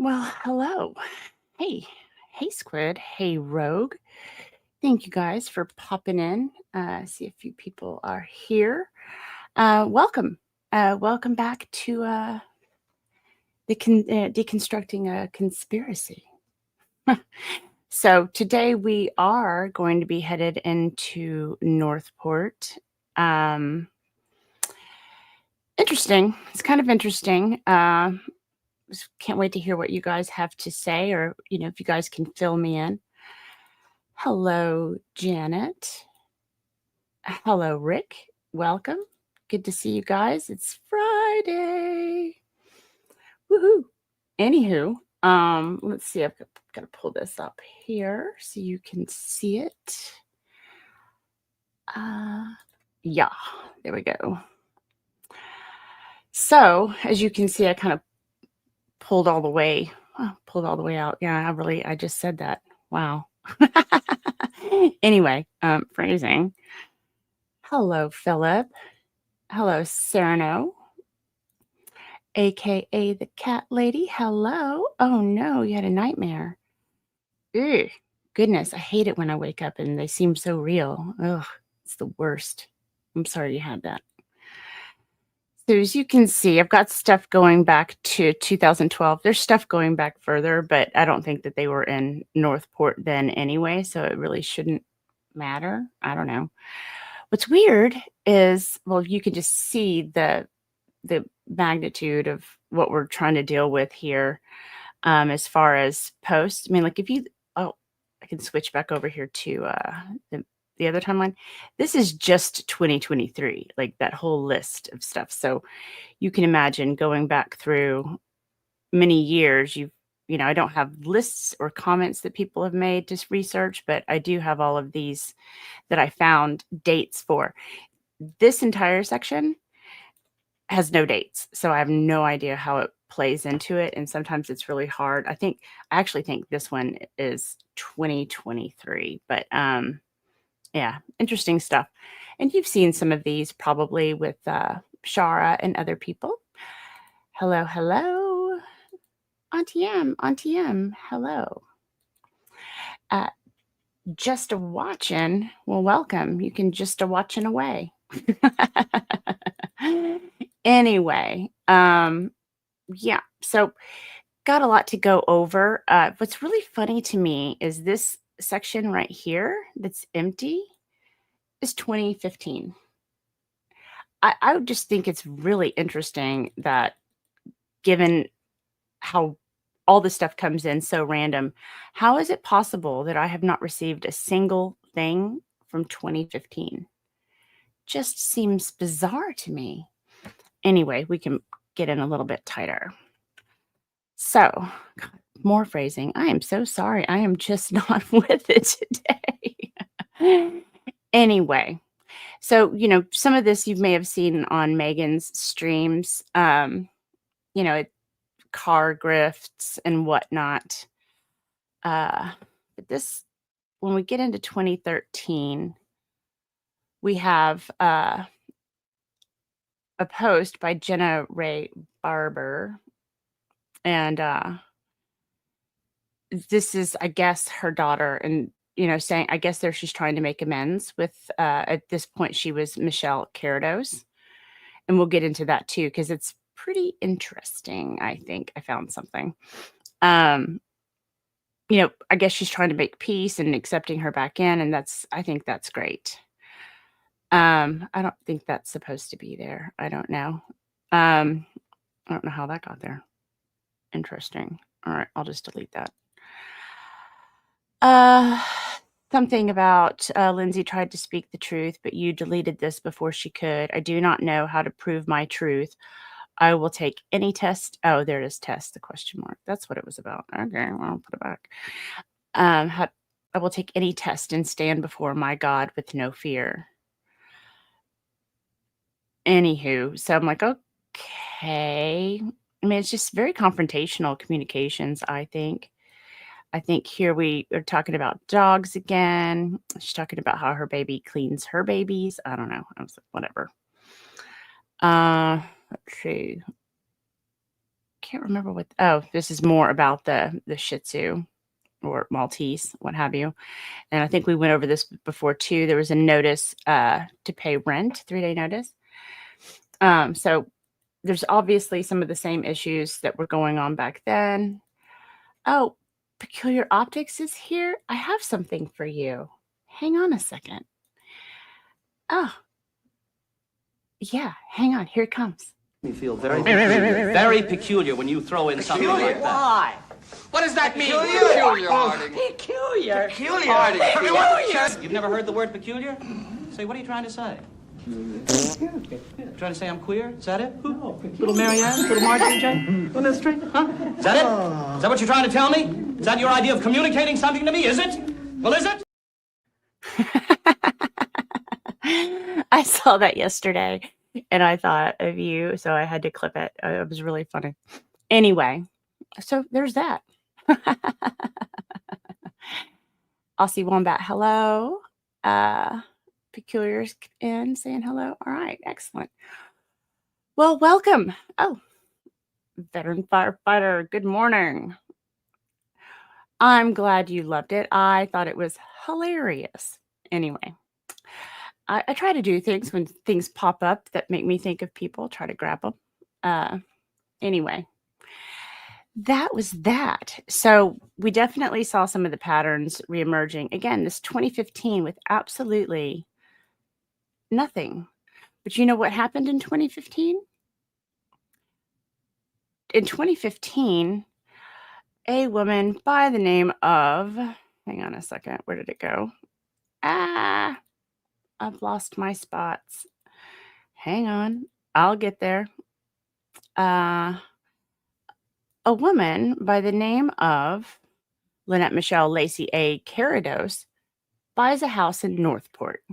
Well, hello. Hey, hey, Squid. Hey, Rogue. Thank you guys for popping in. See a few people are here. Welcome. Welcome back to Deconstructing a Conspiracy. So today we are going to be headed into Northport. Um, Interesting. It's kind of interesting. Can't wait to hear what you guys have to say, or if you guys can fill me in. Hello, Janet. Hello, Rick. Welcome. Good to see you guys. It's Friday. Woohoo. Anywho, let's see. I've got to pull this up here so you can see it. Yeah, there we go. So, as you can see, I kind of pulled all the way out. Yeah, I just said that. Wow. Anyway, phrasing. Hello, Philip. Hello, Sereno, aka the cat lady. Hello. Oh no, you had a nightmare. Ugh, goodness, I hate it when I wake up and they seem so real. Ugh, it's the worst. I'm sorry you had that. So as you can see, I've got stuff going back to 2012. There's stuff going back further, but I don't think that they were in Northport then anyway, so it really shouldn't matter. I don't know. What's weird is, well, you can just see the magnitude of what we're trying to deal with here, as far as posts. I mean, like I can switch back over here to the other timeline. This is just 2023, like that whole list of stuff. So you can imagine going back through many years. I don't have lists or comments that people have made to research, but I do have all of these that I found dates for. This entire section has no dates, so I have no idea how it plays into it, and sometimes it's really hard. I actually think this one is 2023, but yeah, interesting stuff. And you've seen some of these probably with Shara and other people. Hello, hello, Auntie M, hello. Just a watching. Well, welcome. You can just a watching away. Anyway, yeah, so got a lot to go over. What's really funny to me is this section right here that's empty is 2015. I would just think it's really interesting that, given how all this stuff comes in so random, how is it possible that I have not received a single thing from 2015? Just seems bizarre to me. Anyway, we can get in a little bit tighter. So, God, more phrasing. I am so sorry. I am just not with it today. Anyway, so, some of this you may have seen on Megan's streams, car grifts and whatnot. But this, when we get into 2013, we have a post by Jenna Ray Barber. And this is, I guess, her daughter, and saying, I guess she's trying to make amends with. At this point, she was Michelle Carados, and we'll get into that too because it's pretty interesting. I think I found something. I guess she's trying to make peace and accepting her back in, and I think that's great. I don't think that's supposed to be there. I don't know. I don't know how that got there. Interesting. All right, I'll just delete that. Something about Lindsay tried to speak the truth, but you deleted this before she could. I do not know how to prove my truth. I will take any test. Oh, there it is. Test, the question mark. That's what it was about. Okay, well, I'll put it back. I will take any test and stand before my God with no fear. Anywho, so I'm like, okay. I mean, it's just very confrontational communications, I think. I think here we are talking about dogs again. She's talking about how her baby cleans her babies. I don't know. I was like, whatever. Let's see. can't remember what. Oh, this is more about the Shih Tzu or Maltese, what have you. And I think we went over this before too. There was a notice to pay rent, 3-day notice. So there's obviously some of the same issues that were going on back then. Oh, Peculiar Optics is here. I have something for you. Hang on a second. Oh, yeah, hang on. Here it comes. Me feel very peculiar when you throw in something like that. Why? What does that mean? Peculiar, Harding. Peculiar. Peculiar. You've never heard the word peculiar? Say, what are you trying to say? Trying to say I'm queer? Is that it? Little Marianne? Little Marjorie Jane? On that street? Huh? Is that it? Is that what you're trying to tell me? Is that your idea of communicating something to me? Is it? Well, is it? I saw that yesterday and I thought of you, so I had to clip it. It was really funny. Anyway, so there's that. Aussie Wombat, hello. Peculiar's in saying hello. All right, excellent. Well, welcome. Oh, veteran firefighter, good morning. I'm glad you loved it. I thought it was hilarious. Anyway, I try to do things when things pop up that make me think of people, try to grab them. Anyway, that was that. So we definitely saw some of the patterns reemerging. Again, this 2015 with absolutely nothing. But you know what happened in 2015? In 2015, a woman by the name of, hang on a second, where did it go? I've lost my spots. Hang on, I'll get there. A woman by the name of Lynette Michelle Lacey A. Carados buys a house in Northport.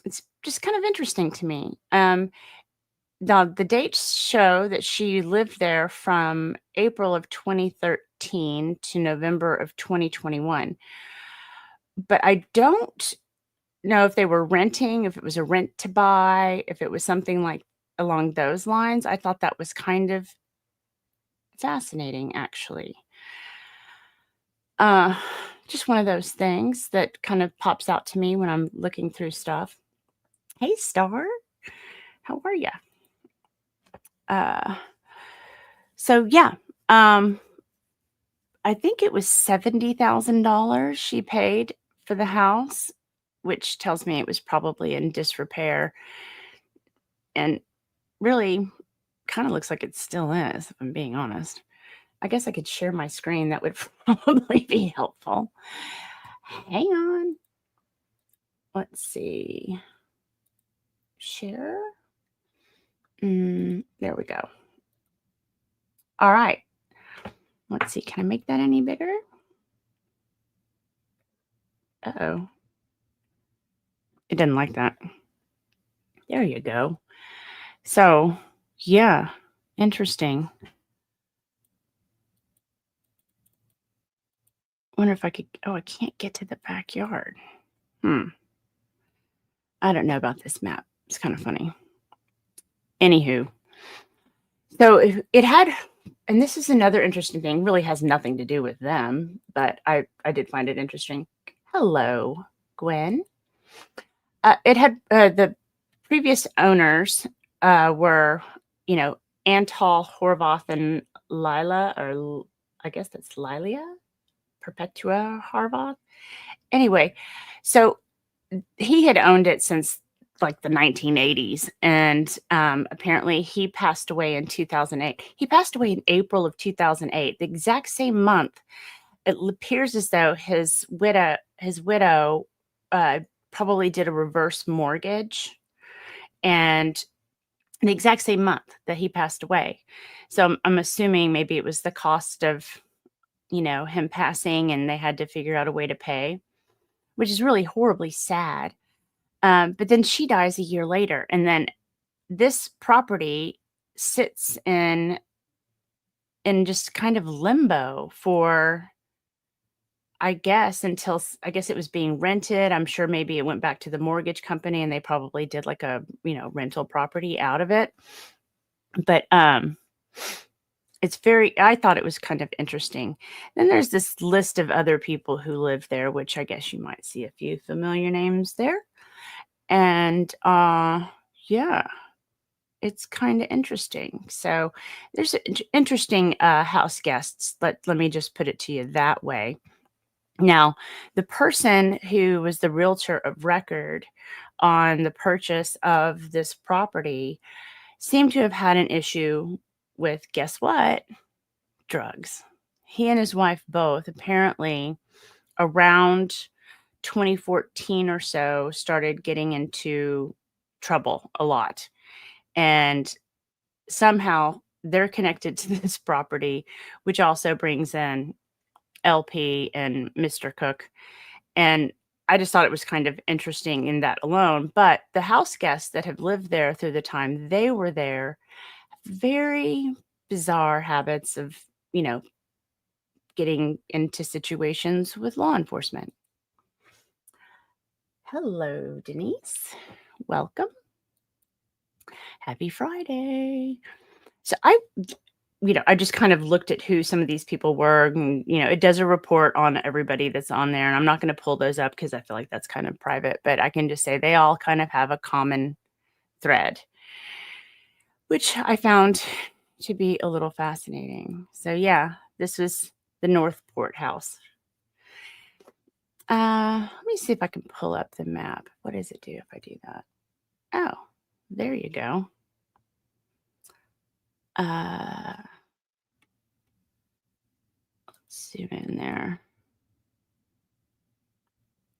It's just kind of interesting to me. Now, the dates show that she lived there from April of 2013 to November of 2021. But I don't know if they were renting, if it was a rent to buy, if it was something like along those lines. I thought that was kind of fascinating, actually. Just one of those things that kind of pops out to me when I'm looking through stuff. Hey, Star, how are you? So yeah, I think it was $70,000 she paid for the house, which tells me it was probably in disrepair, and really kind of looks like it still is, if I'm being honest. I guess I could share my screen. That would probably be helpful. Hang on. Let's see. Share. There we go. All right. Let's see. Can I make that any bigger? Uh-oh. It didn't like that. There you go. So, yeah. Interesting. Wonder if I could. Oh, I can't get to the backyard. I don't know about this map. It's kind of funny. Anywho. So it had, and this is another interesting thing, really has nothing to do with them, but I did find it interesting. Hello, Gwen. It had, the previous owners were, Antal, Horvath, and Lila, or I guess that's Lilia, Perpetua Horvath. Anyway, so he had owned it since like the 1980s, and apparently he passed away in 2008. He passed away in April of 2008, the exact same month. It appears as though his widow probably did a reverse mortgage, and the exact same month that he passed away. So I'm assuming maybe it was the cost of him passing, and they had to figure out a way to pay, which is really horribly sad. But then she dies a year later, and then this property sits in just kind of limbo for, I guess, until I guess it was being rented. I'm sure maybe it went back to the mortgage company, and they probably did like a rental property out of it. But I thought it was kind of interesting. Then there's this list of other people who live there, which I guess you might see a few familiar names there. And yeah, it's kind of interesting. So there's interesting house guests. Let me just put it to you that way. Now, the person who was the realtor of record on the purchase of this property seemed to have had an issue with, guess what? Drugs. He and his wife both apparently around 2014 or so started getting into trouble a lot. And somehow they're connected to this property, which also brings in LP and Mr. Cook. And I just thought it was kind of interesting in that alone. But the house guests that have lived there through the time they were there, very bizarre habits of, getting into situations with law enforcement. Hello, Denise. Welcome. Happy Friday. So I just kind of looked at who some of these people were, and, it does a report on everybody that's on there, and I'm not going to pull those up because I feel like that's kind of private, but I can just say they all kind of have a common thread, which I found to be a little fascinating. So yeah, this was the Northport house. Let me see if I can pull up the map. What does it do if I do that? Oh, there you go. Let's zoom in there.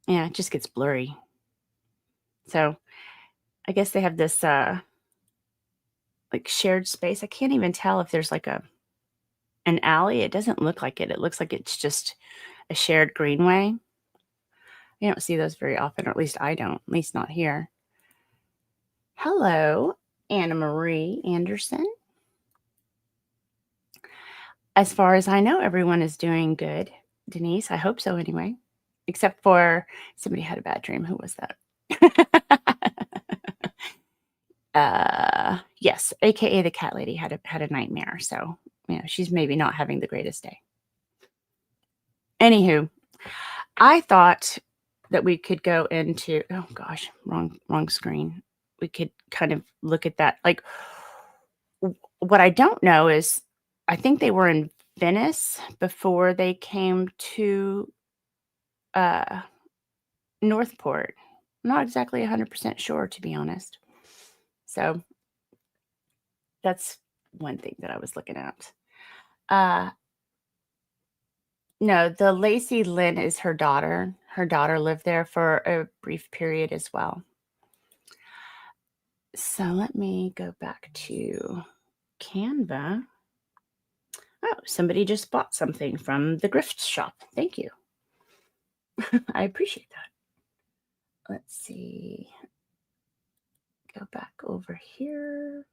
Yeah, it just gets blurry. So I guess they have this like shared space. I can't even tell if there's like an alley. It doesn't look like it. It looks like it's just a shared greenway. You don't see those very often, or at least I don't, at least not here. Hello, Anna Marie Anderson. As far as I know, everyone is doing good. Denise, I hope so anyway. Except for somebody had a bad dream. Who was that? Yes, aka the cat lady had a nightmare. So, she's maybe not having the greatest day. Anywho, I thought that we could go into, oh gosh, wrong screen. We could kind of look at that. Like, what I don't know is, I think they were in Venice before they came to Northport. I'm not exactly 100% sure, to be honest. So that's one thing that I was looking at. No, the Lacey Lynn is her daughter. Her daughter lived there for a brief period as well. So let me go back to Canva. Oh, somebody just bought something from the grifts shop. Thank you. I appreciate that. Let's see. Go back over here.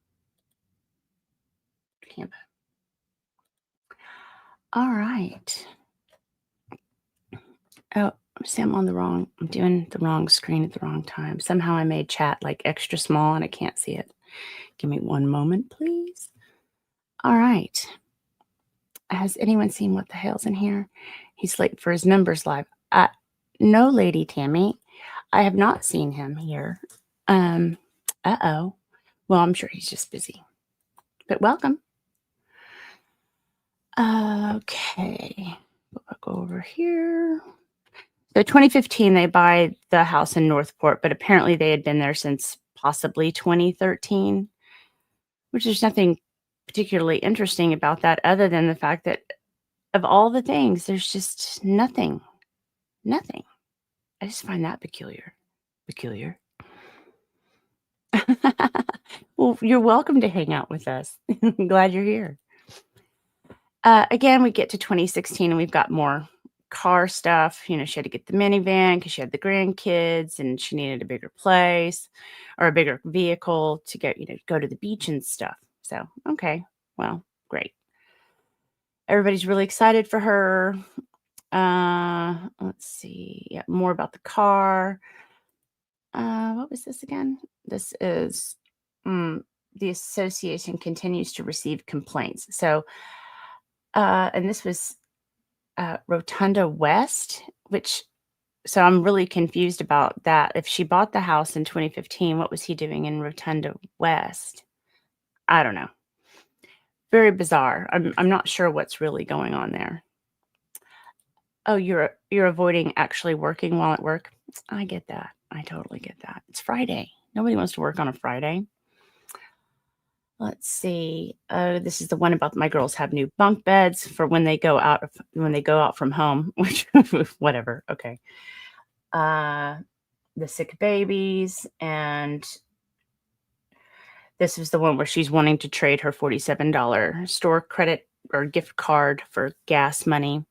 Canva. All right. Oh, see, I'm doing the wrong screen at the wrong time. Somehow I made chat like extra small and I can't see it. Give me one moment, please. All right. Has anyone seen What the Hell's in Here? He's late for his members live. No, Lady Tammy. I have not seen him here. Uh-oh. Well, I'm sure he's just busy. But welcome. Okay. Go over here. So 2015, they buy the house in Northport, but apparently they had been there since possibly 2013, which there's nothing particularly interesting about that other than the fact that of all the things, there's just nothing. Nothing. I just find that peculiar. Peculiar. Well, you're welcome to hang out with us. I'm glad you're here. Again, we get to 2016 and we've got more car stuff. She had to get the minivan because she had the grandkids and she needed a bigger place or a bigger vehicle to get, go to the beach and stuff. So, okay, well, great. Everybody's really excited for her. Let's see. Yeah, more about the car. What was this again? This is the association continues to receive complaints. So, and this was Rotunda West, so I'm really confused about that. If she bought the house in 2015, what was he doing in Rotunda West? I don't know. Very bizarre. I'm not sure what's really going on there. Oh, you're avoiding actually working while at work? I get that. I totally get that. It's Friday. Nobody wants to work on a Friday. Let's see. Oh, this is the one about my girls have new bunk beds for when they go out from home, which whatever. Okay. The sick babies, and this is the one where she's wanting to trade her $47 store credit or gift card for gas money.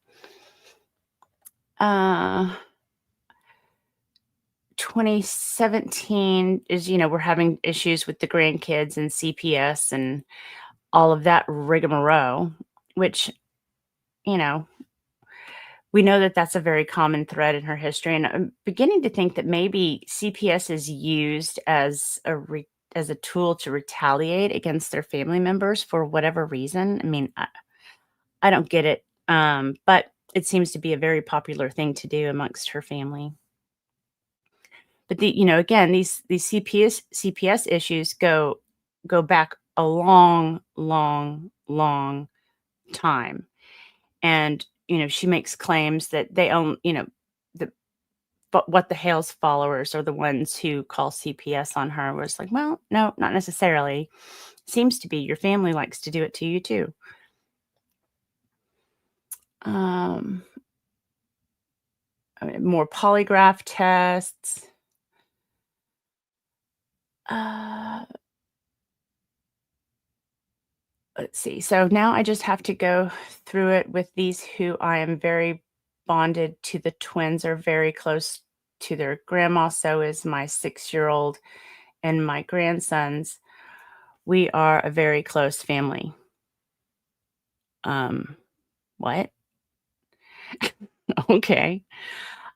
2017 is, we're having issues with the grandkids and CPS and all of that rigmarole, which, we know that that's a very common thread in her history. And I'm beginning to think that maybe CPS is used as a tool to retaliate against their family members for whatever reason. I mean, I don't get it, but it seems to be a very popular thing to do amongst her family. But again, these CPS issues go back a long, long, long time, and she makes claims that they own, but what the Hales followers are the ones who call CPS on her. Was like, well, no, not necessarily. Seems to be your family likes to do it to you too. More polygraph tests. Let's see. So now I just have to go through it with these who I am very bonded to. The twins are very close to their grandma. So is my 6-year-old and my grandsons. We are a very close family. What? Okay.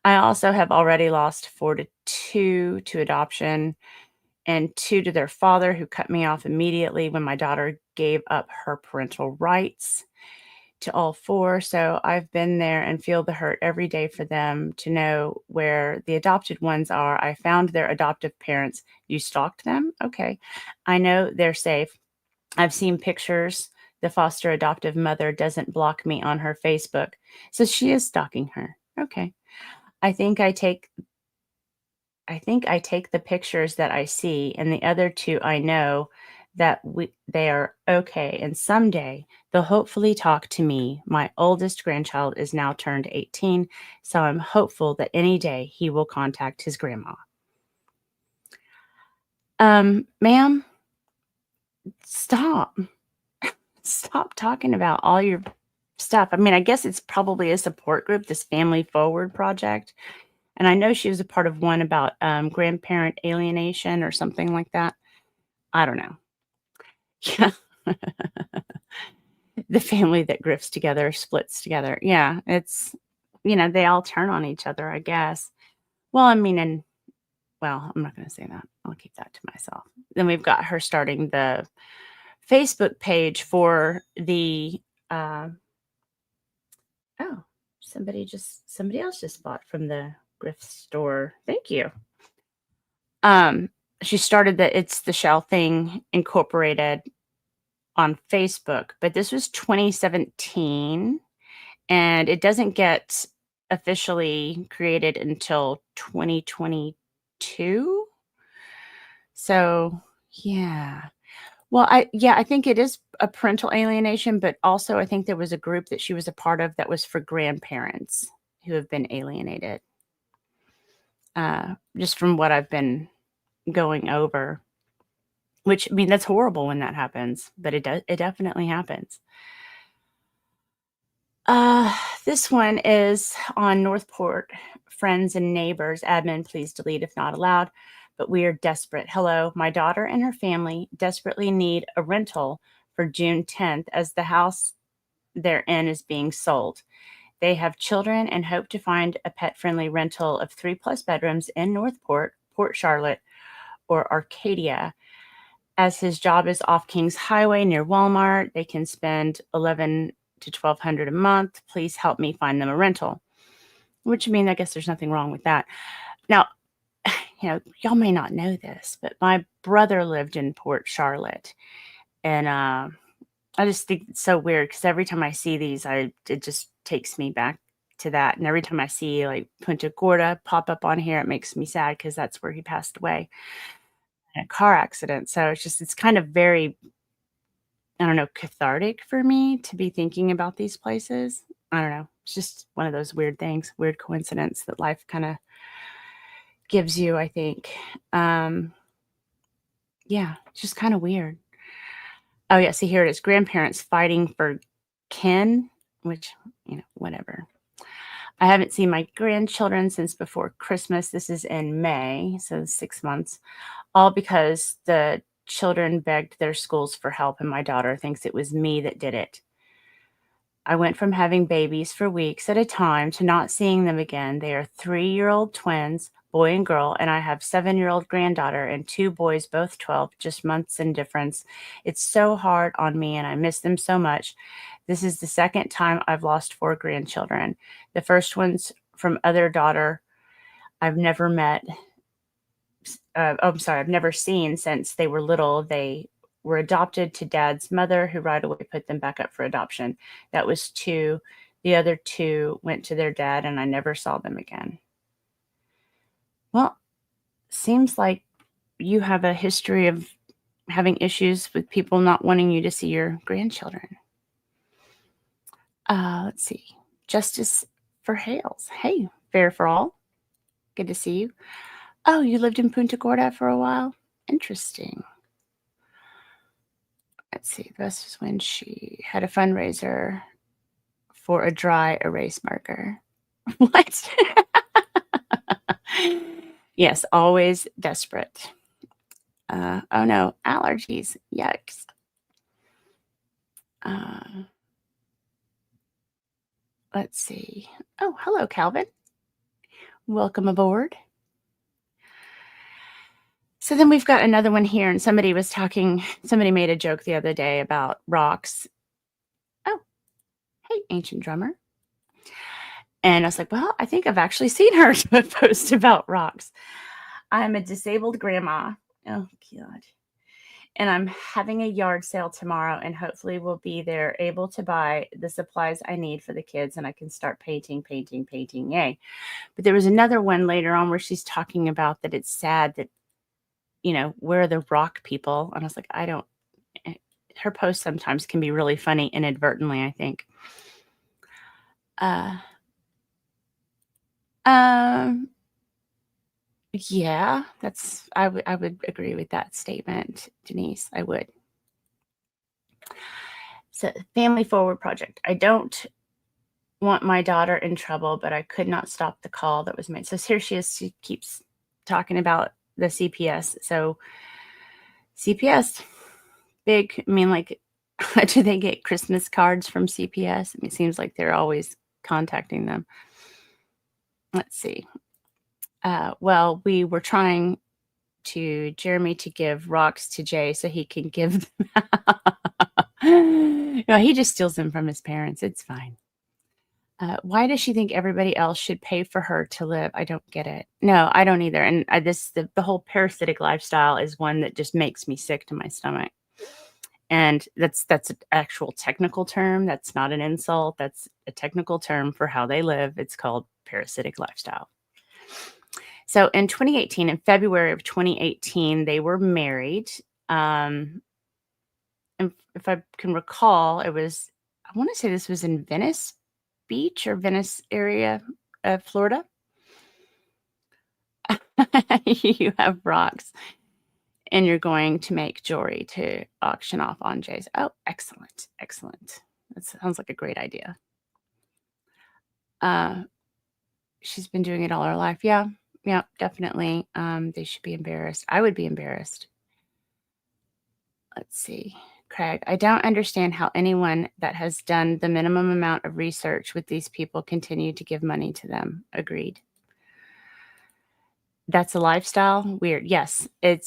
I also have already lost 4 to 2 to adoption and 2 to their father, who cut me off immediately when my daughter gave up her parental rights to all 4. So I've been there and feel the hurt every day for them to know where the adopted ones are. I found their adoptive parents. You stalked them? Okay. I know they're safe. I've seen pictures. The foster adoptive mother doesn't block me on her Facebook. So she is stalking her. Okay. I think I take the pictures that I see, and the other 2 I know that they are okay, and someday they'll hopefully talk to me. My oldest grandchild is now turned 18, so I'm hopeful that any day he will contact his grandma. Ma'am, stop. Stop talking about all your stuff. I mean, I guess it's probably a support group, this Family Forward project. And I know she was a part of one about grandparent alienation or something like that. I don't know. Yeah. The family that grifts together, splits together. Yeah, it's, they all turn on each other, I guess. Well, I mean, I'm not going to say that. I'll keep that to myself. Then we've got her starting the Facebook page for the, somebody else just bought from the grift store. Thank you. She started It's the Shell Thing Incorporated on Facebook, but this was 2017, and it doesn't get officially created until 2022. So, yeah. Well, I think it is a parental alienation, but also I think there was a group that she was a part of that was for grandparents who have been alienated. Just from what I've been going over, which, I mean, that's horrible when that happens, but it definitely happens. This one is on Northport. Friends and neighbors. Admin, please delete if not allowed. But we are desperate. Hello, my daughter and her family desperately need a rental for June 10th as the house they're in is being sold. They have children and hope to find a pet-friendly rental of 3+ bedrooms in Northport, Port Charlotte, or Arcadia. As his job is off Kings Highway near Walmart, they can spend $1,100 to $1,200 a month. Please help me find them a rental. Which, I mean, I guess there's nothing wrong with that. Now, y'all may not know this, but my brother lived in Port Charlotte. And I just think it's so weird because every time I see these, it just takes me back to that. And every time I see like Punta Gorda pop up on here, it makes me sad because that's where he passed away in a car accident. So it's kind of very, I don't know, cathartic for me to be thinking about these places. I don't know. It's just one of those weird things, weird coincidence that life kind of gives you, I think. Yeah, it's just kind of weird. Oh, yeah, see, here it is. Grandparents fighting for kin, which, whatever. I haven't seen my grandchildren since before Christmas. This is in May, so 6 months, all because the children begged their schools for help, and my daughter thinks it was me that did it. I went from having babies for weeks at a time to not seeing them again. They are 3-year-old twins, boy and girl, and I have 7-year-old granddaughter and 2 boys, both 12, just months in difference. It's so hard on me, and I miss them so much. This is the second time I've lost 4 grandchildren. The first one's from other daughter I've never met. I've never seen since they were little. They were adopted to dad's mother, who right away put them back up for adoption. That was 2. The other 2 went to their dad, and I never saw them again. Well, seems like you have a history of having issues with people not wanting you to see your grandchildren. Let's see. Justice for Hales. Hey, fair for all. Good to see you. Oh, you lived in Punta Gorda for a while? Interesting. Let's see. This was when she had a fundraiser for a dry erase marker. What? Yes, always desperate. Oh no, allergies. Yikes. Let's see. Oh, hello, Calvin. Welcome aboard. So then we've got another one here, and somebody made a joke the other day about rocks. Oh, hey, ancient drummer. And I was like, well, I think I've actually seen her post about rocks. I'm a disabled grandma. Oh, God. And I'm having a yard sale tomorrow, and hopefully we'll be there able to buy the supplies I need for the kids, and I can start painting. Yay. But there was another one later on where she's talking about that it's sad that, where are the rock people? And I was like, her posts sometimes can be really funny inadvertently, I think. Yeah, I would agree with that statement, Denise. I would. So, Family Forward Project. I don't want my daughter in trouble, but I could not stop the call that was made. So here she is. She keeps talking about the CPS. So CPS, big. I mean, like, do they get Christmas cards from CPS? I mean, it seems like they're always contacting them. Let's see. Well, we were trying to Jeremy to give rocks to Jay so he can give them. No, he just steals them from his parents. It's fine. Why does she think everybody else should pay for her to live? I don't get it. No, I don't either. And the whole parasitic lifestyle is one that just makes me sick to my stomach. And that's an actual technical term. That's not an insult. That's a technical term for how they live. It's called parasitic lifestyle. So in 2018, in February of 2018, they were married. And if I can recall, I want to say this was in Venice Beach or Venice area of Florida. You have rocks, and you're going to make jewelry to auction off on Jay's. Oh, excellent. That sounds like a great idea. She's been doing it all her life. Yeah, definitely. They should be embarrassed. I would be embarrassed. Let's see. Craig, I don't understand how anyone that has done the minimum amount of research with these people continue to give money to them. Agreed. That's a lifestyle? Weird. Yes. I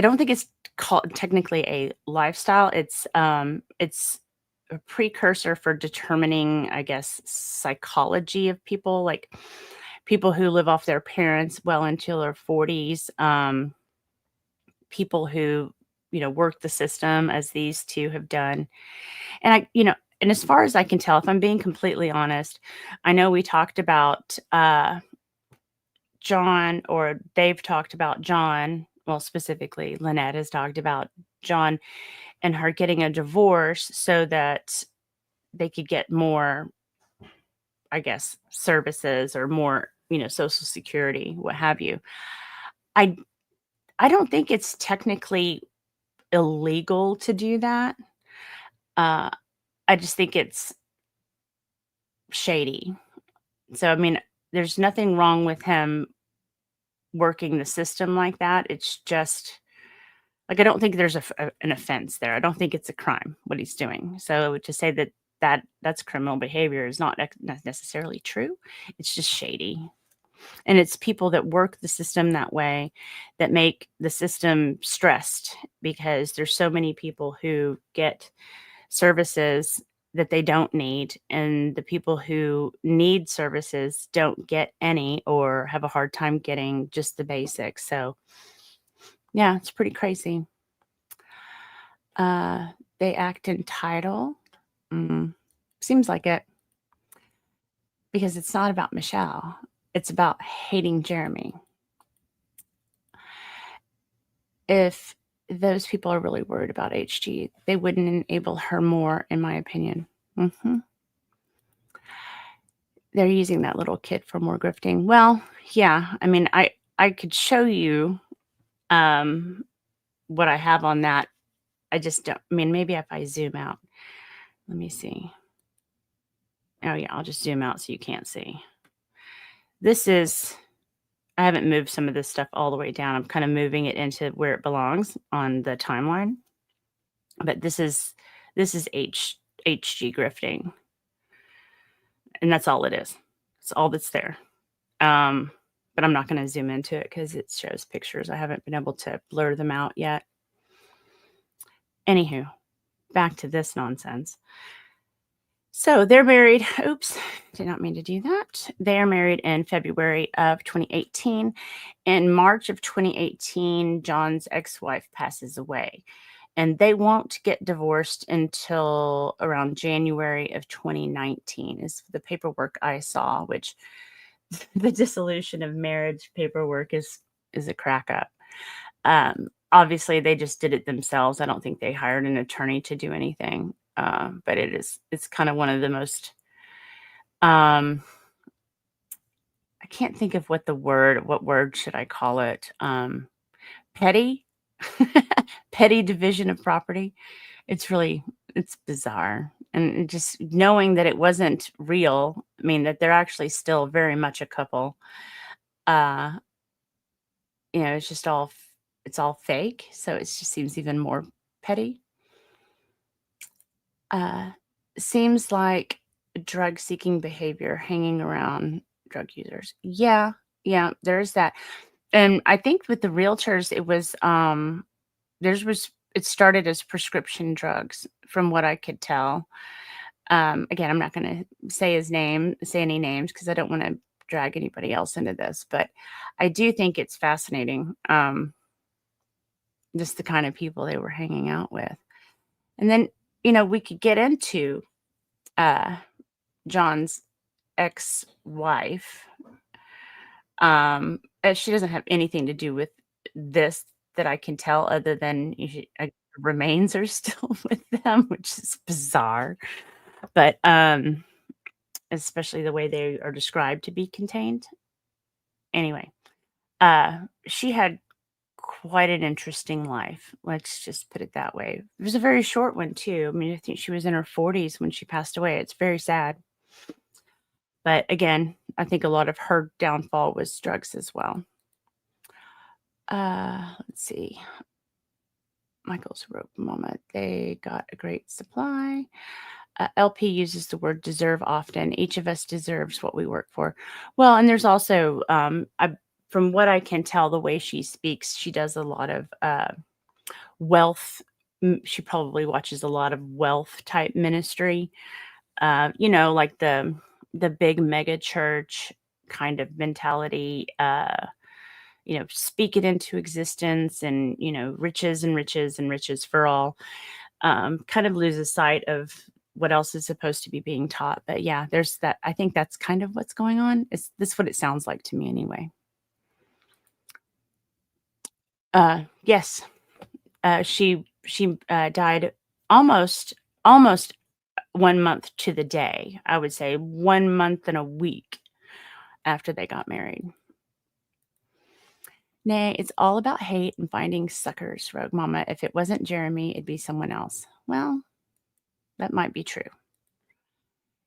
don't think it's called technically a lifestyle. It's a precursor for determining, I guess, psychology of people, like people who live off their parents well into their 40s, people who, work the system as these two have done. And and as far as I can tell, if I'm being completely honest, I know we talked about John, or they've talked about John. Well, specifically, Lynette has talked about John and her getting a divorce so that they could get more, I guess, services or more, Social Security, what have you. I I don't think it's technically illegal to do that. Uh, I just think it's shady. So, I mean, there's nothing wrong with him working the system like that. It's just like I don't think there's an offense there. I don't think it's a crime what he's doing. So to say that's criminal behavior is not necessarily true. It's just shady. And it's people that work the system that way that make the system stressed because there's so many people who get services that they don't need, and the people who need services don't get any or have a hard time getting just the basics. So, yeah, it's pretty crazy. Uh, they act entitled. Mm, seems like it because it's not about Michelle. It's about hating Jeremy. If those people are really worried about HG, they wouldn't enable her more, in my opinion. They're using that little kid for more grifting. Well, yeah. I mean, I could show you what I have on that. I just don't. I mean, maybe if I zoom out, let me see. Oh yeah, I'll just zoom out so you can't see. This is. I haven't moved some of this stuff all the way down. I'm kind of moving it into where it belongs on the timeline. But this is HG grifting, and that's all it is. It's all that's there. But I'm not going to zoom into it because it shows pictures. I haven't been able to blur them out yet. Anywho, back to this nonsense. So they're married. Oops, did not mean to do that. They are married in February of 2018. In March of 2018, John's ex-wife passes away, and they won't get divorced until around January of 2019 is the paperwork I saw, which the dissolution of marriage paperwork is a crack up. Obviously, they just did it themselves. I don't think they hired an attorney to do anything. But it's kind of one of the most, I can't think of what word should I call it? Petty, petty division of property. It's bizarre. And just knowing that it wasn't real, I mean, that they're actually still very much a couple. Uh, it's all fake. So it just seems even more petty. Seems like drug seeking behavior, hanging around drug users. Yeah, there's that. And I think with the realtors, it started as prescription drugs, from what I could tell. Again, I'm not going to say any names because I don't want to drag anybody else into this, but I do think it's fascinating, just the kind of people they were hanging out with. And then, we could get into John's ex-wife. She doesn't have anything to do with this that I can tell, other than remains are still with them, which is bizarre. But especially the way they are described to be contained. Anyway, she had quite an interesting life. Let's just put it that way. It was a very short one too. I mean, I think she was in her 40s when she passed away. It's very sad. But again, I think a lot of her downfall was drugs as well. Let's see. Michael's rope moment. They got a great supply. LP uses the word deserve often. Each of us deserves what we work for. Well, and there's also, from what I can tell, the way she speaks, she does a lot of wealth. She probably watches a lot of wealth type ministry. Like the big mega church kind of mentality. Speak it into existence, and riches and riches and riches for all. Kind of loses sight of what else is supposed to be being taught. But yeah, there's that. I think that's kind of what's going on. Is this what it sounds like to me anyway? Yes. She died almost 1 month to the day. I would say 1 month and a week after they got married. Nay, it's all about hate and finding suckers, Rogue Mama. If it wasn't Jeremy, it'd be someone else. Well, that might be true.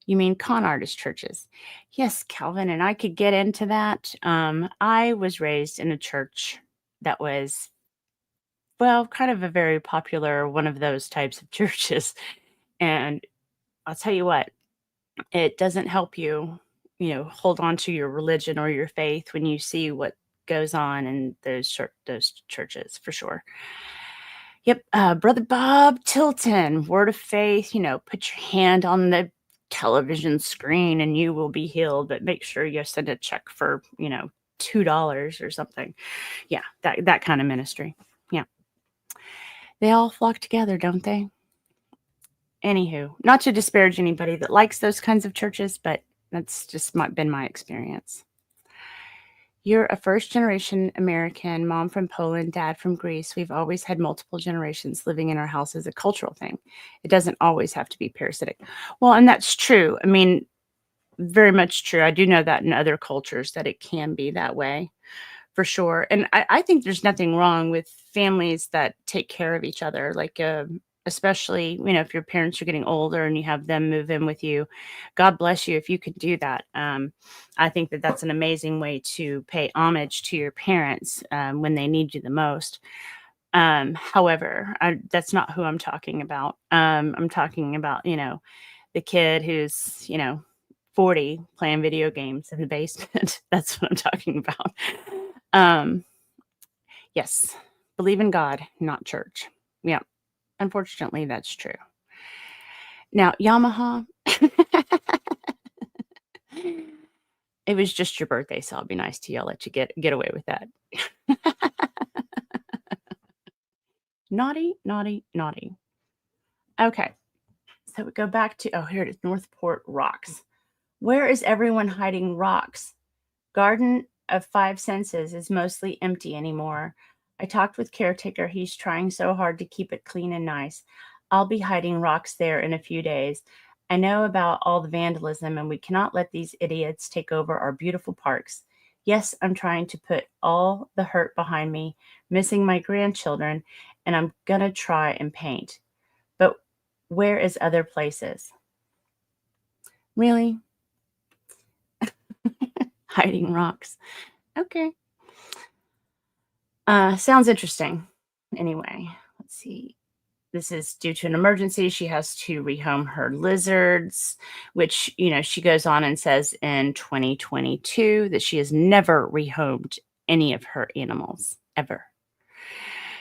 You mean con artist churches? Yes, Calvin, and I could get into that. I was raised in a church that was, well, kind of a very popular one of those types of churches. And I'll tell you what, it doesn't help you, hold on to your religion or your faith when you see what goes on in those churches, for sure. Yep, Brother Bob Tilton, Word of Faith, put your hand on the television screen and you will be healed, but make sure you send a check for, $2 or something. Yeah, that kind of ministry. Yeah. They all flock together, don't they? Anywho, not to disparage anybody that likes those kinds of churches, but that's just been my experience. You're a first-generation American, mom from Poland, dad from Greece. We've always had multiple generations living in our house as a cultural thing. It doesn't always have to be parasitic. Well, and that's true. I mean, very much true. I do know that in other cultures that it can be that way, for sure. And I think there's nothing wrong with families that take care of each other, like especially, if your parents are getting older and you have them move in with you. God bless you if you can do that. I think that that's an amazing way to pay homage to your parents when they need you the most. However, that's not who I'm talking about. I'm talking about, the kid who's, 40 playing video games in the basement. That's what I'm talking about. Yes, believe in God, not church. Yeah, unfortunately, that's true. Now, Yamaha, it was just your birthday, so I'll be nice to you. I'll let you get away with that. Naughty, naughty, naughty. Okay, so we go back to, here it is, Northport rocks. Where is everyone hiding rocks? Garden of Five Senses is mostly empty anymore. I talked with caretaker. He's trying so hard to keep it clean and nice. I'll be hiding rocks there in a few days. I know about all the vandalism, and we cannot let these idiots take over our beautiful parks. Yes, I'm trying to put all the hurt behind me, missing my grandchildren, and I'm going to try and paint. But where is other places? Really? Hiding rocks. Okay. Sounds interesting. Anyway, let's see. This is due to an emergency. She has to rehome her lizards, which, she goes on and says in 2022 that she has never rehomed any of her animals ever.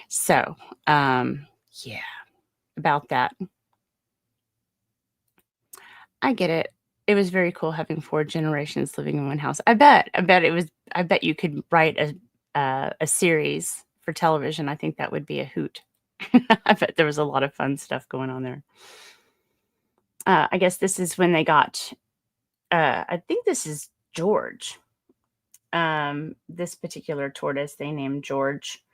So, yeah, about that. I get it. It was very cool having 4 generations living in one house. I bet you could write a series for television. I think that would be a hoot. I bet there was a lot of fun stuff going on there. I guess this is when they got, I think this is George. This particular tortoise they named George.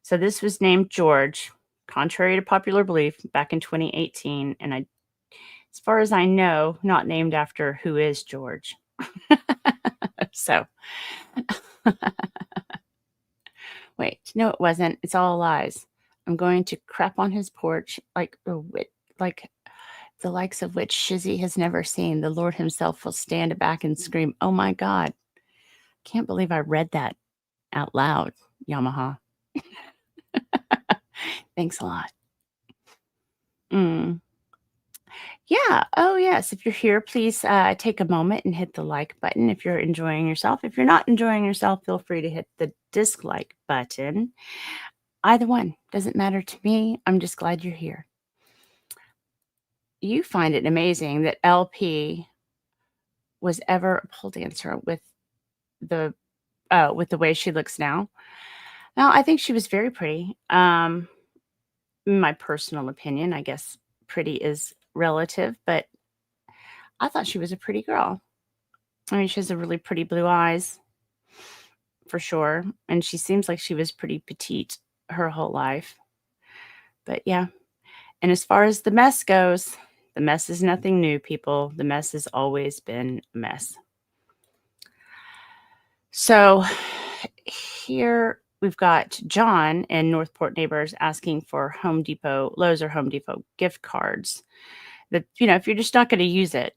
So this was named George, contrary to popular belief, back in 2018. And as far as I know, not named after who is George. So, wait, no, it wasn't. It's all lies. I'm going to crap on his porch like the likes of which Shizzy has never seen. The Lord himself will stand back and scream, "Oh my God." Can't believe I read that out loud, Yamaha. Thanks a lot. Yeah. Oh, yes. If you're here, please take a moment and hit the like button if you're enjoying yourself. If you're not enjoying yourself, feel free to hit the dislike button. Either one doesn't matter to me. I'm just glad you're here. You find it amazing that LP was ever a pole dancer the with the way she looks now. Now, I think she was very pretty. In my personal opinion, I guess pretty is relative, but I thought she was a pretty girl. I mean, she has a really pretty blue eyes for sure, and she seems like she was pretty petite her whole life. But yeah, and as far as the mess goes, the mess is nothing new, people. The mess has always been a mess. So here we've got John and Northport neighbors asking for Home Depot, Lowe's or Home Depot gift cards. That, if you're just not going to use it,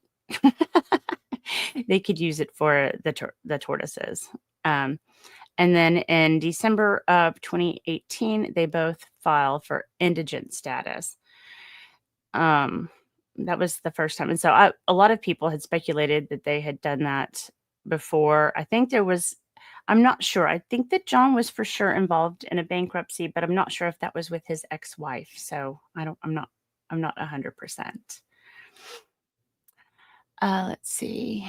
they could use it for the tortoises. And then in December of 2018, they both filed for indigent status. That was the first time. And so a lot of people had speculated that they had done that before. I'm not sure. I think that John was for sure involved in a bankruptcy, but I'm not sure if that was with his ex-wife. So I'm not 100%. Let's see.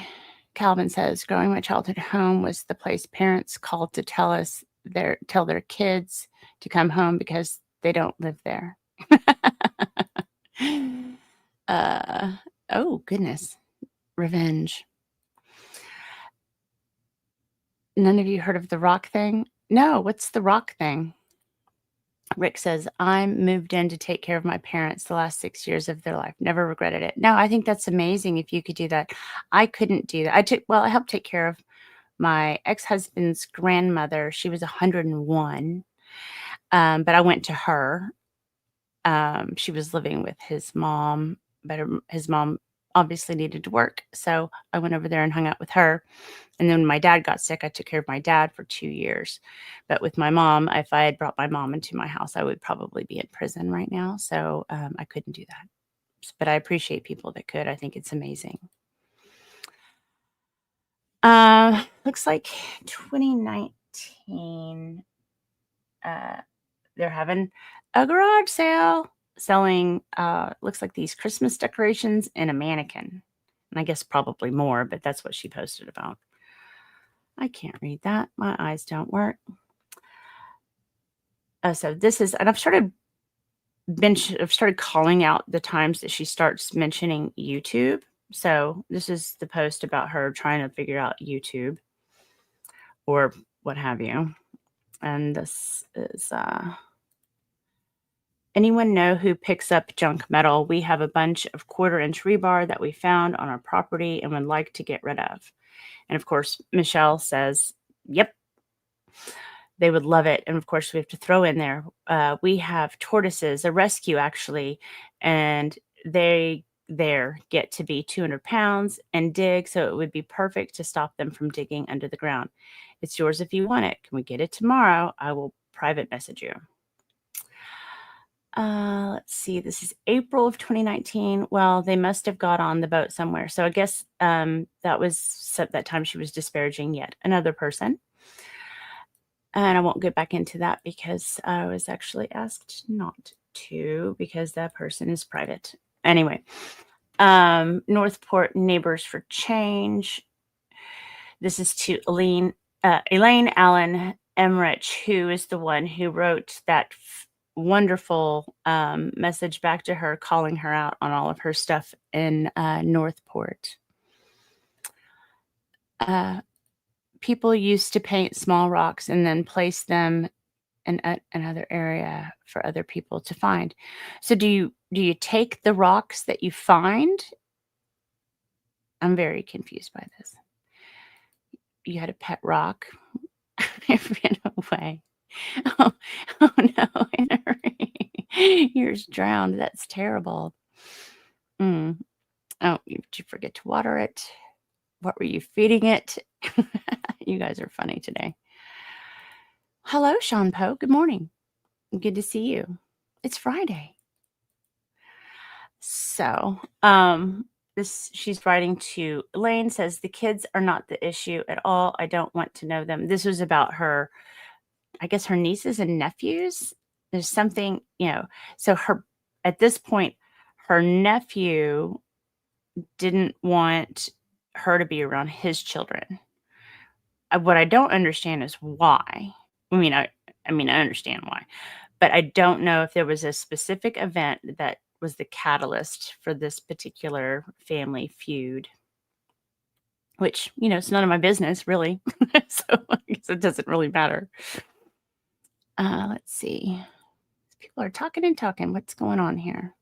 Calvin says, growing my childhood home was the place parents called to tell their kids to come home because they don't live there. Oh, goodness. Revenge. None of you heard of the rock thing? No, what's the rock thing? Rick says, I'm moved in to take care of my parents the last 6 years of their life. Never regretted it. No, I think that's amazing if you could do that. I couldn't do that. I helped take care of my ex-husband's grandmother. She was 101. But I went to her. She was living with his mom, but his mom obviously needed to work. So I went over there and hung out with her. And then when my dad got sick, I took care of my dad for 2 years. But with my mom, if I had brought my mom into my house, I would probably be in prison right now. So I couldn't do that. But I appreciate people that could. I think it's amazing. Looks like 2019, they're having a garage sale selling, looks like these Christmas decorations and a mannequin. And I guess probably more, but that's what she posted about. I can't read that. My eyes don't work. So this is, and I've started calling out the times that she starts mentioning YouTube. So this is the post about her trying to figure out YouTube or what have you. And this is, anyone know who picks up junk metal? We have a bunch of 1/4-inch rebar that we found on our property and would like to get rid of. And of course, Michelle says, yep, they would love it. And of course, we have to throw in there, we have tortoises, a rescue actually, and they get to be 200 pounds and dig. So it would be perfect to stop them from digging under the ground. It's yours if you want it. Can we get it tomorrow? I will private message you. Let's see. This is April of 2019. Well, they must have got on the boat somewhere. So I guess that was that time she was disparaging yet another person. And I won't get back into that because I was actually asked not to because that person is private. Anyway, Northport Neighbors for Change. This is to Elaine Allen Emmerich, who is the one who wrote that wonderful message back to her, calling her out on all of her stuff in Northport. People used to paint small rocks and then place them in another area for other people to find. So do you take the rocks that you find? I'm very confused by this. You had a pet rock. It ran away. Oh no, Henry. Yours drowned. That's terrible. Oh, did you forget to water it? What were you feeding it? You guys are funny today. Hello, Sean Poe. Good morning. Good to see you. It's Friday. So, she's writing to Elaine, says the kids are not the issue at all. I don't want to know them. This was about her, I guess her nieces and nephews. There's something, so at this point, her nephew didn't want her to be around his children. What I don't understand is why. I understand why, but I don't know if there was a specific event that was the catalyst for this particular family feud, which, it's none of my business, really. So I guess it doesn't really matter. Let's see. People are talking and talking. What's going on here?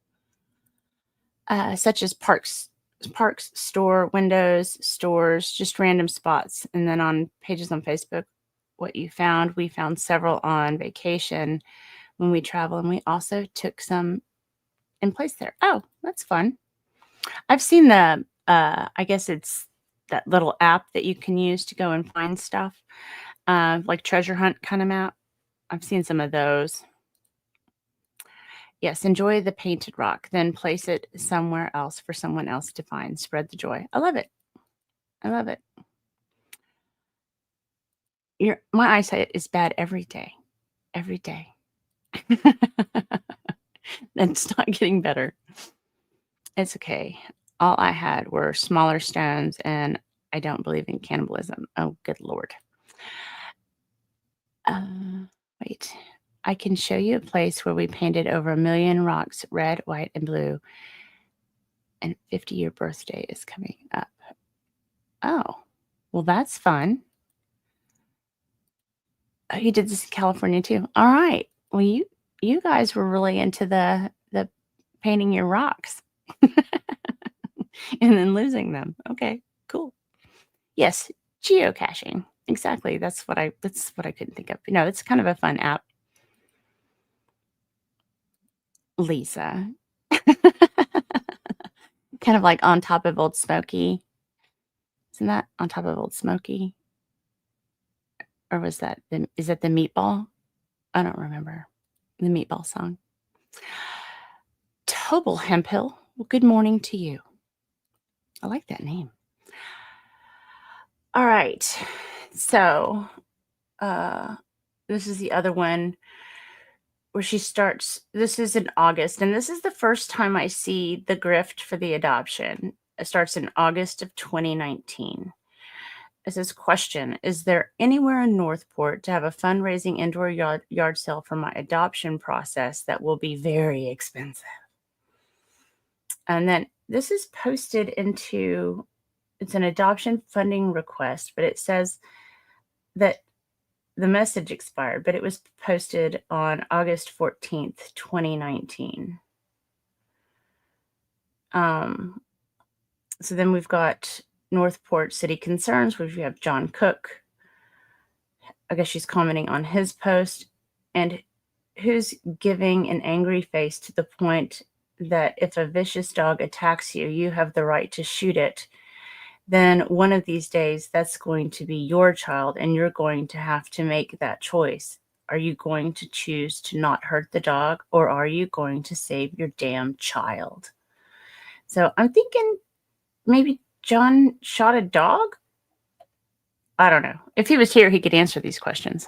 Such as parks, store windows, stores, just random spots. And then on pages on Facebook, what you found. We found several on vacation when we travel, and we also took some in place there. Oh, that's fun. I've seen the, I guess it's that little app that you can use to go and find stuff, like treasure hunt kind of map. I've seen some of those. Yes, enjoy the painted rock, then place it somewhere else for someone else to find. Spread the joy. I love it. I love it. My eyesight is bad every day. Every day. And it's not getting better. It's okay. All I had were smaller stones, and I don't believe in cannibalism. Oh, good Lord. Wait. I can show you a place where we painted over 1 million rocks, red, white, and blue. And 50-year birthday is coming up. Oh, well, that's fun. Oh, you did this in California too. All right. Well, you guys were really into the painting your rocks and then losing them. Okay, cool. Yes, geocaching. Exactly. That's what I couldn't think of. It's kind of a fun app. Lisa. Kind of like On Top of Old Smoky. Isn't that On Top of Old Smoky? Or is that the Meatball? I don't remember. The Meatball song. Tobel Hemphill. Well, good morning to you. I like that name. All right. So, this is the other one where she starts. This is in August, and this is the first time I see the grift for the adoption. It starts in August of 2019. It says, question, is there anywhere in Northport to have a fundraising indoor yard sale for my adoption process that will be very expensive? And then this is posted into, it's an adoption funding request, but it says that the message expired, but it was posted on August 14th, 2019. So then we've got Northport City Concerns, which we have John Cook. I guess she's commenting on his post, and who's giving an angry face to the point that if a vicious dog attacks you, you have the right to shoot it. Then one of these days, that's going to be your child, and you're going to have to make that choice. Are you going to choose to not hurt the dog, or are you going to save your damn child? So I'm thinking maybe John shot a dog? I don't know. If he was here, he could answer these questions.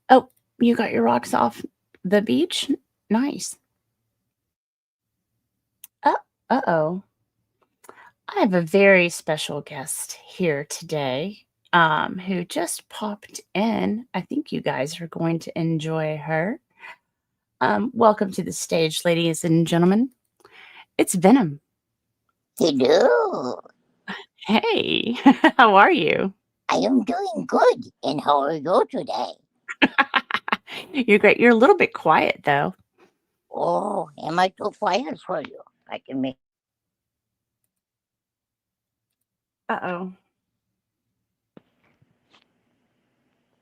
Oh, you got your rocks off the beach? Nice. Uh-oh. I have a very special guest here today who just popped in. I think you guys are going to enjoy her. Welcome to the stage, ladies and gentlemen. It's Venom. Hello. Hey, how are you? I am doing good. And how are you today? You're great. You're a little bit quiet, though. Oh, am I too quiet for you? I can make. Uh-oh.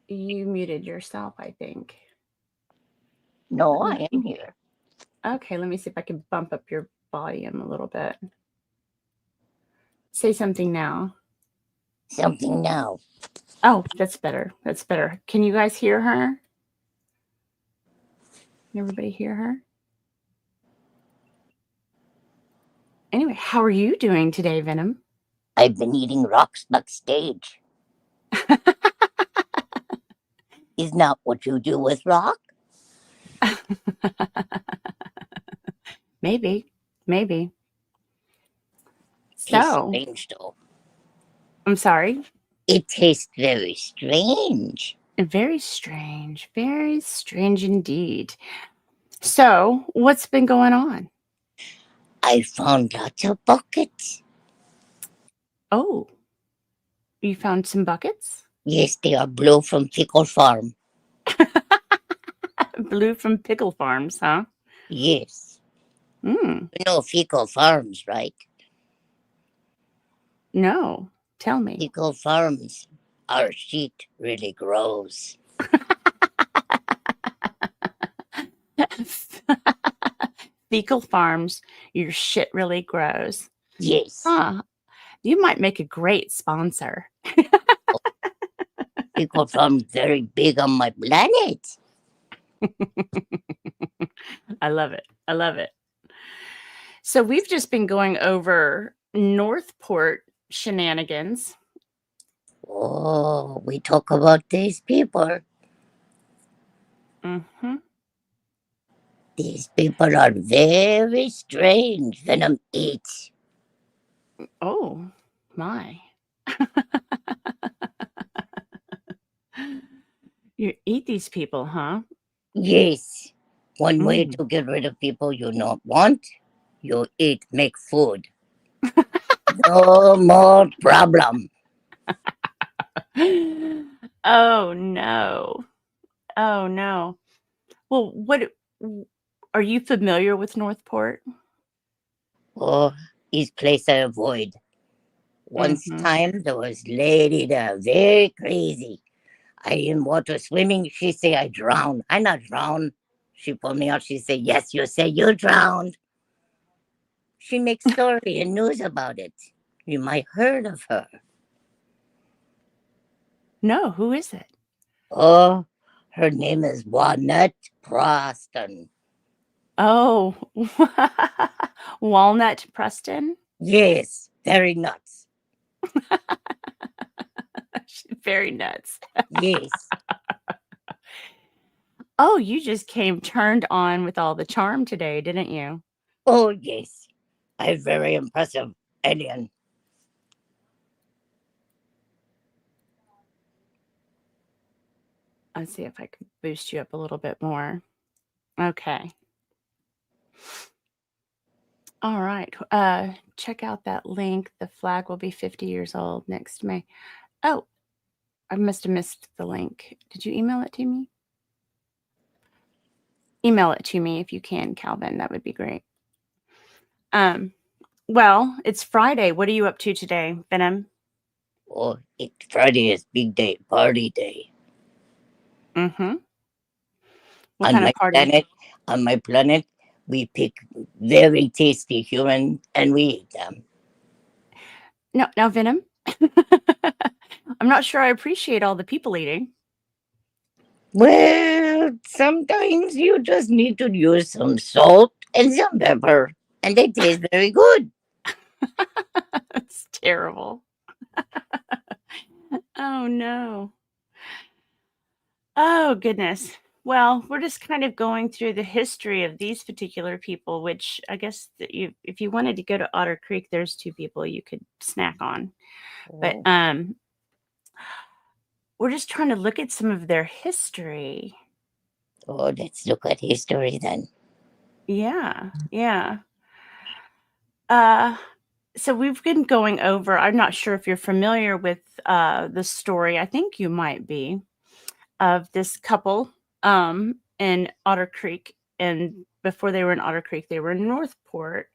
You muted yourself, I think. No, I am here. Okay, let me see if I can bump up your volume a little bit. Say something now. Something now. Oh, that's better. That's better. Can you guys hear her? Can everybody hear her? How are you doing today, Venom? I've been eating rocks backstage. Isn't that what you do with rock? Maybe. Tastes So, strange, though. I'm sorry. It tastes very strange. Very strange indeed. So, what's been going on? I found lots of buckets. Oh, you found some buckets? Yes, they are blue from Pickle Farm. Blue from Pickle Farms, huh? Yes. Mm, You know Pickle Farms, right? no. Tell me. Pickle Farms, our shit really grows. Fecal Farms, your shit really grows. Yes. Huh. You might make a great sponsor. Pickle Farm very big on my planet. I love it. So we've just been going over Northport shenanigans. Oh, we talk about these people. Mm-hmm. These people are very strange. Venom eats. Oh, my. You eat these people, huh? Yes. One way Mm. to get rid of people you don't want, you eat, make food. No more problem. Oh, no. Oh, no. Well, are you familiar with Northport? Oh, this place I avoid. Once Mm-hmm. time there was lady there, very crazy. I in water swimming. She say I drown. I not drown. She pull me out. She say, yes, you say you drowned. She makes story and news about it. You might heard of her. No, who is it? Oh, her name is Walnut Proston. Oh, Walnut Preston? Yes, very nuts. She's very nuts. Yes. Oh, you just came turned on with all the charm today, didn't you? Oh, yes. I'm very impressive alien. Let's see if I can boost you up a little bit more. Okay. All right. Check out that link. The flag will be 50 years old next May. Oh, I must have missed the link. Did you email it to me? Email it to me if you can, Calvin. That would be great. Well, it's Friday. What are you up to today, Venom? Oh, Friday is big day, party day. Mm-hmm. What kind of party? On my planet, we pick very tasty human and we eat them. No, now Venom. I'm not sure I appreciate all the people eating. Well, sometimes you just need to use some salt and some pepper, and they taste very good. That's terrible. Oh no. Oh goodness. Well, we're just kind of going through the history of these particular people, which I guess that if you wanted to go to Otter Creek, there's two people you could snack on. But we're just trying to look at some of their history. Oh, let's look at history then. Yeah. So we've been going over, I'm not sure if you're familiar with the story. I think you might be, of this couple in Otter Creek. And before they were in Otter Creek, they were in Northport.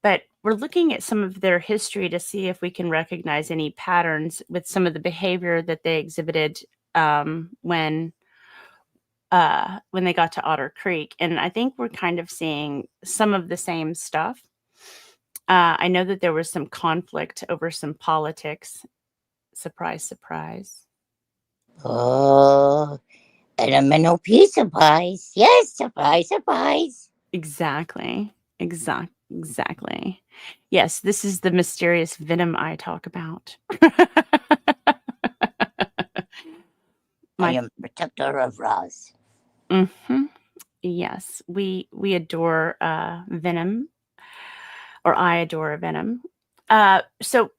But we're looking at some of their history to see if we can recognize any patterns with some of the behavior that they exhibited when they got to Otter Creek. And I think we're kind of seeing some of the same stuff. I know that there was some conflict over some politics. Surprise, surprise. Oh, elemental pizza pies. Yes, surprise, surprise. Exactly. Exactly. Yes, this is the mysterious venom I talk about. I My am protector of Roz. mhm. Yes, we adore, venom, or I adore venom. So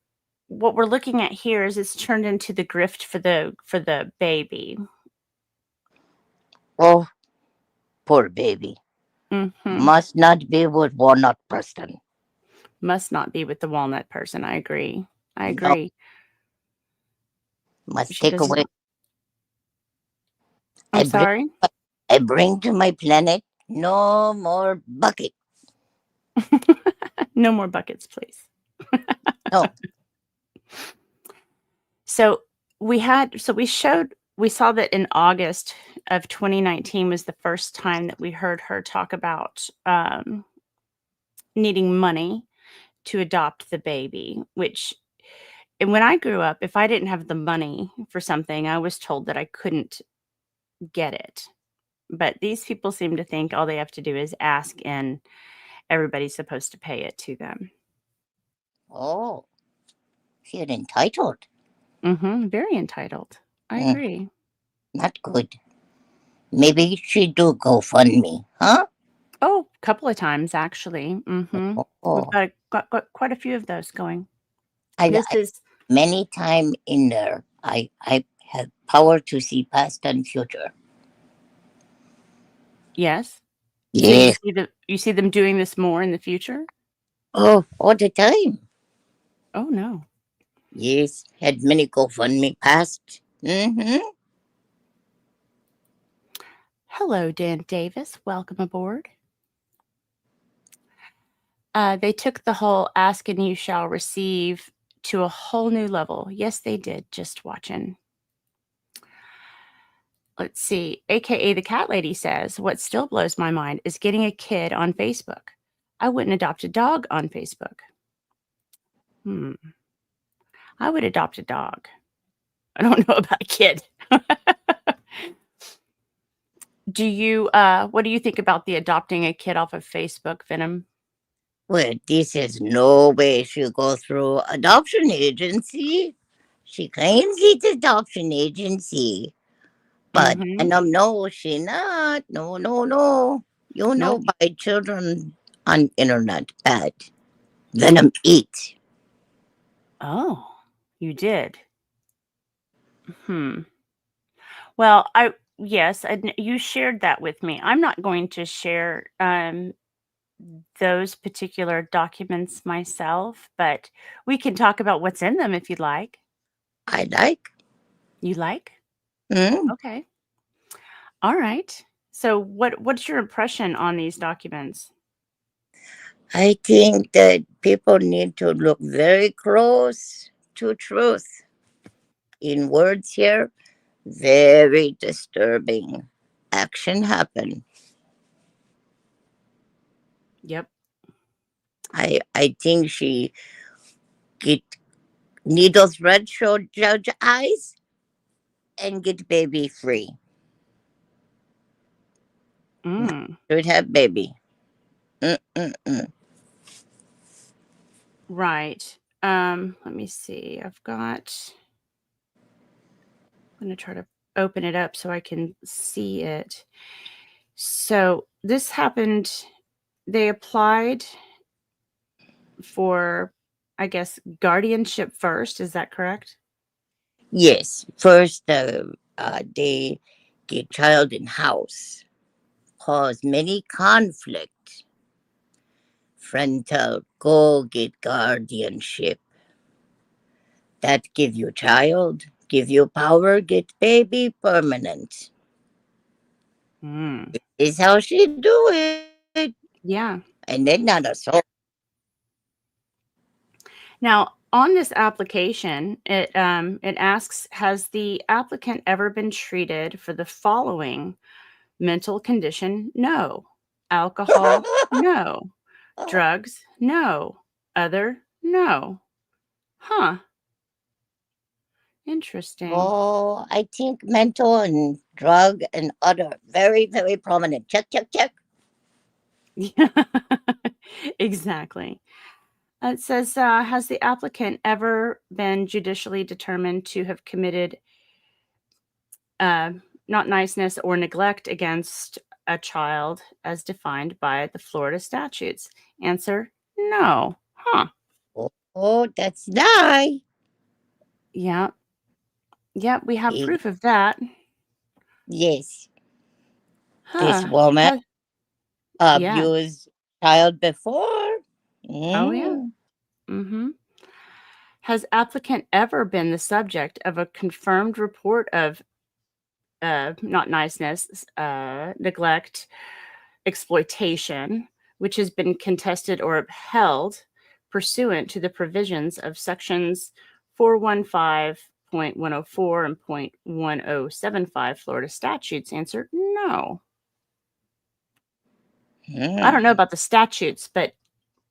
what we're looking at here is it's turned into the grift for the baby. Oh, poor baby. Mhm. Must not be with Walnut Preston. Must not be with the walnut person, I agree. I No, agree. must She take does away. not. I I'm bring, sorry? I bring to my planet no more bucket. No more buckets, please. No, So we saw that in August of 2019 was the first time that we heard her talk about, needing money to adopt the baby, which and when I grew up, if I didn't have the money for something, I was told that I couldn't get it. But these people seem to think all they have to do is ask and everybody's supposed to pay it to them. oh, she's entitled. Mhm, very entitled. I Mm, agree. not good. Maybe she do GoFundMe, huh? Oh, a couple of times actually. Mhm. We've Oh, got quite a few of those going. I, This I is many time in there. I have power to see past and future. yes. So Yes. you see them doing this more in the future? Oh, all the time. Oh, no. Yes, had many GoFundMe past. Mm-hmm. Hello, Dan Davis. Welcome aboard. They took the whole ask and you shall receive to a whole new level. Yes, they did. Just watching. Let's see. AKA the cat lady says, what still blows my mind is getting a kid on Facebook. I wouldn't adopt a dog on Facebook. Hmm. I would adopt a dog. I don't know about a kid. What do you think about the adopting a kid off of Facebook, Venom? Well, this is no way she go through adoption agency. She claims it's adoption agency. But Mhm. and no, she not. No, no, no. You know, Nope. buy children on internet bad. Venom eat. Oh, you did. Hmm. Well, I yes, you shared that with me. I'm not going to share those particular documents myself, but we can talk about what's in them if you'd like. I like. You like? Mm. Okay. All right. So what's your impression on these documents? I think that people need to look very close to truth. In words here, very disturbing action happen. Yep. I think she get needle thread show judge eyes and get baby free. Mm, Should have baby. Mm-mm-mm. right. Let me see. I'm going to try to open it up so I can see it. So, this happened they applied for, I guess, guardianship first, is that correct? Yes, first they get child in house, cause many conflict. Friend tell go get guardianship. That give you child, give you power, get baby permanent. Mm. Is how she do it. Yeah. And then not a soul. Now, on this application, it asks, has the applicant ever been treated for the following mental condition? No. Alcohol? No. Drugs? No. Other? No. Huh. Interesting. Oh, I think mental and drug and other very, very prominent. Check, check, check. Exactly. It says, has the applicant ever been judicially determined to have committed not niceness or neglect against a child as defined by the Florida statutes? Answer, no. Huh. Oh, that's lie. Yeah. Yep, we have Eh, proof of that. Yes, this Huh. woman Yeah. abused child before. Oh, yeah. Mm. Mm-hmm. Has applicant ever been the subject of a confirmed report of not niceness, neglect, exploitation, which has been contested or upheld pursuant to the provisions of sections 415.104 and .1075 Florida statutes? Answer, no. I don't know Mm. about the statutes, but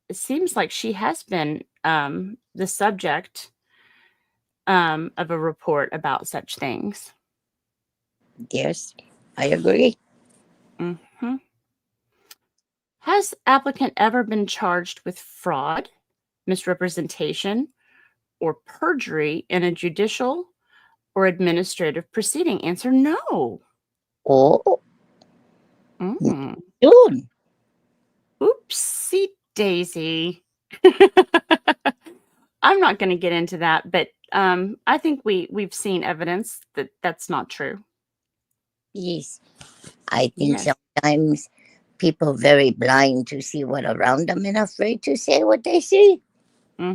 it seems like she has been the subject of a report about such things. Yes, I agree. Hmm. Has applicant ever been charged with fraud, misrepresentation, or perjury in a judicial or administrative proceeding? Answer, no. Oh, Mm. soon. Oopsie daisy. I'm not going to get into that, but I think we've seen evidence that that's not true. Yes, I think Yes. sometimes people very blind to see what around them and afraid to say what they see. Hmm.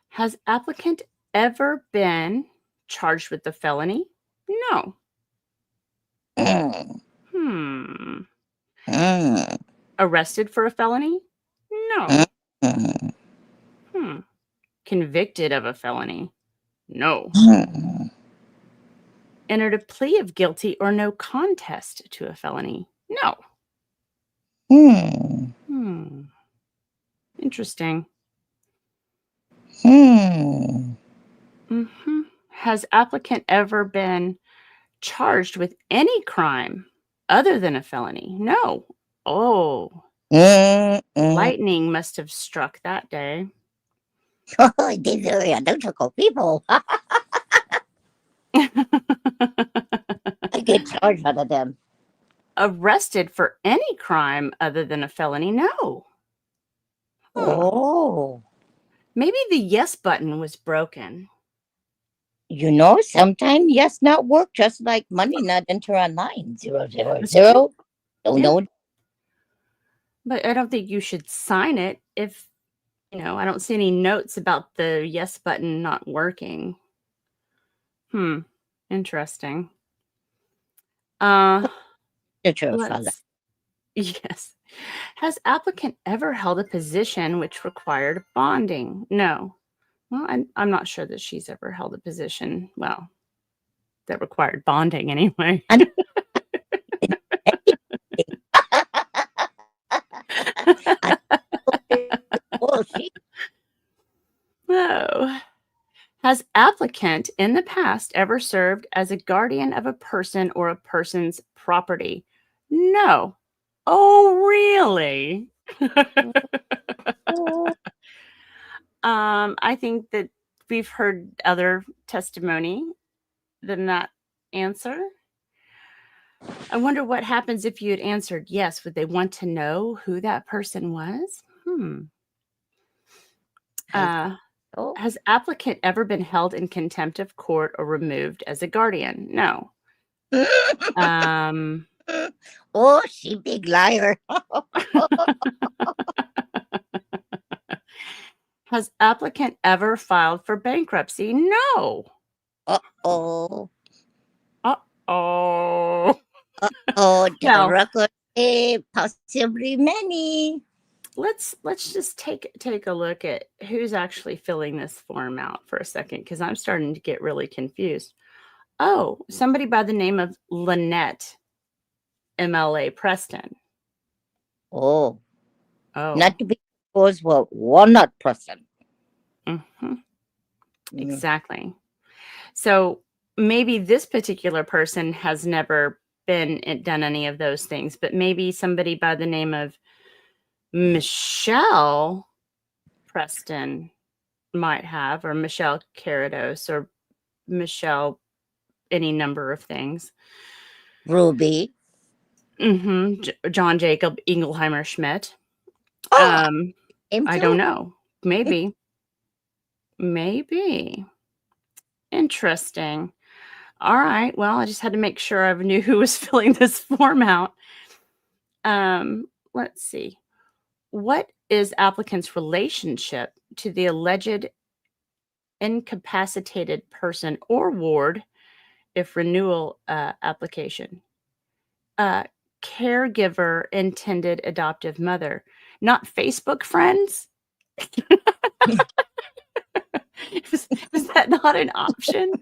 Has applicant ever been charged with a felony? No. Mm. Hmm. Mm. Arrested for a felony? Mm. No. Hmm. Convicted of a felony? No. Mm. Entered a plea of guilty or no contest to a felony? No. Mm. Hmm. Interesting. Mm. Hmm. Has applicant ever been charged with any crime other than a felony? No. Oh, Mm. Mm. lightning must have struck that day. Oh, these are identical people. I get charged out of them. Arrested for any crime other than a felony? No. Huh. Oh, Maybe the yes button was broken. sometimes yes not work just like money not enter online. 000. That's true. Don't Yeah. know. But I don't think you should sign it if, I don't see any notes about the yes button not working. Interesting. Uh, Fella. let's yes. Has applicant ever held a position which required bonding? No. Well, I'm not sure that she's ever held a position, well, that required bonding anyway. And- oh, she. No. Has applicant in the past ever served as a guardian of a person or a person's property? No. Oh, really? I think that we've heard other testimony than that answer. I wonder what happens if you had answered yes. Would they want to know who that person was? I oh. Has applicant ever been held in contempt of court or removed as a guardian? No. Oh, she big liar. Has applicant ever filed for bankruptcy? No. Uh-oh. Uh-oh. Oh, the Well, record possibly many. let's just take a look at who's actually filling this form out for a second, because I'm starting to get really confused. Oh, somebody by the name of Lynette MLA Preston. Oh, Oh. not to be exposed with walnut person. Exactly. So maybe this particular person has never done any of those things, but maybe somebody by the name of Michelle Preston might have, or Michelle Carados, or Michelle any number of things. Ruby. John Jacob Ingelheimer Schmidt. Him I too. don't know. Maybe. Interesting. All right. Well, I just had to make sure I knew who was filling this form out. Let's see. What is applicant's relationship to the alleged incapacitated person or ward if renewal application? Caregiver, intended adoptive mother, not Facebook friends? Is that not an option?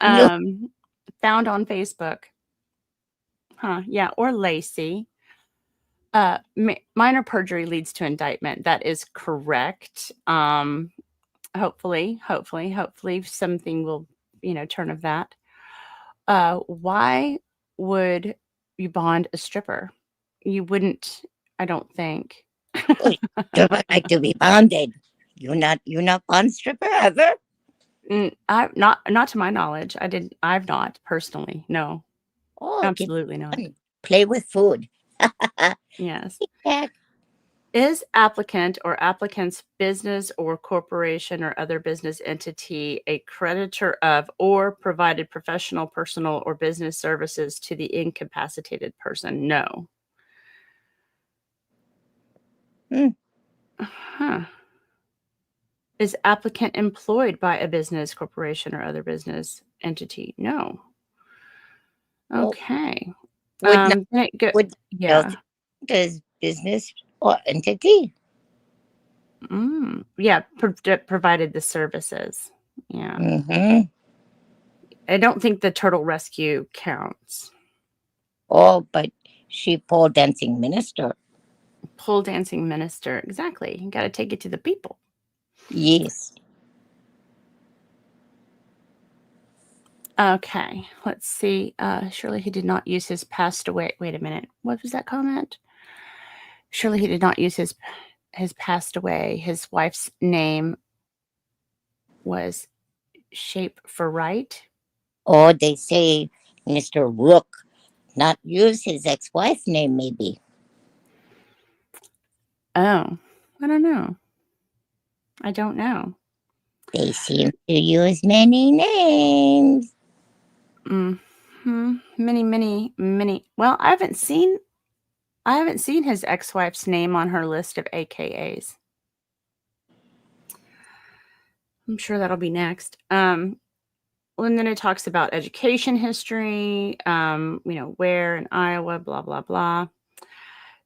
No. Found on Facebook. Huh, yeah, or Lacey. Minor perjury leads to indictment. That is correct. Hopefully something will, turn of that. Why would you bond a stripper? You wouldn't, I don't think. Stripper like to be bonded. You're not bond stripper ever? I not to my knowledge. I've not personally. No. Oh, Absolutely not. Play with food. Yes. Yeah. Is applicant or applicant's business or corporation or other business entity a creditor of or provided professional, personal, or business services to the incapacitated person? No. Huh. Is applicant employed by a business, corporation, or other business entity? No. Okay. Would Yeah. does business or entity? Yeah, provided the services. Yeah. Mm-hmm. I don't think the turtle rescue counts. Oh, but she pole dancing minister. Pole dancing minister. Exactly. You got to take it to the people. Yes. Okay. Let's see. Surely he did not use his passed away. Wait a minute. What was that comment? Surely he did not use his passed away. His wife's name was Shape for Right. Or they say Mr. Rook not use his ex-wife name, maybe. Oh, I don't know. They seem to use many names. Many. Well, I haven't seen his ex-wife's name on her list of AKAs. I'm sure that'll be next. And then it talks about education history, where in Iowa, blah, blah, blah.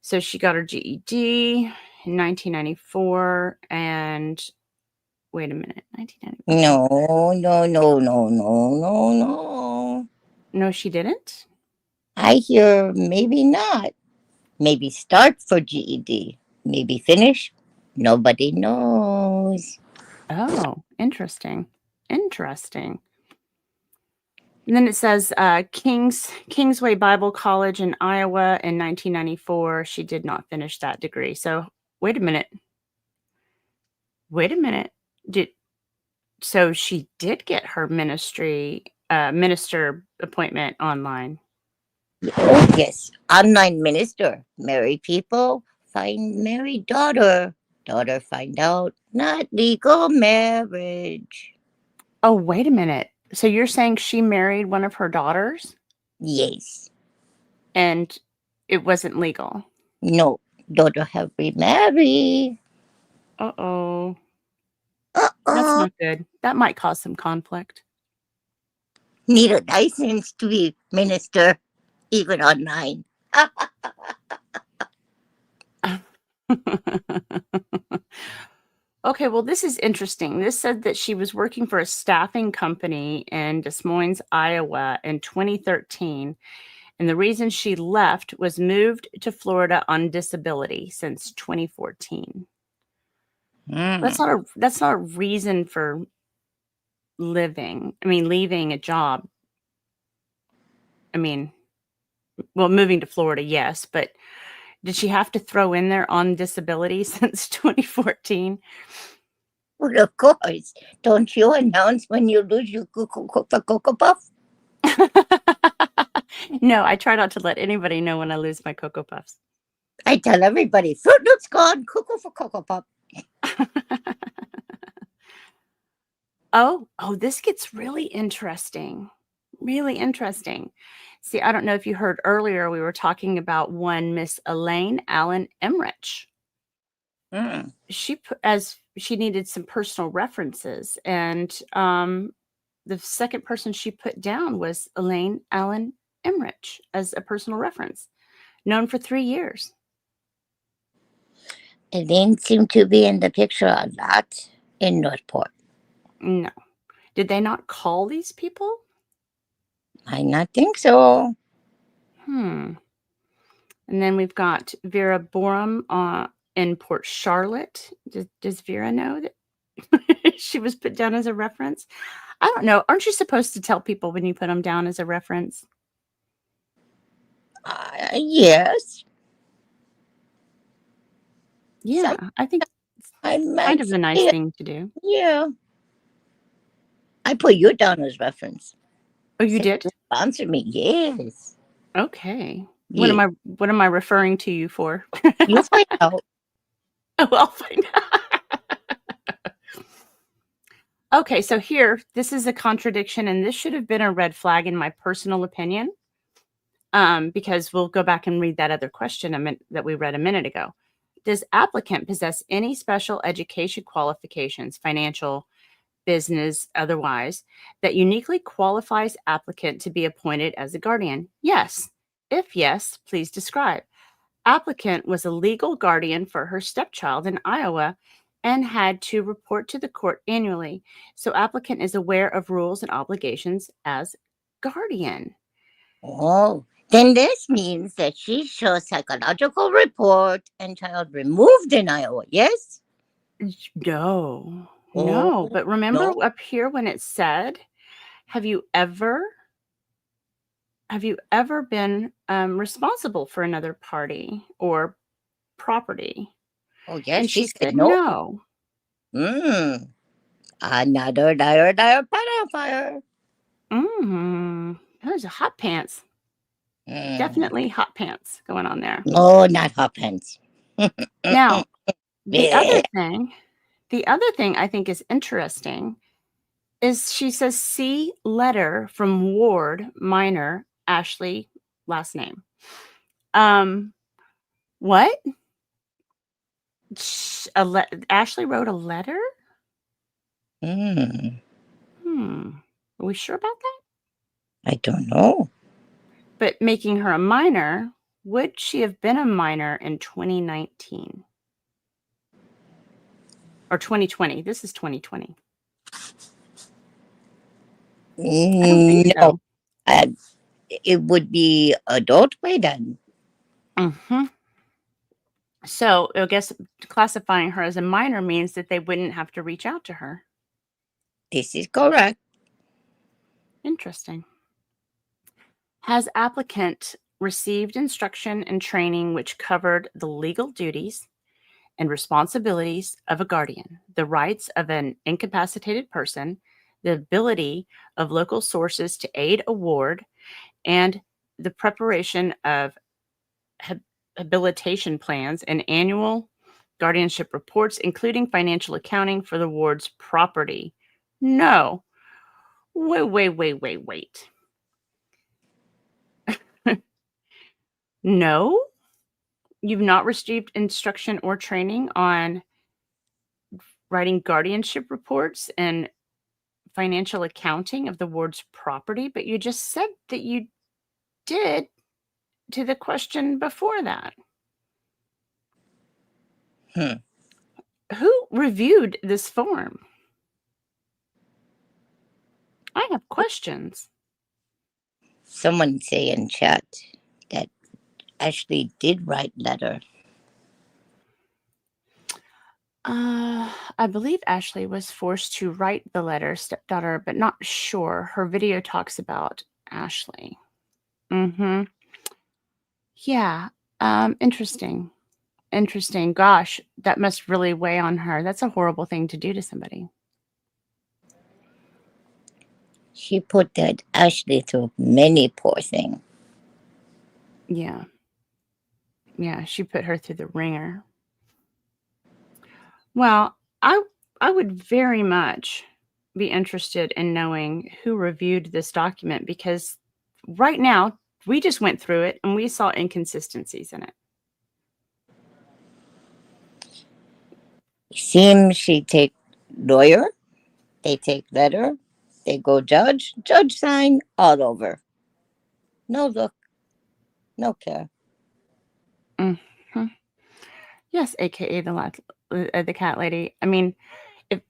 So she got her GED in 1994, and wait a minute, 1994. No. No, she didn't? I hear maybe not. Maybe start for GED. Maybe finish. Nobody knows. Oh, interesting. And then it says Kingsway Bible College in Iowa in 1994. She did not finish that degree. So wait a minute. So she did get her minister appointment online. Oh, yes. Online minister. Marry people, find married daughter. Daughter find out not legal marriage. Oh, wait a minute. So you're saying she married one of her daughters? Yes. And it wasn't legal? No. Daughter have remarried. Uh-oh. That's not good. That might cause some conflict. Need a license to be minister, even online. Okay, well, this is interesting. This said that she was working for a staffing company in Des Moines, Iowa in 2013. And the reason she left was moved to Florida on disability since 2014. That's not a reason for leaving a job. I mean, Well, moving to Florida, yes, but did she have to throw in there on disability since 2014? Well, of course. Don't you announce when you lose your Cocoa Puff? No, I try not to let anybody know when I lose my Cocoa Puffs. I tell everybody, Fruit Loop's gone, cuckoo for Cocoa Puff. Oh, this gets really interesting. Really interesting. See, I don't know if you heard earlier, we were talking about one Miss Elaine Allen Emmerich. Mm. She put as she needed some personal references, and the second person she put down was Elaine Allen Emmerich as a personal reference, known for 3 years. Elaine seemed to be in the picture a lot in Northport. No. Did they not call these people? I not think so. And then we've got Vera Borum in Port Charlotte. Does Vera know that she was put down as a reference? I don't know. Aren't you supposed to tell people when you put them down as a reference? Yes. Yeah, I think I it's might kind of a nice say, thing to do. yeah. I put you down as reference. Oh, you Since did? you sponsored me, yes. Okay. Yeah. What am I referring to you for? You find out. Oh, I'll find out. Okay, so here, this is a contradiction, and this should have been a red flag in my personal opinion, because we'll go back and read that other question that we read a minute ago. Does applicant possess any special education qualifications, financial, business, otherwise, that uniquely qualifies applicant to be appointed as a guardian? Yes. If yes, please describe. Applicant was a legal guardian for her stepchild in Iowa and had to report to the court annually. So applicant is aware of rules and obligations as guardian. Oh, then this means that she shows psychological report and child removed in Iowa, yes? No, Oh, but remember no. up here when it said, have you ever been responsible for another party or property? Oh, yes, And she she said said no. no. Another dire pedophile. Those are hot pants. Definitely hot pants going on there. Oh, not hot pants. Now, the Yeah. other thing I think is interesting is she says, see letter from Ward, minor, Ashley, last name. What? Ashley wrote a letter? Mm, Are we sure about that? I don't know. But making her a minor, would she have been a minor in 2019? Or 2020? This is 2020. I don't think No. so. It would be adult by then. So I guess classifying her as a minor means that they wouldn't have to reach out to her. This is correct. Interesting. Has applicant received instruction and training which covered the legal duties and responsibilities of a guardian, the rights of an incapacitated person, the ability of local sources to aid a ward, and the preparation of habilitation plans and annual guardianship reports, including financial accounting for the ward's property? No. Wait. No? You've not received instruction or training on writing guardianship reports and financial accounting of the ward's property, but you just said that you did to the question before that. Who reviewed this form? I have questions. Someone say in chat that Ashley did write letter. I believe Ashley was forced to write the letter, stepdaughter, but not sure. Her video talks about Ashley. Yeah. Interesting. Interesting. Gosh, that must really weigh on her. That's a horrible thing to do to somebody. She put that Ashley through many, poor thing. Yeah. Yeah, she put her through the ringer. Well, I would very much be interested in knowing who reviewed this document because right now we just went through it and we saw inconsistencies in it. Seems she take lawyer, they take letter, they go judge, judge sign all over. No look, no care. Mhm. Yes, aka the cat lady. I mean, if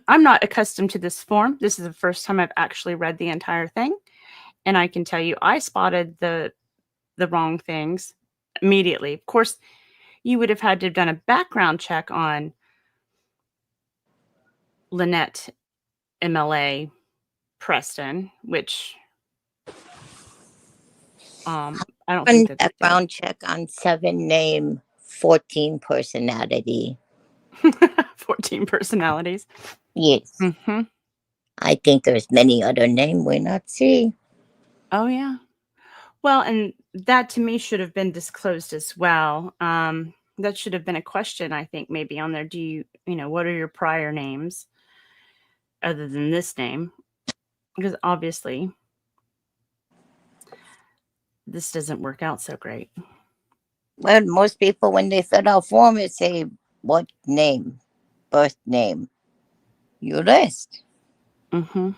I'm not accustomed to this form, this is the first time I've actually read the entire thing, and I can tell you I spotted the wrong things immediately. Of course, you would have had to have done a background check on Lynette MLA Preston, which I don't think One that they did. background check on 7 name, 14 personality. 14 personalities. Yes. Hmm. I think there's many other name we not see. Oh yeah. Well, and that to me should have been disclosed as well. That should have been a question, I think, maybe on there. Do what are your prior names other than this name? Because obviously this doesn't work out so great. Well, most people when they fill out form it say what name, birth name. You list. Hmm.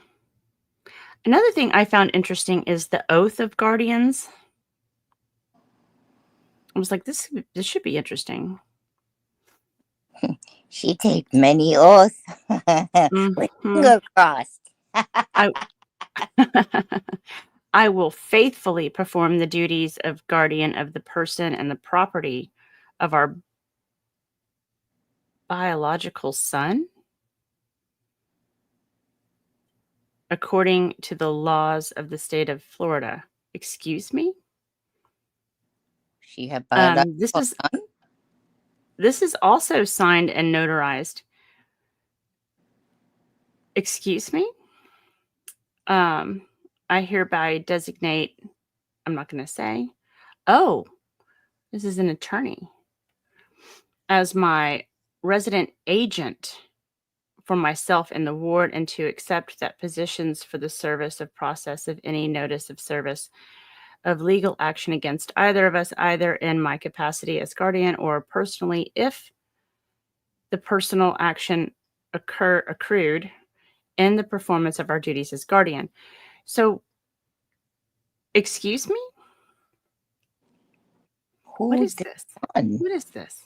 Another thing I found interesting is the oath of guardians. I was like, this should be interesting. She take many oaths with Hmm. finger crossed. I I will faithfully perform the duties of guardian of the person and the property of our biological son according to the laws of the state of Florida. Excuse me? She had This biological is son. this is also signed and notarized. Excuse me? Um, I hereby designate, I'm not going to say. Oh, this is an attorney as my resident agent for myself in the ward and to accept that positions for the service of process of any notice of service of legal action against either of us, either in my capacity as guardian or personally, if the personal action accrued in the performance of our duties as guardian. So, excuse me? What Who is the this? son? What is this?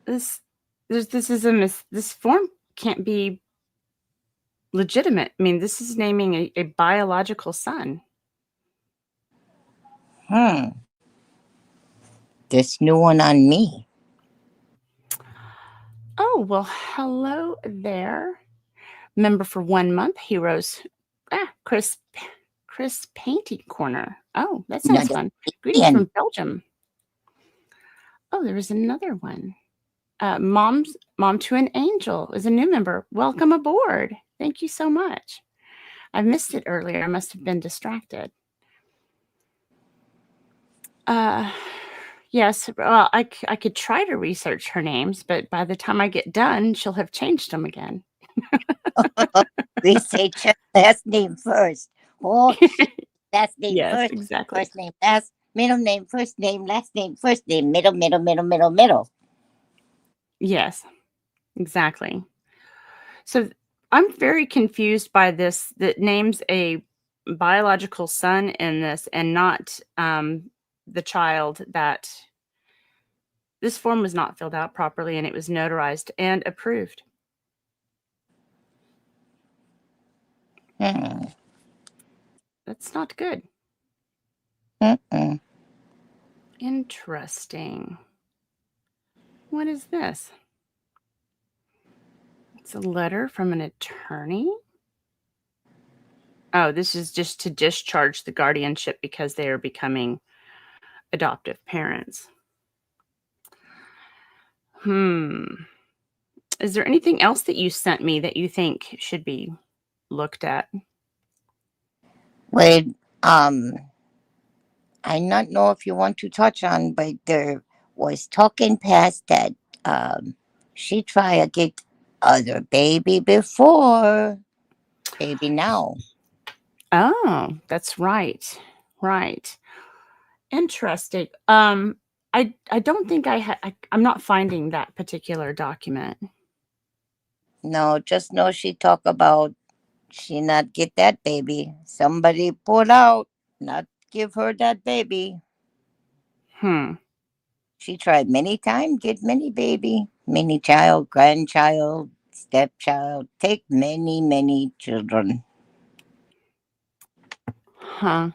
This this is this form can't be legitimate. I mean, this is naming a biological son. This new one on me. Oh, well, hello there. Member for 1 month, Heroes. Chris Painting Corner. Oh, that sounds Another fun. Greetings Indian. from Belgium. Oh, there was another one. Mom to an Angel is a new member. Welcome aboard. Thank you so much. I missed it earlier. I must have been distracted. Uh, yes. Well, I could try to research her names, but by the time I get done, she'll have changed them again. We say check last name first. Oh, last name Yes, first, exactly. first name last, middle name first name, last name first name, middle, middle, middle, middle, middle. Yes, exactly. So I'm very confused by this that names a biological son in this and not the child that this form was not filled out properly and it was notarized and approved. Hmm. That's not good. Mm-mm. Interesting. What is this? It's a letter from an attorney. Oh, this is just to discharge the guardianship because they are becoming adoptive parents. Is there anything else that you sent me that you think should be looked at? Well, I not know if you want to touch on, but there was talking past that she try to get other baby before baby now. Oh, that's right. Right. Interesting. I don't think I'm not finding that particular document. No, just know she talk about she not get that baby. Somebody pull out, not give her that baby. Hmm. She tried many times, get many baby, many child, grandchild, stepchild, take many, many children. Huh.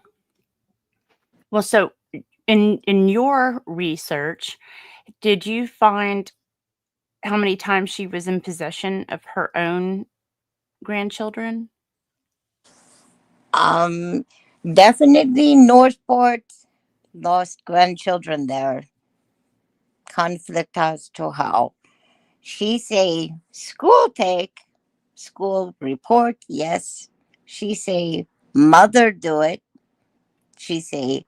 Well, so in your research, did you find how many times she was in possession of her own grandchildren? Um, Definitely Northport lost grandchildren there. Conflict as to how. She say school take, school report, yes. She say mother do it. She say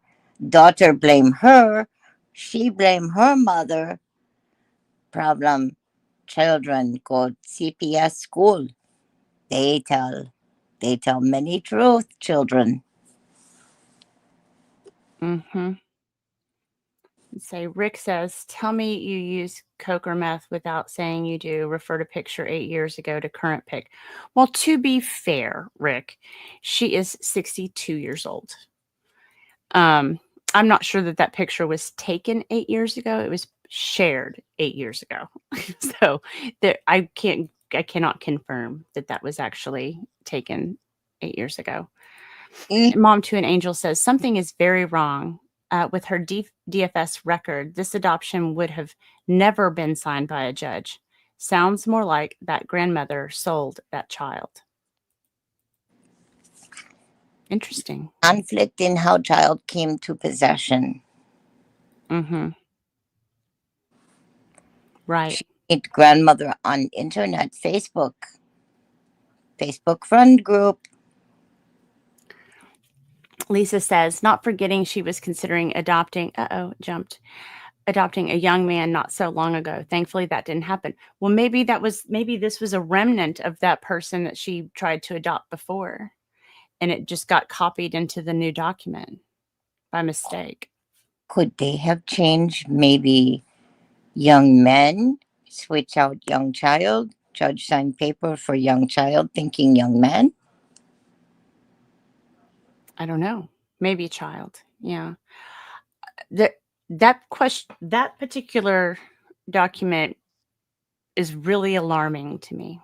daughter blame her. She blame her mother. Problem children go CPS school. They tell they tell many truth, children. Mm-hmm. Say, Rick says, tell me you use coke or meth without saying you do. Refer to picture 8 years ago to current pic. Well, to be fair, Rick, she is 62 years old. Um, I'm not sure that that picture was taken 8 years ago. It was shared 8 years ago. So there, I cannot confirm that that was actually taken 8 years ago. Mm, Mom to an Angel says something is very wrong with her DFS record. This adoption would have never been signed by a judge. Sounds more like that grandmother sold that child. Interesting. Conflict in how child came to possession. Mm-hmm. Right. She meet grandmother on internet, Facebook friend group. Lisa says, not forgetting she was considering adopting. Jumped. Adopting a young man not so long ago. Thankfully, that didn't happen. Well, maybe this was a remnant of that person that she tried to adopt before, and it just got copied into the new document by mistake. Could they have changed maybe young men, switch out young child, judge sign paper for young child, thinking young man? I don't know. Maybe a child. Yeah. That particular document is really alarming to me.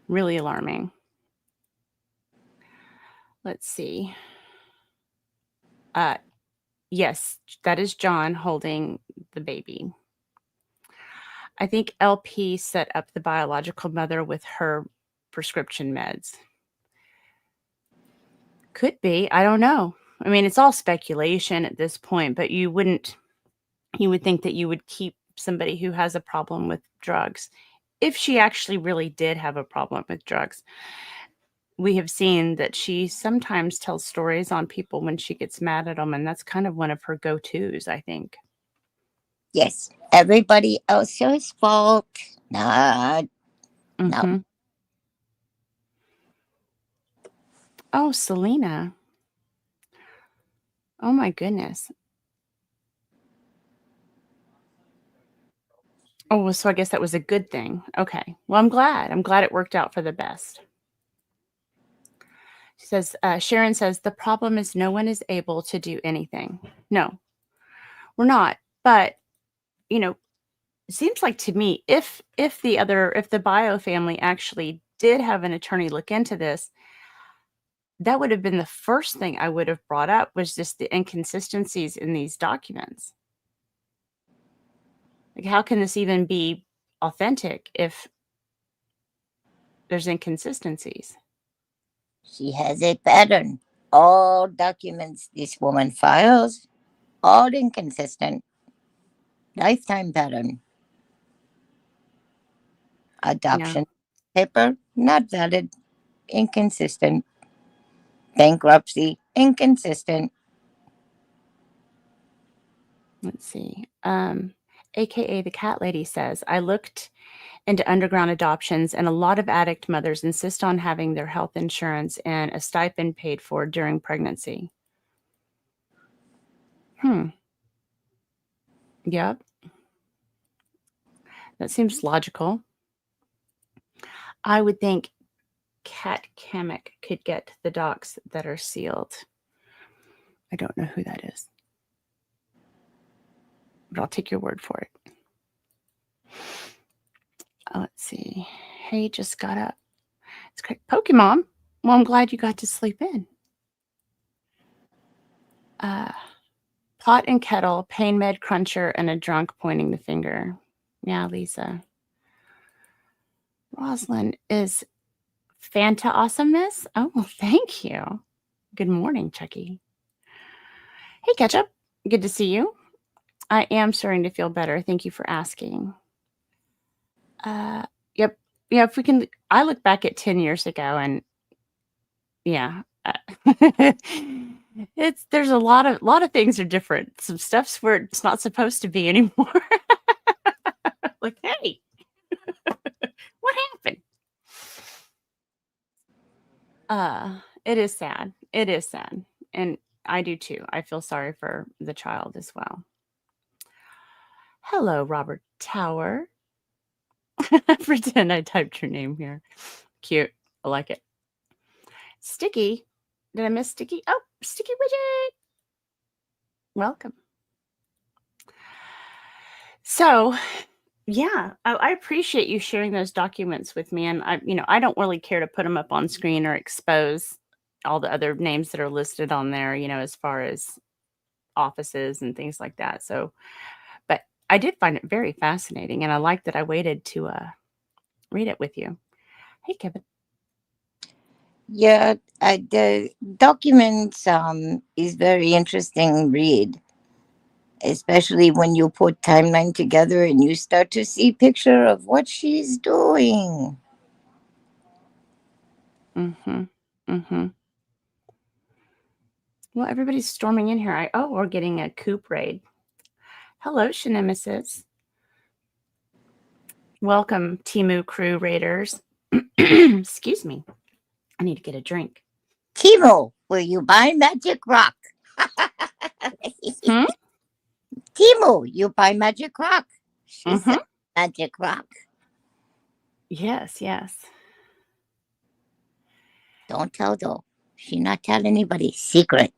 Really alarming. Let's see. Uh yes, that is John holding the baby. I think LP set up the biological mother with her prescription meds. Could be. I don't know. I mean, it's all speculation at this point, but you would think that you would keep somebody who has a problem with drugs. If she actually really did have a problem with drugs, we have seen that she sometimes tells stories on people when she gets mad at them, and that's kind of one of her go-tos, I think. Yes. Everybody else's fault. Not. No. Mhm. Oh, Selena. Oh my goodness. Oh, well, so I guess that was a good thing. Okay. Well, I'm glad. I'm glad it worked out for the best. She says, Sharon says, the problem is no one is able to do anything. No, we're not. But, you know, it seems like to me, if the bio family actually did have an attorney look into this, that would have been the first thing I would have brought up was just the inconsistencies in these documents. Like, how can this even be authentic if there's inconsistencies. She has a pattern. All documents this woman files, all inconsistent. Lifetime pattern. Yeah. Adoption paper, not valid, inconsistent. Bankruptcy, inconsistent. Let's see. AKA the cat lady says, I looked into underground adoptions, and a lot of addict mothers insist on having their health insurance and a stipend paid for during pregnancy. Yep. That seems logical. I would think Cat Kamek could get the docs that are sealed. I don't know who that is, but I'll take your word for it. Let's see. Hey, just got up. It's great. Pokemon. Well, I'm glad you got to sleep in. Pot and kettle, pain med cruncher, and a drunk pointing the finger. Yeah, Lisa. Rosalind is Fanta awesomeness. Oh, thank you. Good morning, Chucky. Hey, Ketchup. Good to see you. I am starting to feel better. Thank you for asking. Yep. Yeah, if we can, I look back at 10 years ago and yeah, there's a lot of things are different. Some stuff's where it's not supposed to be anymore. Like, hey, what happened? It is sad. It is sad. And I do too. I feel sorry for the child as well. Hello, Robert Tower. Pretend I typed your name here. Cute. I like it. Sticky. Did I miss Sticky? Oh, Sticky Widget. Welcome. So, yeah, I appreciate you sharing those documents with me. And I don't really care to put them up on screen or expose all the other names that are listed on there, as far as offices and things like that. So, but I did find it very fascinating, and I like that I waited to read it with you. Hey, Kevin. Yeah, the documents is very interesting read, especially when you put timeline together and you start to see picture of what she's doing. Mm-hmm. Well, everybody's storming in here. We're getting a coop raid. Hello, Shenemises. Welcome, Timu crew raiders. Excuse me. I need to get a drink. Timo, will you buy Magic Rock? Hmm? Timo, you buy Magic Rock. She said Magic Rock. Yes. Don't tell though. She not tell anybody. Secret.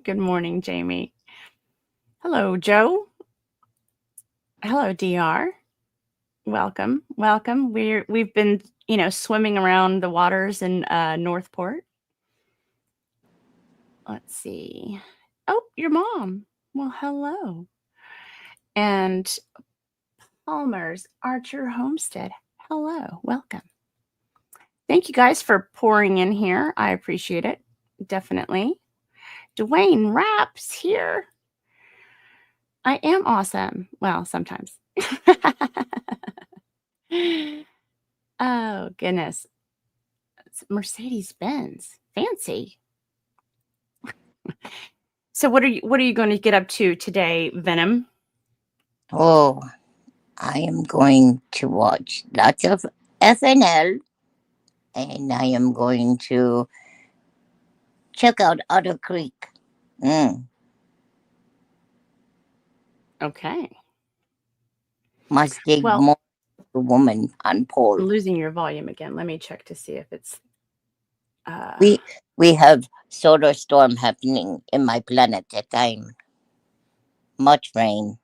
Good morning, Jamie. Hello, Joe. Hello, DR. Welcome. We've been, swimming around the waters in Northport. Let's see. Oh, your mom. Well, hello. And Palmer's Archer Homestead. Hello. Welcome. Thank you guys for pouring in here. I appreciate it. Definitely. Dwayne Raps here. I am awesome. Well, sometimes. Oh, goodness. It's Mercedes-Benz. Fancy. So what are you going to get up to today, Venom? Oh, I am going to watch lots of FNL, and I am going to check out Otter Creek. Okay. Must dig Well, more the woman on pole. I'm losing your volume again. Let me check to see if it's We have solar storm happening in my planet at time. Much rain.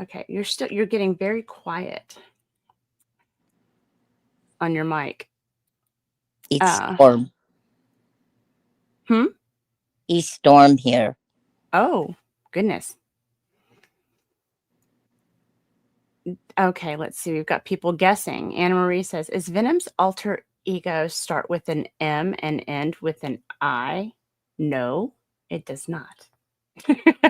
okay. You're getting very quiet on your mic. It's storm. It's storm here. Oh, goodness. Okay, let's see. We've got people guessing. Anna Marie says, is Venom's alter ego start with an M and end with an I? No, it does not. It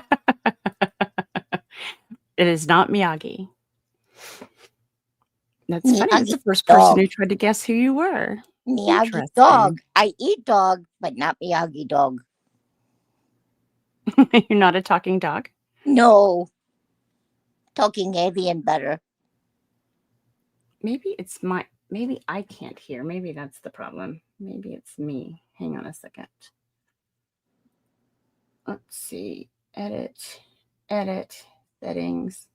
is not Miyagi. That's funny. It's the Miyagi first person dog. who tried to guess who you were. Miyagi dog. I eat dog, but not Miyagi dog. You're not a talking dog? No. Talking alien better. Maybe I can't hear. Maybe that's the problem. Maybe it's me. Hang on a second. Let's see. Edit, settings,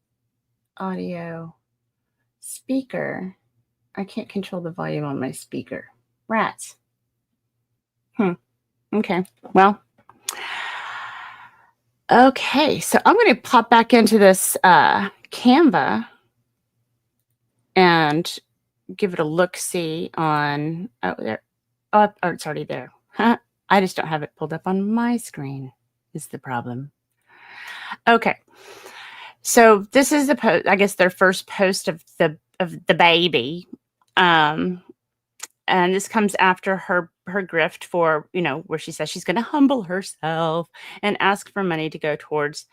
audio, speaker. I can't control the volume on my speaker. Rats. Okay. Well. Okay. So I'm going to pop back into this Canva and give it a look-see on, there. Oh, it's already there. Huh? I just don't have it pulled up on my screen is the problem. Okay. So this is the post, I guess their first post of the baby. And this comes after her grift for, where she says she's going to humble herself and ask for money to go towards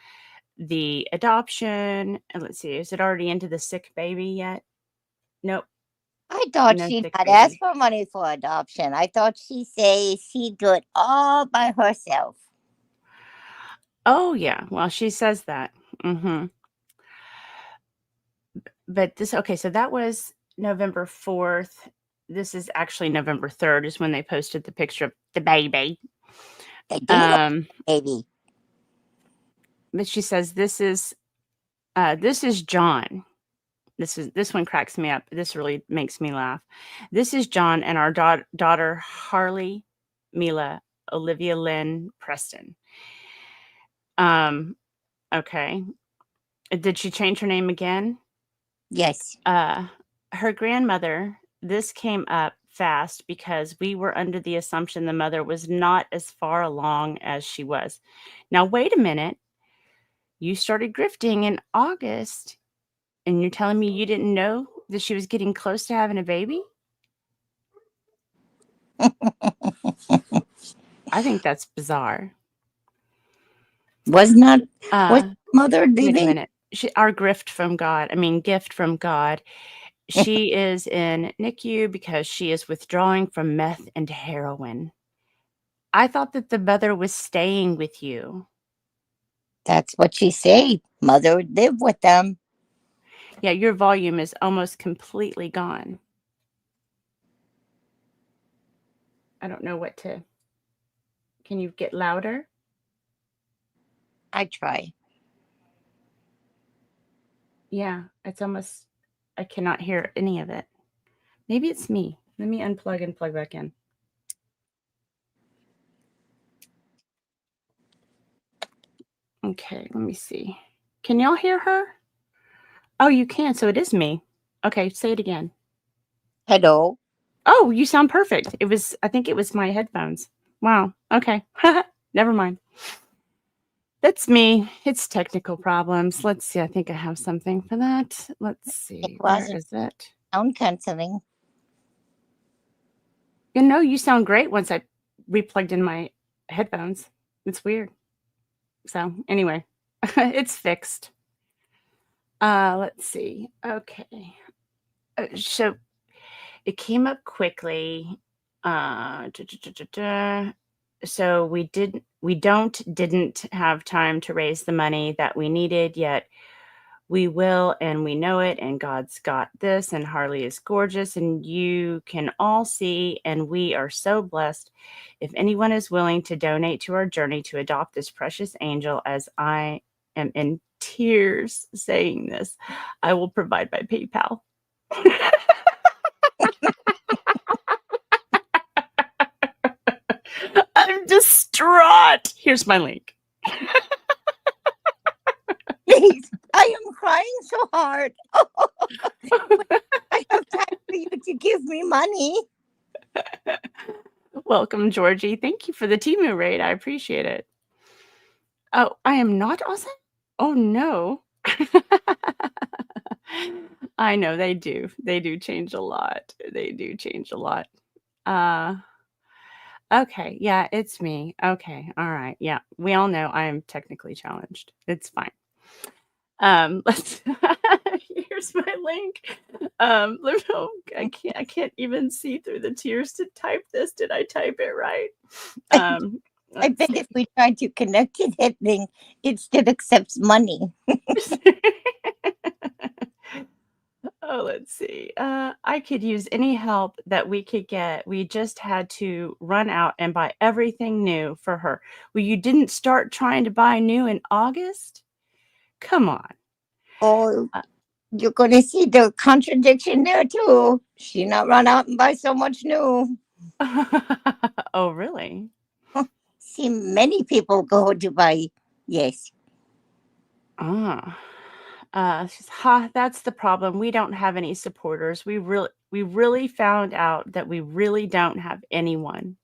the adoption. And let's see, is it already into the sick baby yet? Nope. I thought she'd not ask for money for adoption. I thought she'd say she'd do it all by herself. Oh, yeah. Well, she says that. Mm-hmm. But so that was November 4th. This is actually November 3rd is when they posted the picture of the baby. They do baby. But she says this is John. This one cracks me up. This really makes me laugh. This is John and our daughter Harley Mila Olivia Lynn Preston. Okay. Did she change her name again? Yes. Her grandmother, this came up fast because we were under the assumption the mother was not as far along as she was. Now, wait a minute. You started grifting in August, and you're telling me you didn't know that she was getting close to having a baby? I think that's bizarre. Was mother living? Wait a minute. Our gift from God. She is in NICU because she is withdrawing from meth and heroin. I thought that the mother was staying with you. That's what she said. Mother would live with them. Yeah, your volume is almost completely gone. I don't know what to... Can you get louder? I try. Yeah, it's almost... I cannot hear any of it. Maybe it's me. Let me unplug and plug back in. Okay, let me see. Can y'all hear her? Oh, you can. So it is me. Okay, say it again. Hello. Oh, you sound perfect. I think it was my headphones. Wow. Okay. Never mind. That's me. It's technical problems. Let's see. I think I have something for that. Let's see. Where is it? Sound canceling. You sound great once I replugged in my headphones. It's weird. So anyway, it's fixed. Let's see. Okay. So it came up quickly. So we didn't have time to raise the money that we needed, yet we will, and we know it, and God's got this, and Harley is gorgeous, and you can all see, and we are so blessed. If anyone is willing to donate to our journey to adopt this precious angel, as I am in tears saying this, I will provide by PayPal. I'm distraught. Here's my link. Please, I am crying so hard. I have time for you to give me money. Welcome, Georgie. Thank you for the Temu raid. I appreciate it. Oh, I am not awesome? Oh, no. I know they do. They do change a lot. They do change a lot. Uh, okay. Yeah, it's me. Okay. All right. Yeah. We all know I am technically challenged. It's fine. Let's here's my link. No, I can't even see through the tears to type this. Did I type it right? Um, I let's bet see. if we try to connect to that link, it still accepts money. Oh, let's see. I could use any help that we could get. We just had to run out and buy everything new for her. Well, you didn't start trying to buy new in August? Come on. Oh, Uh, you're going to see the contradiction there too. She not run out and buy so much new. oh, really? See, many people go to buy. Yes. Ah. That's the problem. We don't have any supporters. We really found out that we really don't have anyone.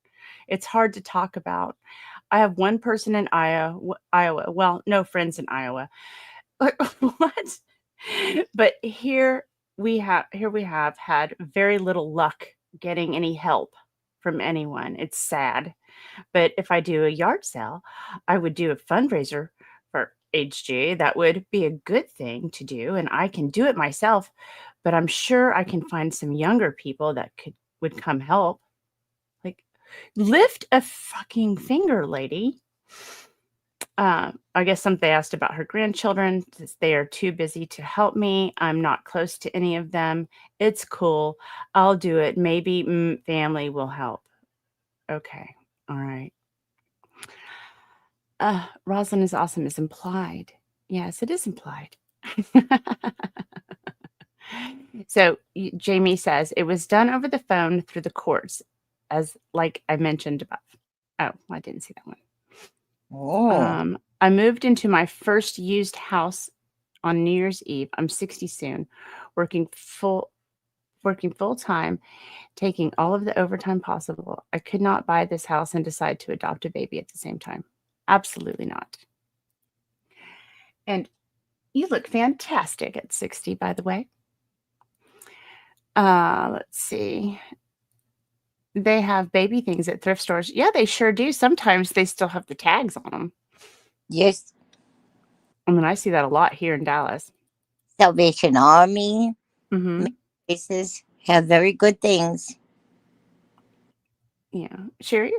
It's hard to talk about. I have one person in Iowa. Well, no friends in Iowa. What? But here we have had very little luck getting any help from anyone. It's sad. But if I do a yard sale, I would do a fundraiser for HG. That would be a good thing to do, and I can do it myself, but I'm sure I can find some younger people that would come help. Like, lift a fucking finger, lady. I guess they asked about her grandchildren. Since they are too busy to help me. I'm not close to any of them. It's cool. I'll do it. Maybe family will help. Okay. All right. Rosalind is awesome is implied. Yes, it is implied. So Jamie says it was done over the phone through the courts, as like I mentioned above. Oh, I didn't see that one. Oh. I moved into my first used house on New Year's Eve. I'm 60 soon, working full time, taking all of the overtime possible. I could not buy this house and decide to adopt a baby at the same time. Absolutely not. And you look fantastic at 60, by the way. Let's see. They have baby things at thrift stores. Yeah, they sure do. Sometimes they still have the tags on them. Yes. I mean, I see that a lot here in Dallas. Salvation Army. Mm-hmm. Many places have very good things. Yeah. Sherry,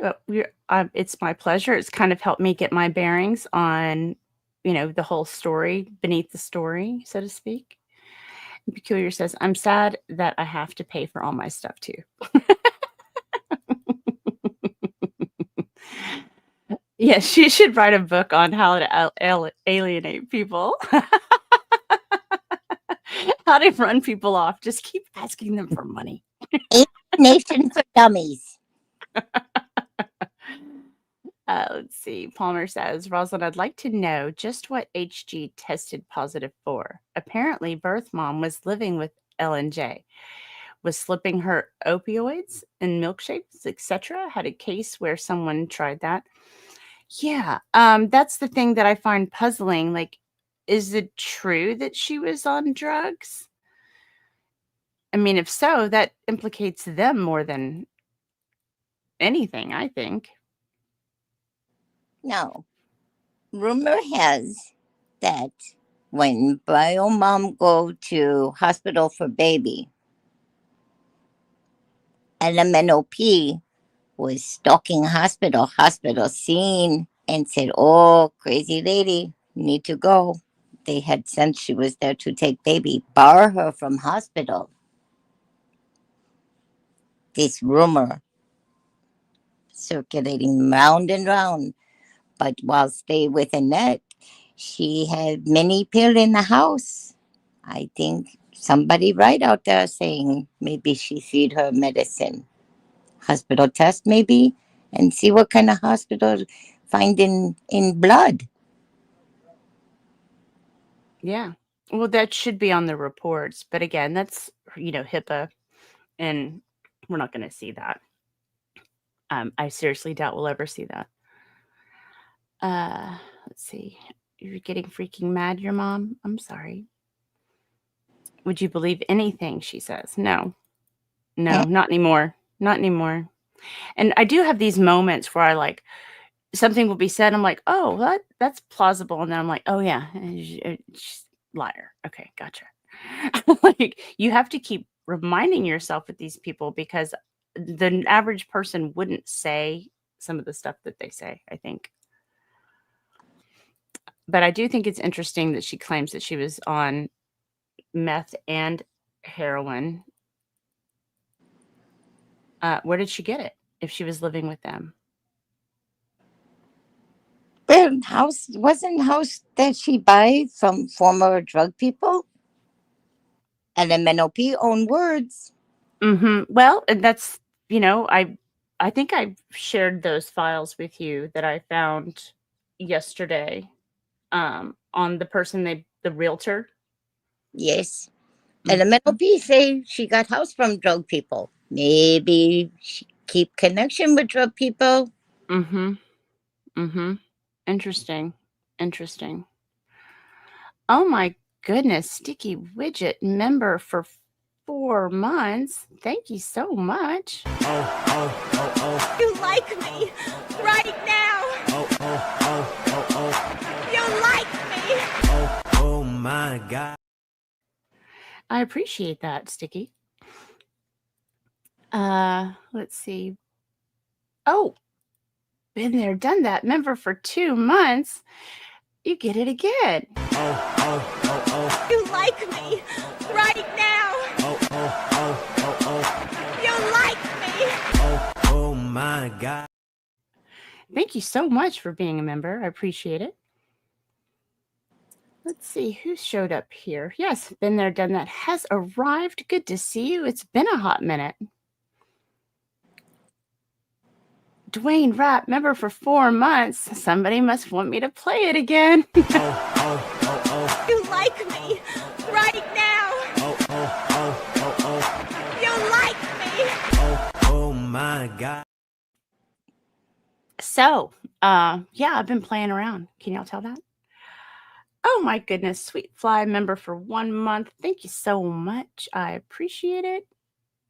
it's my pleasure. It's kind of helped me get my bearings on, the whole story beneath the story, so to speak. Peculiar says, I'm sad that I have to pay for all my stuff too. Yeah, she should write a book on how to alienate people. How to run people off. Just keep asking them for money. Nation for Dummies. Let's see. Palmer says, Rosalind, I'd like to know just what HG tested positive for. Apparently, birth mom was living with L&J, was slipping her opioids and milkshakes, etc. Had a case where someone tried that. Yeah, that's the thing that I find puzzling. Like, is it true that she was on drugs? I mean, if so, that implicates them more than anything, I think. Now, rumor has that when bio mom go to hospital for baby, LMNOP was stalking hospital seen and said, "Oh, crazy lady, need to go." They had sent she was there to take baby, bar her from hospital. This rumor circulating round and round. But while stay with Annette, she had many pill in the house. I think somebody right out there saying maybe she feed her medicine. Hospital test maybe and see what kind of hospital find in blood. Yeah. Well, that should be on the reports. But again, that's, HIPAA, and we're not going to see that. I seriously doubt we'll ever see that. Let's see. You're getting freaking mad, your mom? I'm sorry. Would you believe anything she says? No, not anymore. Not anymore. And I do have these moments where I like something will be said. I'm like, oh, that's plausible. And then I'm like, oh yeah, she's liar. Okay, gotcha. Like you have to keep reminding yourself with these people because the average person wouldn't say some of the stuff that they say, I think. But I do think it's interesting that she claims that she was on meth and heroin. Where did she get it if she was living with them? Wasn't house that she buy from former drug people? And then MNOP own words. Well, and that's, I think I shared those files with you that I found yesterday on the person the realtor. Yes. And the MNOP say she got house from drug people. Maybe she keep connection with drug people. Interesting. Interesting. Oh my goodness, Sticky Widget member for 4 months. Thank you so much. You like me right now. You like me. Oh my God. I appreciate that, Sticky. Let's see. Oh, been there, done that. Member for 2 months. You get it again. You like me right now. You like me. Oh my God. Thank you so much for being a member. I appreciate it. Let's see who showed up here. Yes, been there, done that. Has arrived. Good to see you. It's been a hot minute. Dwayne Rapp, member for 4 months. Somebody must want me to play it again. You like me right now. You like me. Oh my God. So, yeah, I've been playing around. Can y'all tell that? Oh my goodness, Sweet Fly member for 1 month. Thank you so much. I appreciate it.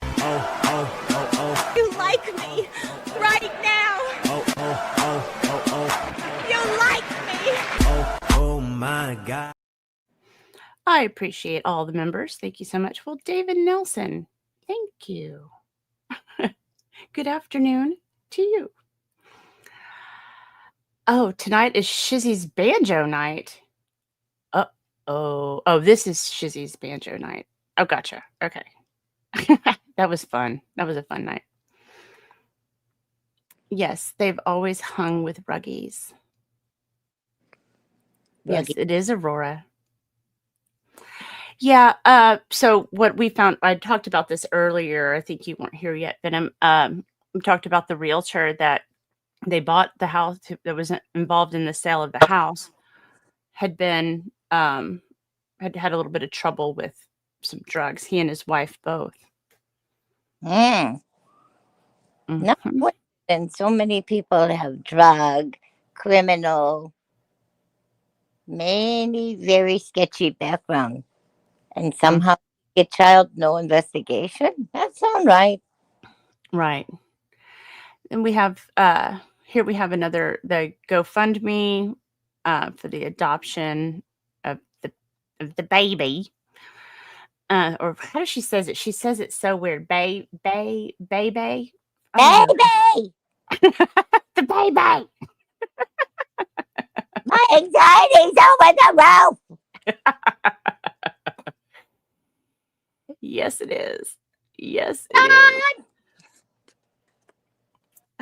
You like me right now. You like me. Oh my God. I appreciate all the members. Thank you so much. Well, David Nelson, thank you. Good afternoon to you. Oh, tonight is Shizzy's banjo night. Oh, this is Shizzy's banjo night. Oh, gotcha. Okay. That was fun. That was a fun night. Yes, they've always hung with Ruggies. Yes, it is Aurora. Yeah, so what we found, I talked about this earlier. I think you weren't here yet, but we talked about the realtor that they bought the house that was involved in the sale of the house had been had a little bit of trouble with some drugs. He and his wife both. Not and so many people have drug, criminal, many very sketchy background, and somehow a child no investigation. That sounds right. Right. And we have here we have the GoFundMe for the adoption of the baby. Or how does she says it? She says it so weird. Baby. Baby! The baby. My anxiety's over the roof. Yes, it is. Yes, it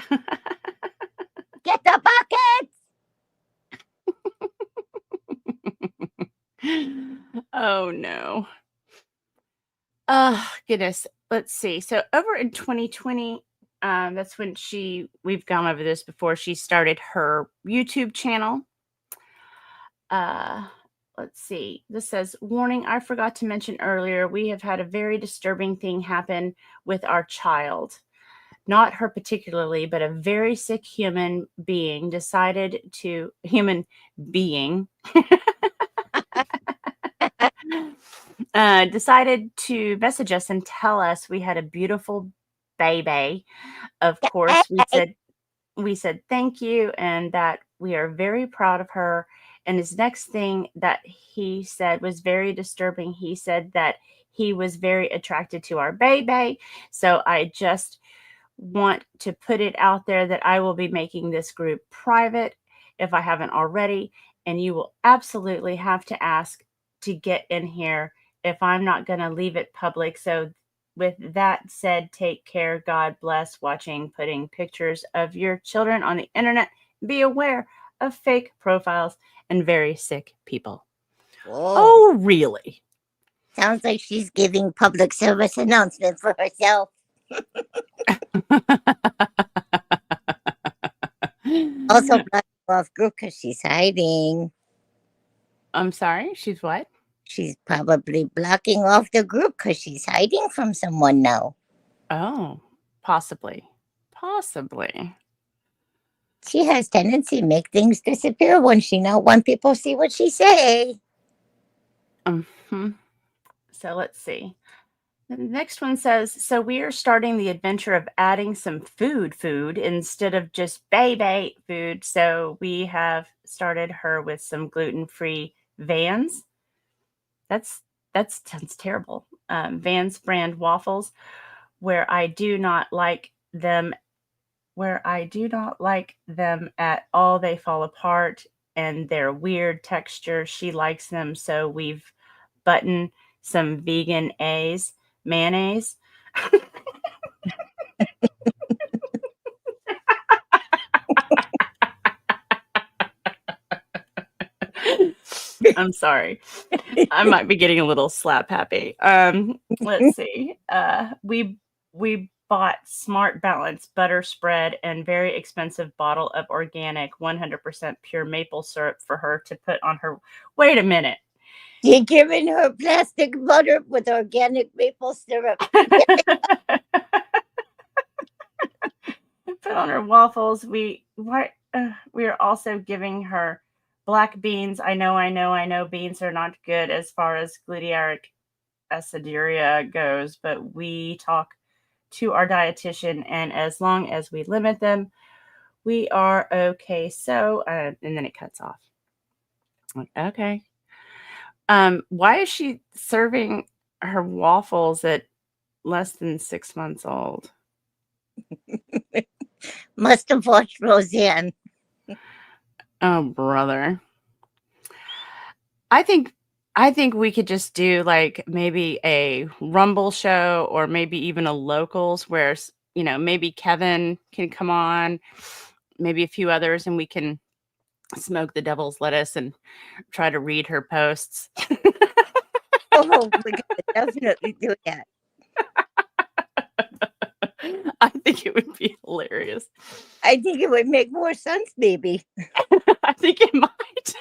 is. Get the bucket. Oh no. Goodness. Let's see. So over in 2020, that's when we've gone over this before. She started her YouTube channel. Let's see. This says, warning, I forgot to mention earlier, we have had a very disturbing thing happen with our child. Not her particularly, but a very sick human being decided to message us and tell us we had a beautiful baby. Of course, we said thank you and that we are very proud of her. And his next thing that he said was very disturbing. He said that he was very attracted to our baby. So I just want to put it out there that I will be making this group private if I haven't already. And you will absolutely have to ask to get in here if I'm not going to leave it public. So, with that said, take care. God bless. Watching putting pictures of your children on the internet. Be aware of fake profiles and very sick people. Whoa. Oh, really? Sounds like she's giving public service announcement for herself. Also blocking off group because she's hiding. I'm sorry, she's what? She's probably blocking off the group because she's hiding from someone now. Oh, possibly. Possibly. She has tendency to make things disappear when she not want people see what she say. So let's see. The next one says, so we are starting the adventure of adding some food instead of just baby food. So we have started her with some gluten-free Vans. That sounds terrible. Vans brand waffles, where I do not like them at all. They fall apart and they're weird texture. She likes them, so we've buttoned some vegan mayonnaise. I'm sorry. I might be getting a little slap happy. Let's see. We bought Smart Balance butter spread and very expensive bottle of organic 100% pure maple syrup for her to put on her. Wait a minute. You're giving her plastic butter with organic maple syrup. Put on her waffles. We are also giving her black beans. I know beans are not good as far as glutaric aciduria goes, but we talk to our dietitian, and as long as we limit them, we are okay. So, and then it cuts off. Okay. Why is she serving her waffles at less than 6 months old? Must have watched Roseanne. Oh, brother. I think we could just do like maybe a Rumble show or maybe even a locals where, maybe Kevin can come on, maybe a few others, and we can smoke the devil's lettuce and try to read her posts. Oh, we could definitely do that. I think it would be hilarious. I think it would make more sense, maybe. I think it might.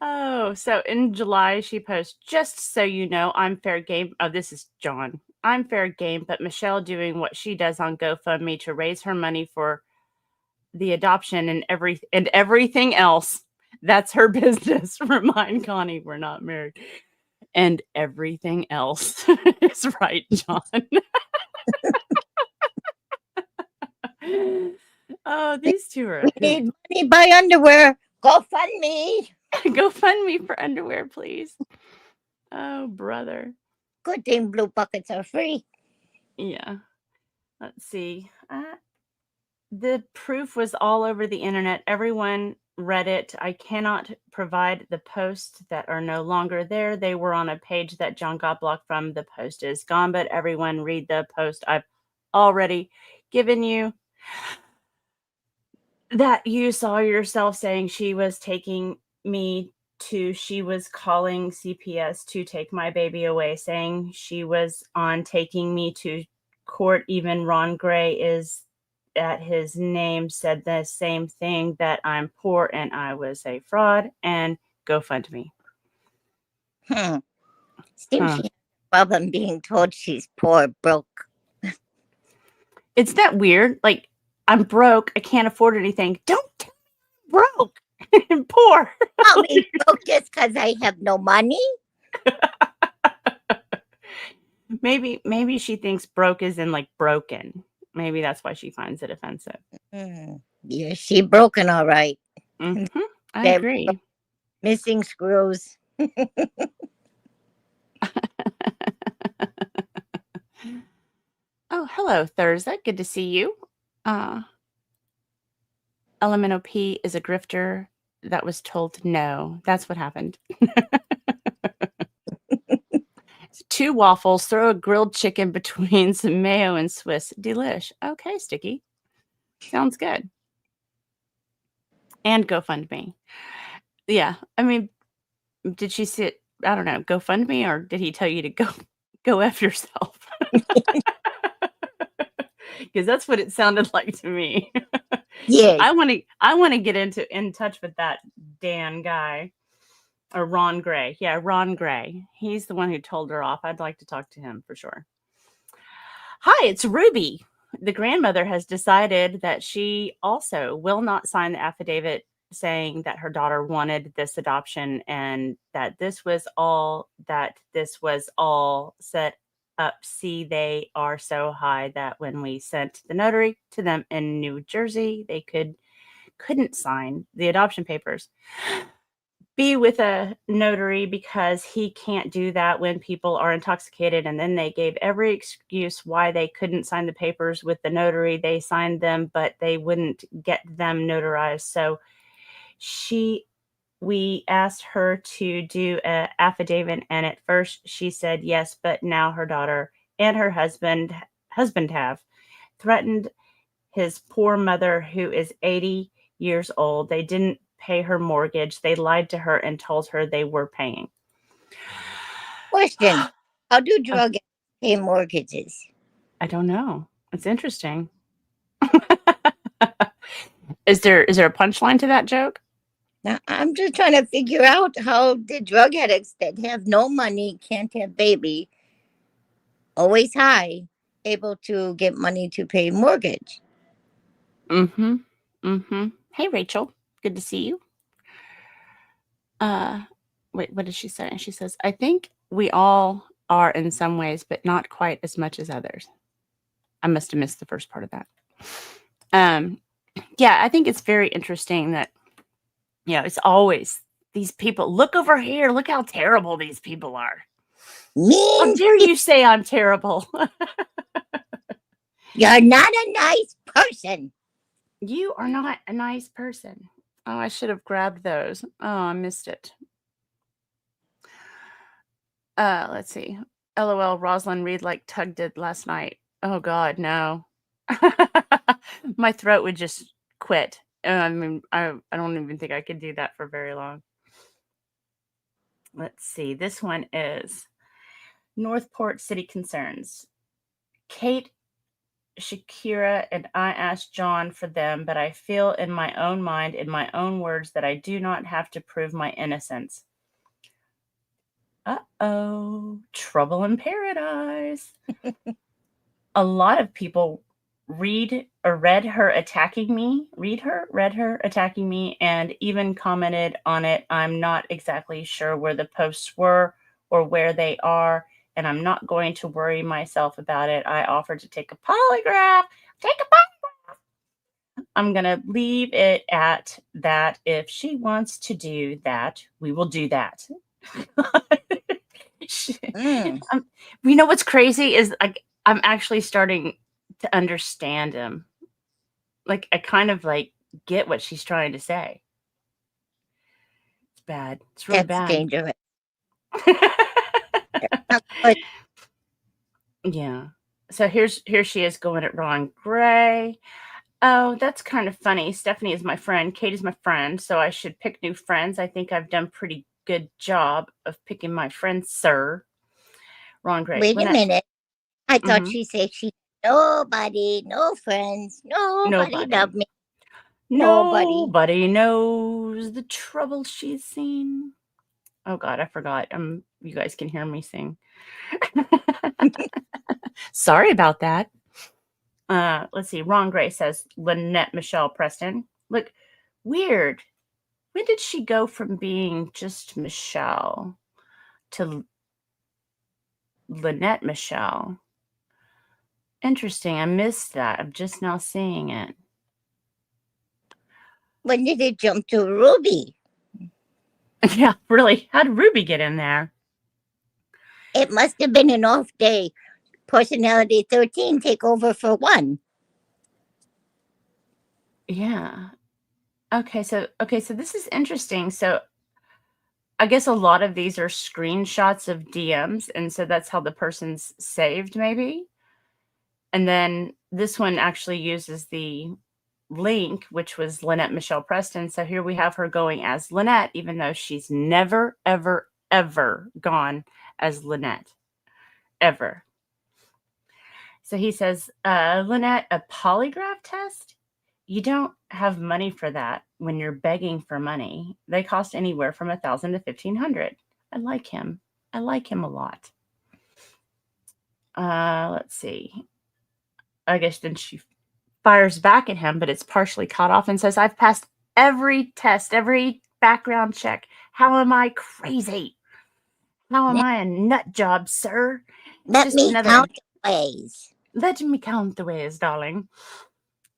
Oh, so in July, she posts, just so you know, I'm fair game. Oh, this is John. I'm fair game, but Michelle doing what she does on GoFundMe to raise her money for the adoption and everything else. That's her business. Remind Connie we're not married. And everything else is right, John. Oh, these two are. We need money buy underwear. GoFundMe. GoFundMe for underwear, please. Oh, brother. Good thing blue buckets are free. Yeah. Let's see. The proof was all over the internet. Everyone read it. I cannot provide the posts that are no longer there. They were on a page that John got blocked from. The post is gone, but everyone read the post I've already given you. That you saw yourself saying she was taking me to, she was calling CPS to take my baby away, saying she was on taking me to court. Even Ron Gray is at his name said the same thing, that I'm poor and I was a fraud, and GoFundMe. Seems she has a problem being told she's poor, broke. It's that weird. Like, I'm broke. I can't afford anything. Don't tell me I'm broke. Poor. I'll be broke just because I have no money. Maybe she thinks broke is in like broken. Maybe that's why she finds it offensive. Yeah, she broken all right. I That agree. missing screws. Oh, hello, Thursday. Good to see you. LMNOP is a grifter that was told no. That's what happened. 2 waffles, throw a grilled chicken between some mayo and Swiss. Delish. Okay, Sticky. Sounds good. And GoFundMe. Yeah, I mean, did she sit, I don't know, GoFundMe, or did he tell you to go F yourself? Because that's what it sounded like to me. Yes. I want to get in touch with that Dan guy, or Ron Gray. Yeah, Ron Gray. He's the one who told her off. I'd like to talk to him for sure. Hi, it's Ruby. The grandmother has decided that she also will not sign the affidavit saying that her daughter wanted this adoption and that this was all set up. See, they are so high that when we sent the notary to them in New Jersey, they couldn't sign the adoption papers. Be with a notary because he can't do that when people are intoxicated. And then they gave every excuse why they couldn't sign the papers with the notary. They signed them, but they wouldn't get them notarized. So we asked her to do an affidavit, and at first she said yes, but now her daughter and her husband have threatened his poor mother, who is 80 years old. They didn't pay her mortgage. They lied to her and told her they were paying. Question: how do drug addicts pay mortgages? I don't know. It's interesting. Is there a punchline to that joke? Now, I'm just trying to figure out how the drug addicts that have no money, can't have baby, always high, able to get money to pay mortgage. Hey, Rachel. Good to see you. Wait, what did she say? She says, I think we all are in some ways, but not quite as much as others. I must have missed the first part of that. Yeah, I think it's very interesting that, it's always these people. Look over here. Look how terrible these people are. How dare you say I'm terrible? You're not a nice person. You are not a nice person. Oh, I should have grabbed those. Oh, I missed it. Let's see. LOL, Rosalind Reed like Tug did last night. Oh God, no. My throat would just quit. I mean, I don't even think I could do that for very long. Let's see. This one is Northport City Concerns. Kate, Shakira, and I asked John for them, but I feel in my own mind, in my own words, that I do not have to prove my innocence. Uh-oh, trouble in paradise. A lot of people read her attacking me, and even commented on it. I'm not exactly sure where the posts were or where they are, and I'm not going to worry myself about it. I offered to take a polygraph. I'm going to leave it at that. If she wants to do that, we will do that. You know what's crazy is I'm actually starting to understand him. Like, I kind of get what she's trying to say. It's bad. It's really That's bad. dangerous. Yeah. So here she is going at Ron Gray. Oh, that's kind of funny. Stephanie is my friend. Kate is my friend. So I should pick new friends. I think I've done pretty good job of picking my friends, sir. Ron Gray. Wait a minute. I thought she said she nobody, no friends, nobody loved me. Nobody knows the trouble she's seen. Oh God, I forgot. You guys can hear me sing. Sorry about that. Let's see. Ron Gray says, Lynette Michelle Preston. Look, weird. When did she go from being just Michelle to Lynette Michelle? Interesting. I missed that. I'm just now seeing it. When did it jump to Ruby? Yeah, really. How did Ruby get in there? It must have been an off day. Personality 13 take over for 1. Yeah. Okay, so this is interesting. So I guess a lot of these are screenshots of DMs, and so that's how the person's saved, maybe. And then this one actually uses the link, which was Lynette Michelle Preston. So here we have her going as Lynette, even though she's never, ever, ever gone as Lynette. Ever. So he says, Lynette, a polygraph test? You don't have money for that when you're begging for money. They cost anywhere from $1,000 to $1,500. I like him. I like him a lot. Let's see. I guess then she fires back at him, but it's partially cut off and says, I've passed every test, every background check. How am I crazy? How am I a nut job, sir? Let me count the ways. Let me count the ways, darling.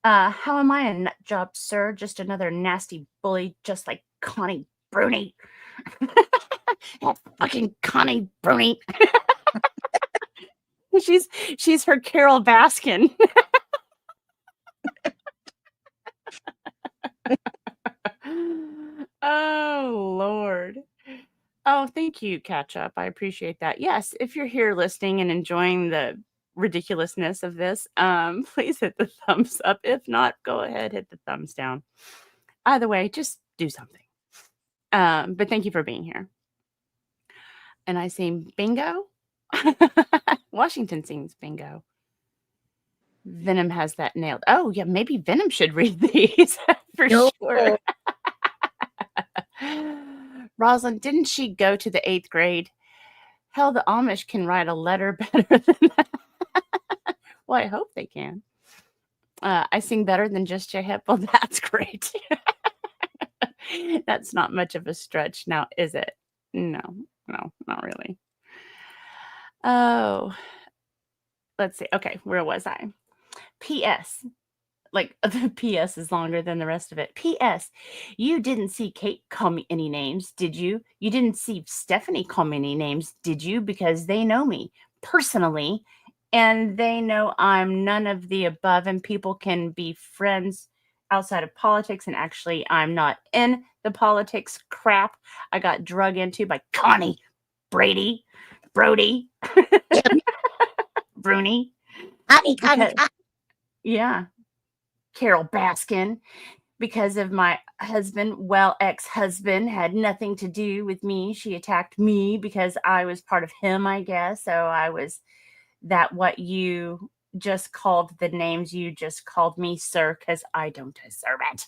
How am I a nut job, sir? Just another nasty bully, just like Connie Bruni. That fucking Connie Bruni. She's her Carol Baskin. Oh, Lord. Oh, thank you, Catch Up. I appreciate that. Yes, if you're here listening and enjoying the ridiculousness of this, please hit the thumbs up. If not, go ahead, hit the thumbs down. Either way, just do something. But thank you for being here. And I sing bingo. Washington sings bingo. Venom has that nailed. Oh, yeah, maybe Venom should read these for sure. Rosalind, didn't she go to the 8th grade? Hell, the Amish can write a letter better than that. Well, I hope they can. I sing better than just your hip. Well, that's great. That's not much of a stretch now, is it? No, not really. Oh, let's see. Okay, where was I? P.S. Like, the P.S. is longer than the rest of it. P.S. You didn't see Kate call me any names, did you? You didn't see Stephanie call me any names, did you? Because they know me personally, and they know I'm none of the above, and people can be friends outside of politics, and actually, I'm not in the politics crap I got drug into by Connie Brody. Bruni. Connie. Yeah. Carol Baskin, because of my husband, ex-husband, had nothing to do with me. She attacked me because I was part of him, I guess. So I was that what you just called the names you just called me, sir, because I don't deserve it.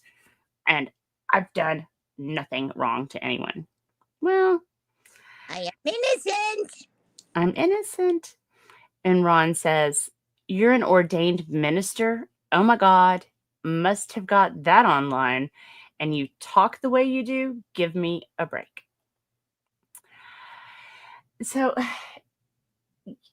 And I've done nothing wrong to anyone. Well, I am innocent. I'm innocent. And Ron says, you're an ordained minister? Oh my God. Must have got that online, and you talk the way you do. Give me a break. So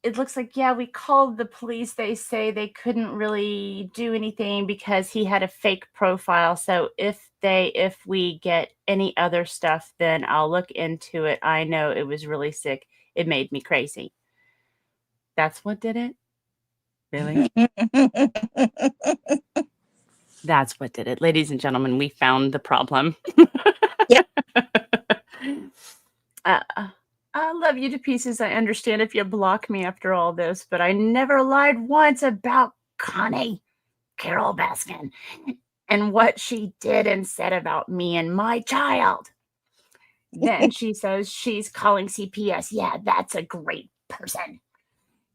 it looks like, yeah, we called the police. They say they couldn't really do anything because he had a fake profile. So if we get any other stuff, then I'll look into it. I know it was really sick. It made me crazy. That's what did it? Really? That's what did it. Ladies and gentlemen, we found the problem. Yep. I love you to pieces. I understand if you block me after all this, but I never lied once about Connie, Carol Baskin, and what she did and said about me and my child. Then she says she's calling CPS. Yeah, that's a great person.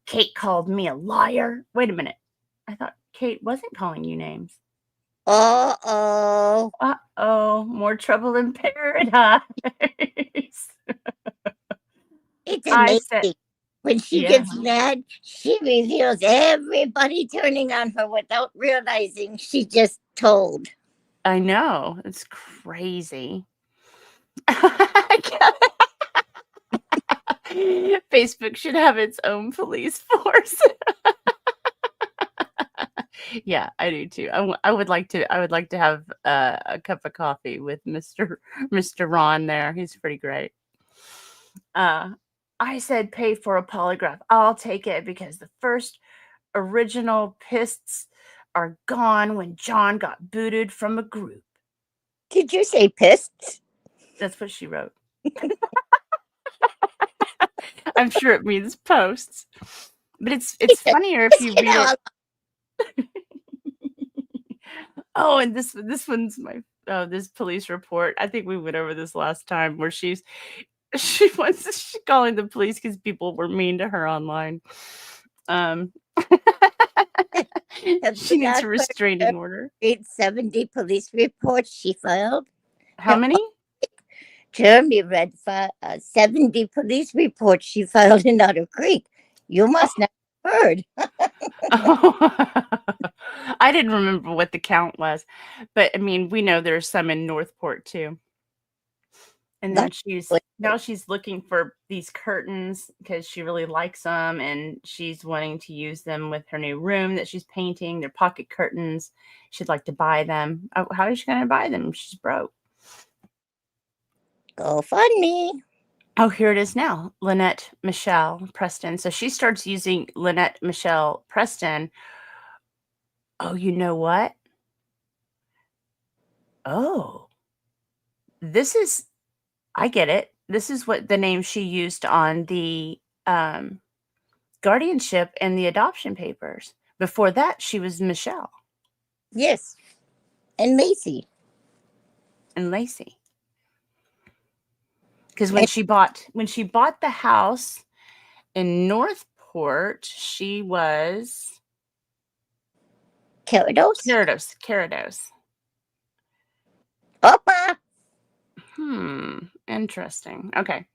Kate called me a liar. Wait a minute. I thought Kate wasn't calling you names. Uh-oh. Uh-oh. More trouble in paradise. It's amazing. When she gets mad, she reveals everybody turning on her without realizing she just told. I know. It's crazy. Facebook should have its own police force. Yeah, I do too. I would like to. I would like to have a cup of coffee with Mr. Ron there. He's pretty great. I said pay for a polygraph. I'll take it because the first original pists are gone when John got booted from a group. Did you say pissed? That's what she wrote. I'm sure it means posts, but it's funnier if you read it. Oh, and this one's this police report. I think we went over this last time where she wants calling the police because people were mean to her online. She needs a restraining order. 70 police reports she filed. How many? Jeremy read 70 police reports she filed in Otter Creek. You must not have heard. I didn't remember what the count was, but I mean, we know there's some in Northport too. And then she's looking for these curtains because she really likes them, and she's wanting to use them with her new room that she's painting. They're pocket curtains. She'd like to buy them. Oh, how is she going to buy them? She's broke. Go fund me. Oh, here it is now. Lynette Michelle Preston. So she starts using Lynette Michelle Preston. Oh, you know what? Oh, I get it. This is what the name she used on the guardianship and the adoption papers. Before that, she was Michelle. Yes. And Lacey. Because when she bought the house in Northport, she was Carados. Opa. Interesting. Okay.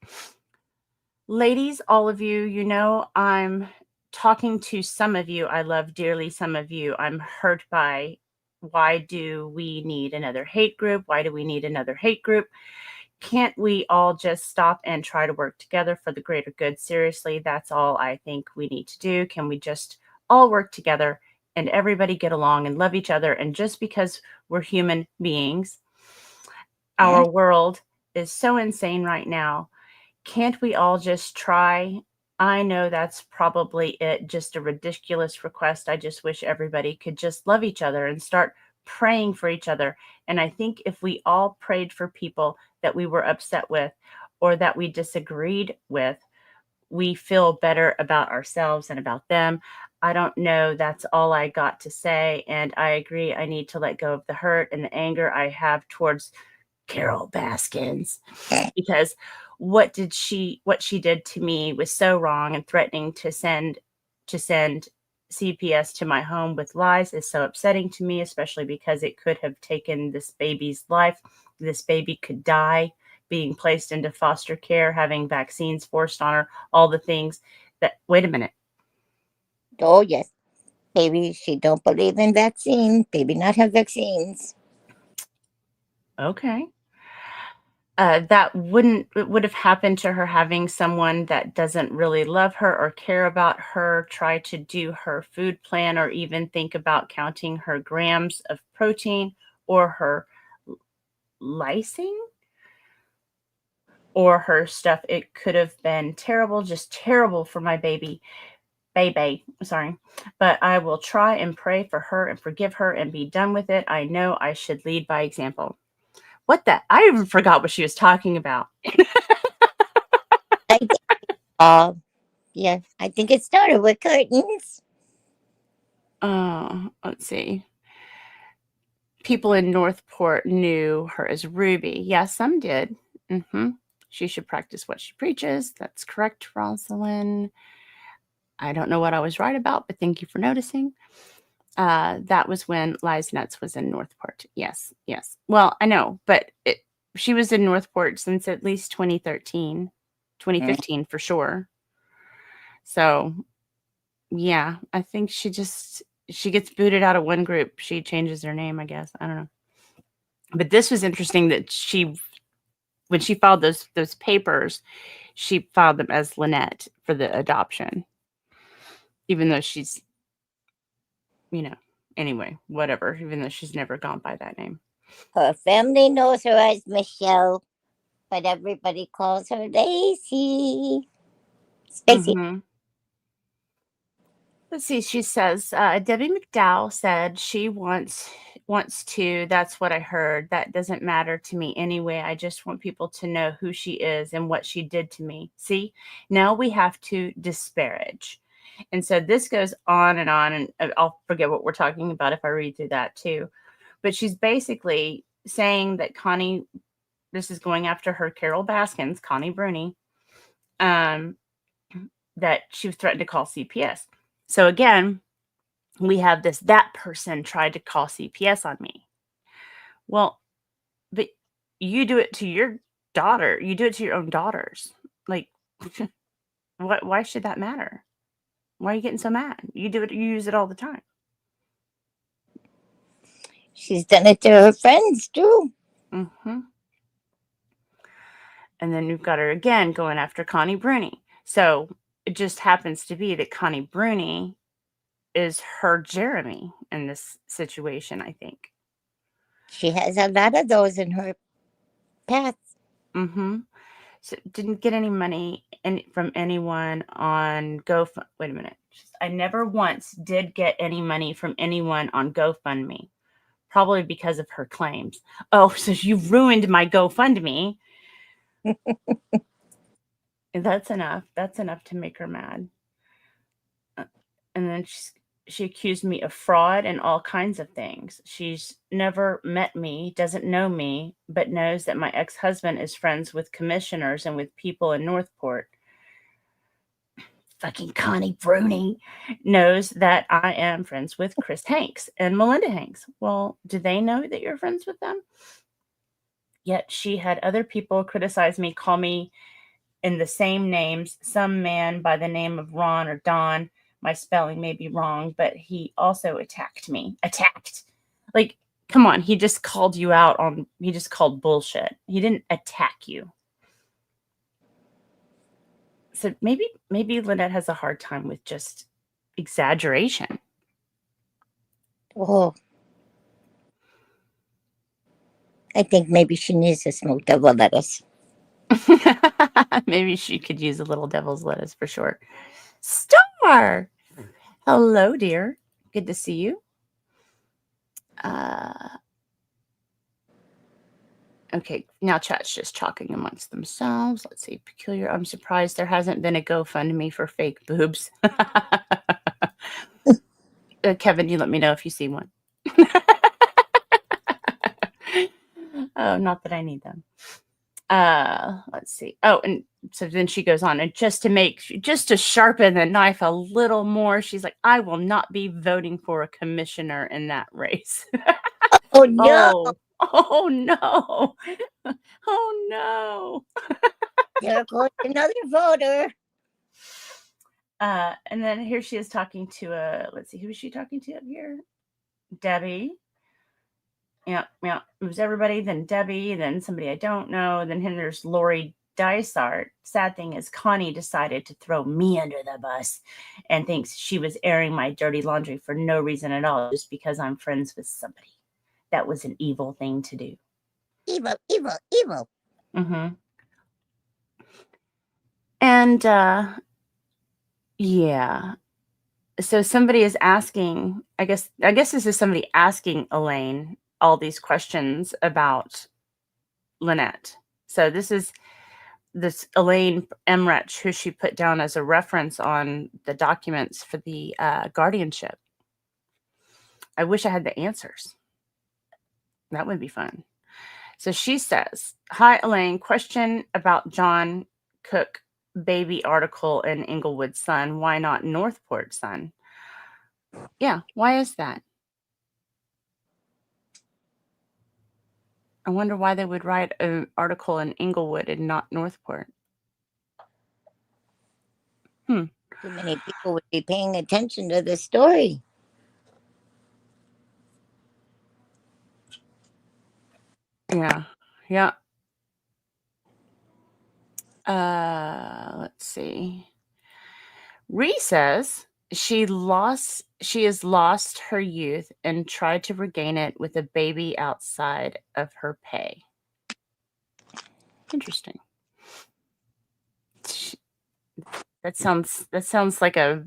Ladies, all of you, you know, I'm talking to some of you I love dearly. Some of you I'm hurt by. Why do we need another hate group? Why do we need another hate group? Can't we all just stop and try to work together for the greater good? Seriously, that's all I think we need to do. Can we just all work together and everybody get along and love each other? And just because we're human beings, our world is so insane right now. Can't we all just try? I know that's probably it, just a ridiculous request. I just wish everybody could just love each other and start praying for each other. And I think if we all prayed for people that we were upset with or that we disagreed with, we feel better about ourselves and about them. I don't know. That's all I got to say. And I agree. I need to let go of the hurt and the anger I have towards Carol Baskins, because what she did to me was so wrong, and threatening to send CPS to my home with lies is so upsetting to me, especially because it could have taken this baby's life. This baby could die being placed into foster care, having vaccines forced on her, all the things that, wait a minute. Oh, yes. Baby, she don't believe in vaccines. Baby not have vaccines. Okay. That would have happened to her having someone that doesn't really love her or care about her try to do her food plan or even think about counting her grams of protein or her lysine or her stuff. It could have been terrible, just terrible for my baby. Sorry. But I will try and pray for her and forgive her and be done with it. I know I should lead by example. What the? I even forgot what she was talking about. Yeah, I think it started with curtains. Let's see. People in Northport knew her as Ruby. Yeah, some did. She should practice what she preaches. That's correct, Rosalind. I don't know what I was right about, but thank you for noticing. That was when Lies Nuts was in Northport. Yes. Well, I know, but she was in Northport since at least 2013, 2015 for sure. So, yeah, I think she gets booted out of one group. She changes her name, I guess. I don't know. But this was interesting that she when she filed those papers, she filed them as Lynette for the adoption, even though she's, anyway, whatever, even though she's never gone by that name. Her family knows her as Michelle, but everybody calls her Stacy. Mhm. Let's see. She says, Debbie McDowell said she wants to. That's what I heard. That doesn't matter to me anyway. I just want people to know who she is and what she did to me. See, now we have to disparage. And so this goes on, and I'll forget what we're talking about if I read through that too. But she's basically saying that Connie, this is going after her, Carol Baskins, Connie Bruni, that she was threatened to call CPS. So again, we have that person tried to call CPS on me. Well, but you do it to your daughter. You do it to your own daughters. Like, why should that matter? Why are you getting so mad? You do it. You use it all the time. She's done it to her friends too. Mm-hmm. And then you've got her again going after Connie Bruni. So it just happens to be that Connie Bruni is her Jeremy in this situation, I think. She has a lot of those in her path. Mm-hmm. So didn't get any money from anyone on GoFundMe. Wait a minute. I never once did get any money from anyone on GoFundMe, probably because of her claims. Oh, so you ruined my GoFundMe. That's enough. That's enough to make her mad. And then she accused me of fraud and all kinds of things. She's never met me, doesn't know me, but knows that my ex-husband is friends with commissioners and with people in Northport. Fucking Connie Bruni knows that I am friends with Chris Hanks and Melinda Hanks. Well, do they know that you're friends with them? Yet she had other people criticize me, call me in the same names, some man by the name of Ron or Don. My spelling may be wrong, but he also attacked me. Attacked. Like, come on, he just called you out on, he just called bullshit. He didn't attack you. So maybe Lynette has a hard time with just exaggeration. Oh, I think maybe she needs to smoke double lettuce. Maybe she could use a little devil's lettuce for sure. Star! Hello, dear. Good to see you. Okay, now chat's just talking amongst themselves. Let's see. Peculiar. I'm surprised there hasn't been a GoFundMe for fake boobs. Kevin, you let me know if you see one. Oh, not that I need them. Let's see. Oh, and so then she goes on, and just to sharpen the knife a little more, she's like, I will not be voting for a commissioner in that race. Oh no! Oh no! Oh no! There goes another voter. And then here she is talking to let's see, who is she talking to up here? Debbie. Yeah. It was everybody, then Debbie, then somebody I don't know, then there's Lori Dysart. Sad thing is Connie decided to throw me under the bus and thinks she was airing my dirty laundry for no reason at all, just because I'm friends with somebody. That was an evil thing to do. Evil, evil, evil. Mm-hmm. And yeah. So somebody is asking, I guess this is somebody asking Elaine all these questions about Lynette. So this Elaine Emrich, who she put down as a reference on the documents for the guardianship. I wish I had the answers. That would be fun. So she says, hi, Elaine, question about John Cook baby article in Inglewood Sun. Why not Northport Sun? Yeah, why is that? I wonder why they would write an article in Inglewood and not Northport. Too many people would be paying attention to the story. Yeah. Let's see. Ree says she has lost her youth and tried to regain it with a baby outside of her pay. Interesting. Sh- That sounds like a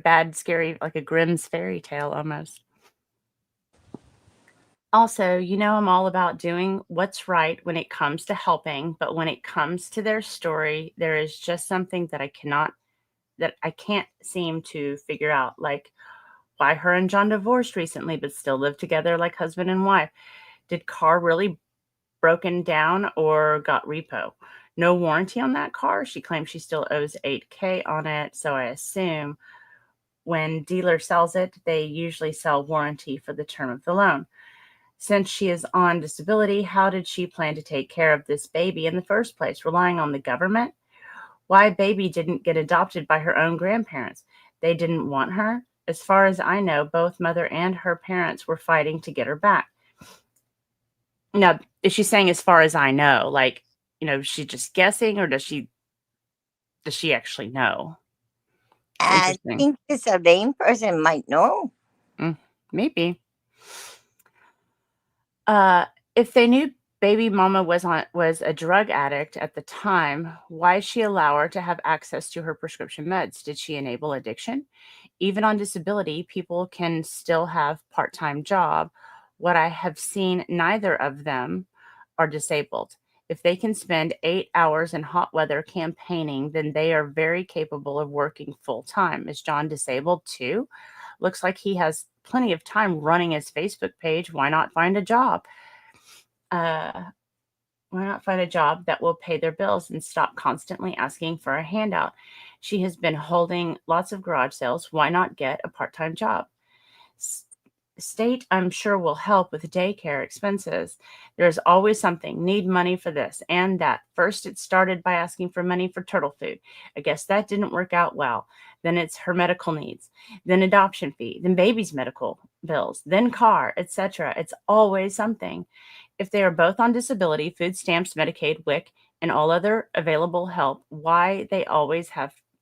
bad, scary, like a Grimm's fairy tale almost. Also, I'm all about doing what's right when it comes to helping, but when it comes to their story, there is just something that I can't seem to figure out, like why her and John divorced recently but still live together like husband and wife. Did car really broken down or got repo? No warranty on that car. She claims she still owes 8K on it, so I assume when dealer sells it, they usually sell warranty for the term of the loan. Since she is on disability, how did she plan to take care of this baby in the first place? Relying on the government? Why baby didn't get adopted by her own grandparents? They didn't want her? As far as I know, both mother and her parents were fighting to get her back. Now, is she saying as far as I know, like, is she just guessing or does she actually know? It's I interesting. think this a lame person might know. Maybe. If they knew baby mama was a drug addict at the time, why she allow her to have access to her prescription meds? Did she enable addiction? Even on disability, people can still have part-time job. What I have seen, neither of them are disabled. If they can spend 8 hours in hot weather campaigning, then they are very capable of working full-time. Is John disabled too? Looks like he has plenty of time running his Facebook page. Why not find a job? Why not find a job that will pay their bills and stop constantly asking for a handout? She has been holding lots of garage sales. Why not get a part-time job? State, I'm sure, will help with daycare expenses. There's always something. Need money for this and that. First, it started by asking for money for turtle food. I guess that didn't work out well. Then it's her medical needs. Then adoption fee. Then baby's medical bills. Then car, etc. It's always something. If they are both on disability, food stamps, Medicaid, WIC, and all other available help, why they always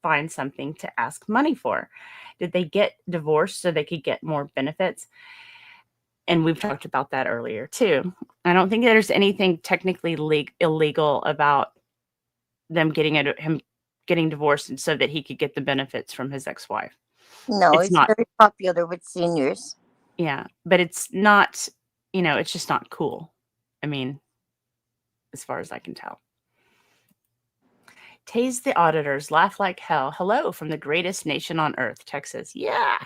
find something to ask money for? Did they get divorced so they could get more benefits? And we've talked about that earlier too. I don't think there's anything technically illegal about him getting divorced and so that he could get the benefits from his ex-wife. No, It's it's not. very popular with seniors. Yeah, but it's not, it's just not cool. I mean, as far as I can tell. Tase the auditors, laugh like hell. Hello from the greatest nation on earth, Texas. Yeah,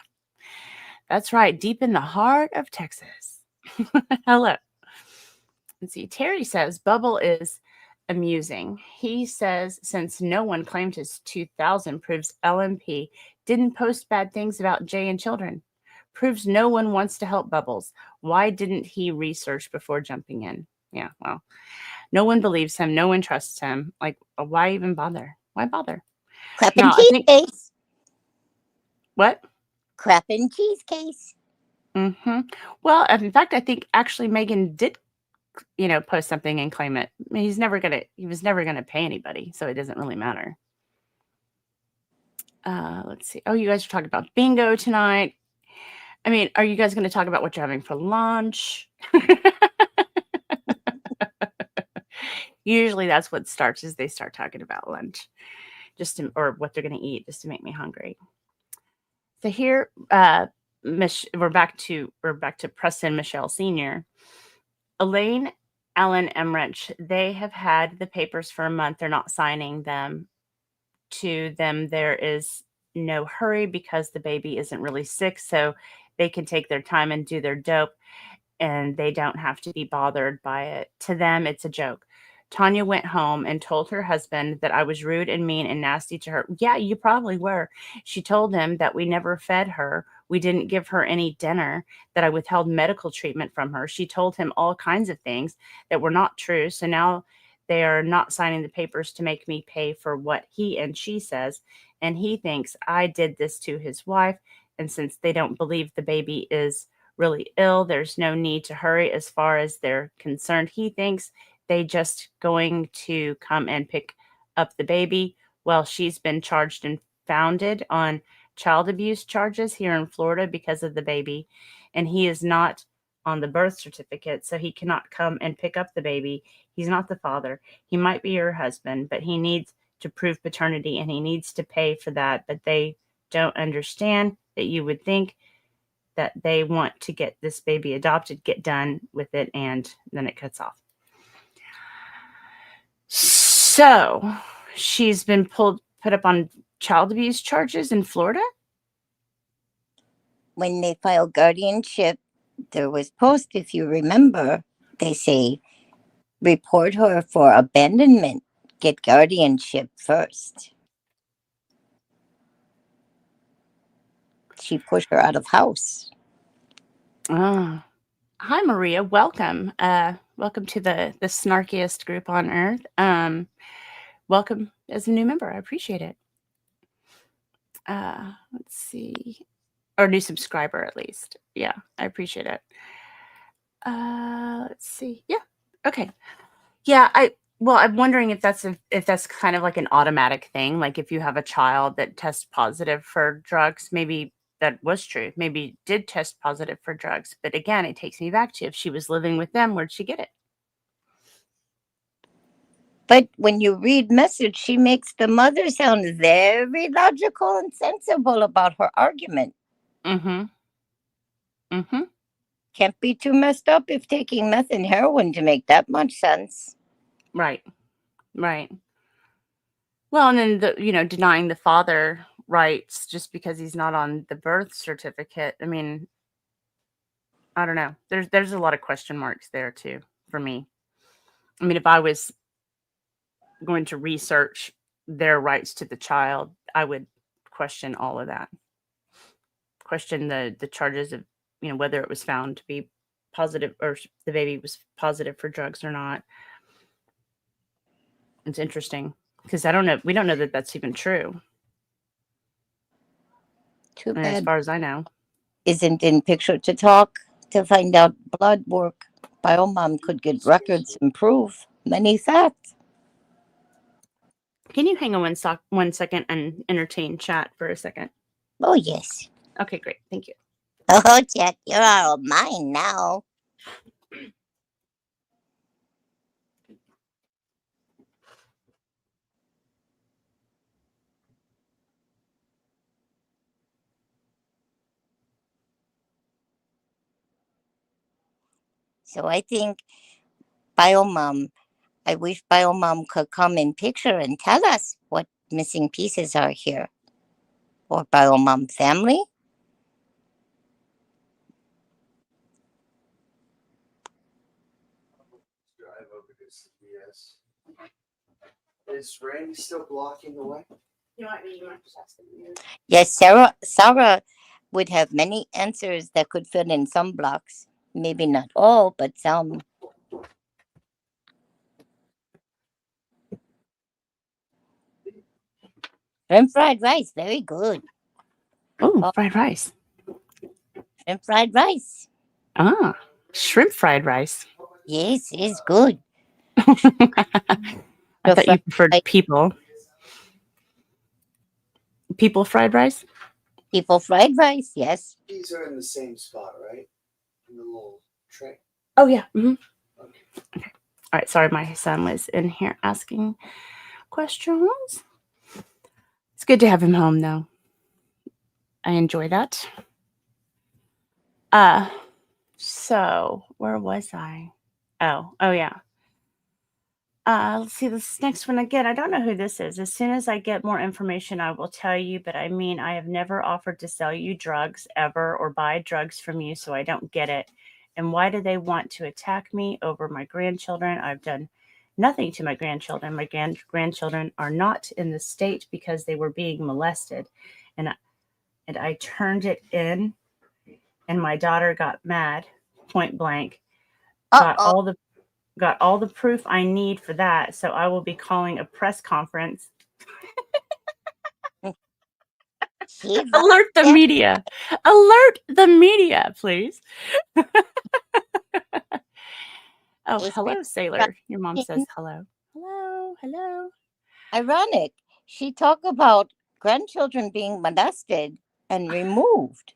that's right. Deep in the heart of Texas. Hello. Let's see. Terry says Bubble is amusing. He says since no one claimed his 2000 proves LMP didn't post bad things about Jay and children. Proves no one wants to help Bubbles. Why didn't he research before jumping in? Yeah, well, no one believes him. No one trusts him. Like, why even bother? Why bother? Crap and Now, I cheese think case. what? Crap and cheese case. Well, in fact, I think actually Megan did, post something and claim it. I mean, he was never gonna pay anybody, so it doesn't really matter. Let's see. Oh, you guys are talking about bingo tonight. I mean, are you guys going to talk about what you're having for lunch? Usually that's what starts is they start talking about lunch or what they're going to eat just to make me hungry. So here, we're back to Preston Michelle Sr. Elaine, Alan Emmerich, they have had the papers for a month. They're not signing them. To them, there is no hurry because the baby isn't really sick, so they can take their time and do their dope, and they don't have to be bothered by it. To them, it's a joke. Tanya went home and told her husband that I was rude and mean and nasty to her. Yeah, you probably were. She told him that we never fed her. We didn't give her any dinner, that I withheld medical treatment from her. She told him all kinds of things that were not true. So now they are not signing the papers to make me pay for what he and she says. And he thinks I did this to his wife. And since they don't believe the baby is really ill, there's no need to hurry as far as they're concerned. He thinks they just going to come and pick up the baby. Well, she's been charged and founded on child abuse charges here in Florida because of the baby, and he is not on the birth certificate, so he cannot come and pick up the baby. He's not the father. He might be your husband, but he needs to prove paternity, and he needs to pay for that. But they don't understand that you would think that they want to get this baby adopted, get done with it, and then it cuts off. So she's been put up on child abuse charges in Florida? When they file guardianship, there was post, if you remember, they say, report her for abandonment. Get guardianship first. She pushed her out of house. Oh. Hi, Maria. Welcome. Welcome to the snarkiest group on earth. Welcome as a new member. I appreciate it. Let's see. Or new subscriber, at least. Yeah, I appreciate it. Let's see. Yeah. Okay. Yeah, I'm wondering if that's kind of like an automatic thing. Like if you have a child that tests positive for drugs, maybe that was true. Maybe did test positive for drugs. But again, it takes me back to if she was living with them, where'd she get it? But when you read message, she makes the mother sound very logical and sensible about her argument. Mm-hmm. Mm-hmm. Can't be too messed up if taking meth and heroin to make that much sense. Right. Right. Well, and then denying the father rights just because he's not on the birth certificate. I mean, I don't know. There's a lot of question marks there too for me. I mean, if I was going to research their rights to the child, I would question all of that. Question the charges of, whether it was found to be positive or the baby was positive for drugs or not. It's interesting because we don't know that that's even true. Too And bad. as far as I know. Isn't in picture to talk to find out blood work. Biomom could get records and prove many facts. Can you hang on 1 second and entertain chat for a second? Oh, yes. Okay, great. Thank you. Oh, Jack, you're out of mine now. So I think Biomom, I wish Biomom could come in picture and tell us what missing pieces are here. Or Biomom family. Drive over to CBS. Is Randy still blocking the way? Yes, Sarah would have many answers that could fit in some blocks. Maybe not all, but some. Shrimp fried rice, very good. Oh, fried rice. Shrimp fried rice. Ah, shrimp fried rice. Yes, it's good. I thought you preferred people. People fried rice? People fried rice, yes. These are in the same spot, right? In the little tray. Oh, yeah. Mm-hmm. Okay. All right. Sorry, my son was in here asking questions. It's good to have him home, though. I enjoy that. So where was I? Oh, yeah. Let's see this next one again. I don't know who this is. As soon as I get more information, I will tell you. But I mean, I have never offered to sell you drugs ever or buy drugs from you, so I don't get it. And why do they want to attack me over my grandchildren? I've done nothing to my grandchildren. My grandchildren are not in the state because they were being molested, and I turned it in, and my daughter got mad, point blank. Got all the proof I need for that, so I will be calling a press conference. Alert the media. Alert the media, please. Oh, hello, Sailor. Your mom says hello. Hello. Ironic. She talked about grandchildren being molested and removed.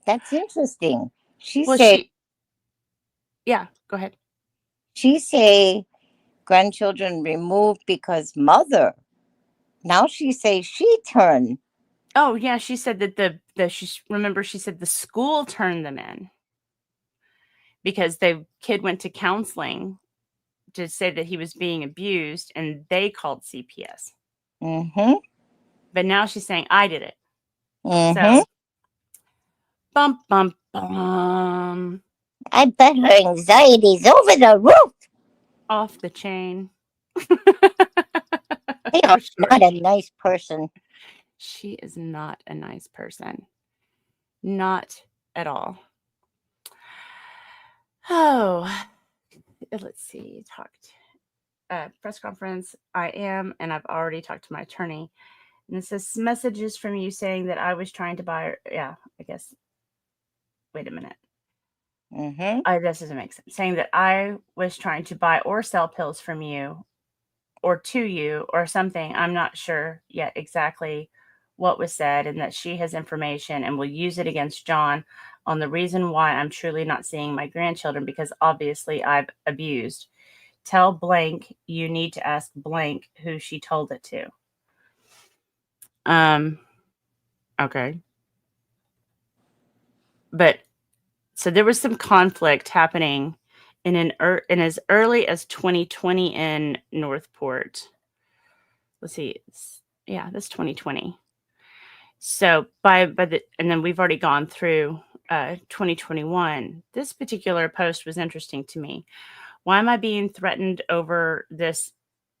That's interesting. She Well, say yeah, go ahead. she say grandchildren removed because mother. Now she say she turned. Oh, yeah, she said that remember she said the school turned them in because the kid went to counseling to say that he was being abused and they called CPS. Mm-hmm. But now she's saying I did it. Mm-hmm. So bum bum bum I bet her anxiety's over the roof. off the chain. They For are sure. not a nice person. She is not a nice person. Not at all. Oh, let's see. Press conference. I am, and I've already talked to my attorney. And it says messages from you saying that I was trying to buy. Yeah, I guess. Wait a minute. Mm-hmm. This doesn't make sense. Saying that I was trying to buy or sell pills from you or to you or something. I'm not sure yet exactly what was said, and that she has information and will use it against John on the reason why I'm truly not seeing my grandchildren because obviously I've abused. Tell blank you need to ask blank who she told it to. Okay. But so there was some conflict happening in as early as 2020 in Northport. Let's see. Yeah, that's 2020. So and then we've already gone through 2021. This particular post was interesting to me. Why am I being threatened over this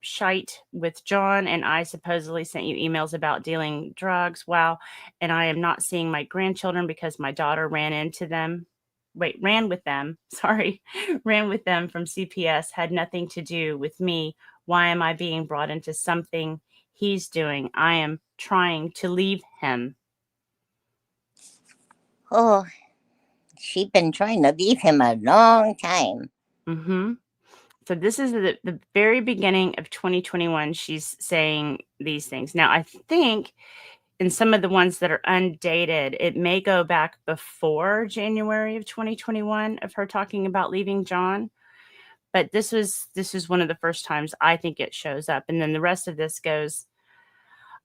shite with John? And I supposedly sent you emails about dealing drugs. Wow. And I am not seeing my grandchildren because my daughter ran with them. Sorry, ran with them from CPS, had nothing to do with me. Why am I being brought into something he's doing? I am trying to leave him. Oh, she's been trying to leave him a long time. Mm-hmm. So this is the very beginning of 2021. She's saying these things. Now, I think in some of the ones that are undated, it may go back before January of 2021 of her talking about leaving John. But this was one of the first times I think it shows up. And then the rest of this goes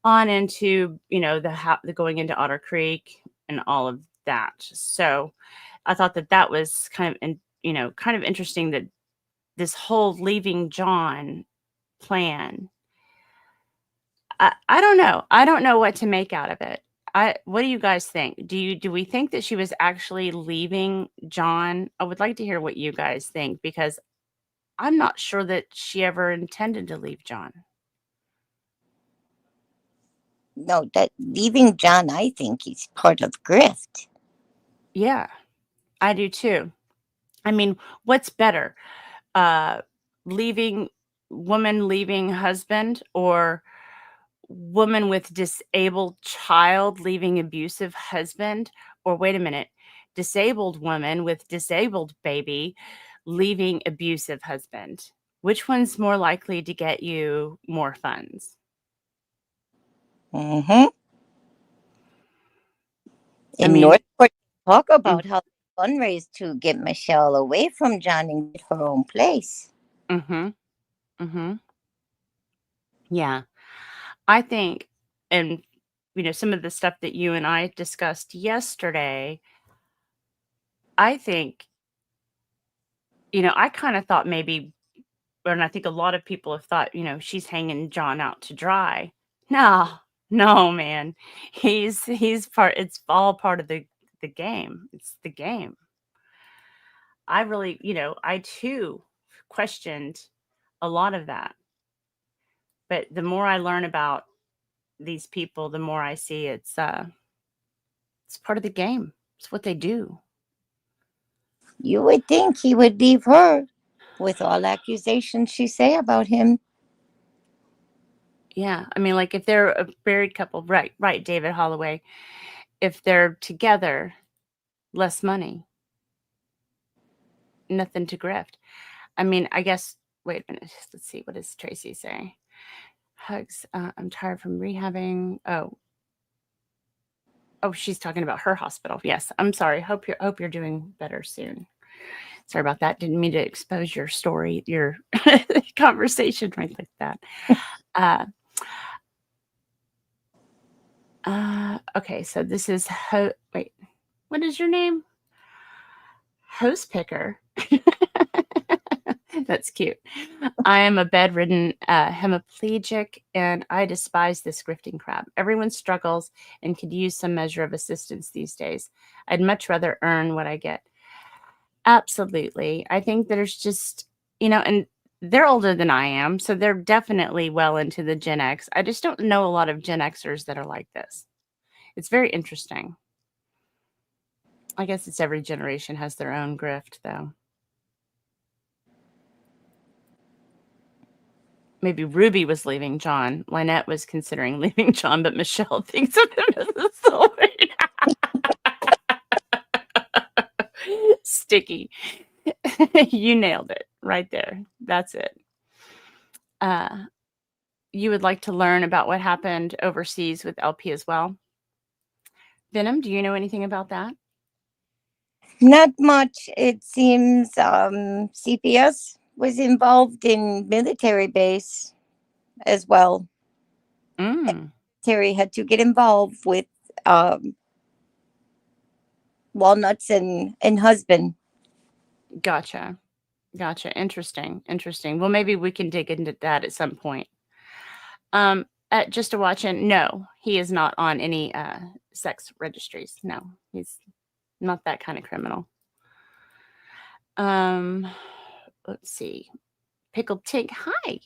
on into, the going into Otter Creek and all of that. So I thought that was kind of interesting that this whole leaving John plan. I don't know. I don't know what to make out of it. What do you guys think? Do we think that she was actually leaving John? I would like to hear what you guys think because I'm not sure that she ever intended to leave John. No, that leaving John, I think he's part of grift. Yeah, I do too. I mean, what's better? Uh leaving woman leaving husband or woman with disabled child leaving abusive husband, or wait a minute, disabled woman with disabled baby leaving abusive husband. Which one's more likely to get you more funds? Mm-hmm. I In mean, Northport, talk mm, about how they fundraised to get Michelle away from John and get her own place. mhm. Mhm. Yeah. I think, and some of the stuff that you and I discussed yesterday, I think, I kind of thought maybe, and I think a lot of people have thought, she's hanging John out to dry. No, no, man. It's all part of the game. It's the game. I really, I too questioned a lot of that. But the more I learn about these people, the more I see it's part of the game. It's what they do. You would think he would leave her with all accusations she say about him. Yeah. I mean, like if they're a married couple, right, David Holloway. If they're together, less money, nothing to grift. I mean, I guess, wait a minute. Let's see. What does Tracy say? Hugs. I'm tired from rehabbing. Oh, she's talking about her hospital. Yes, I'm sorry. Hope you're doing better soon. Sorry about that. Didn't mean to expose your story, your conversation right like that. Okay, so this is wait, what is your name? Hose picker. That's cute. I am a bedridden hemiplegic, and I despise this grifting crap. Everyone struggles and could use some measure of assistance these days. I'd much rather earn what I get. Absolutely. I think there's just, and they're older than I am, so they're definitely well into the Gen X. I just don't know a lot of Gen Xers that are like this. It's very interesting. I guess it's every generation has their own grift, though. Maybe Ruby was leaving John. Lynette was considering leaving John, but Michelle thinks of him as a soulmate. Sticky. You nailed it right there. That's it. You would like to learn about what happened overseas with LP as well? Venom, do you know anything about that? Not much. It seems CPS was involved in military base as well. Terry had to get involved with Walnuts and husband. Gotcha. Interesting. Well, maybe we can dig into that at some point. At Just a Watch In, no, he is not on any sex registries. No, he's not that kind of criminal. Let's see. Pickled Tink, hi.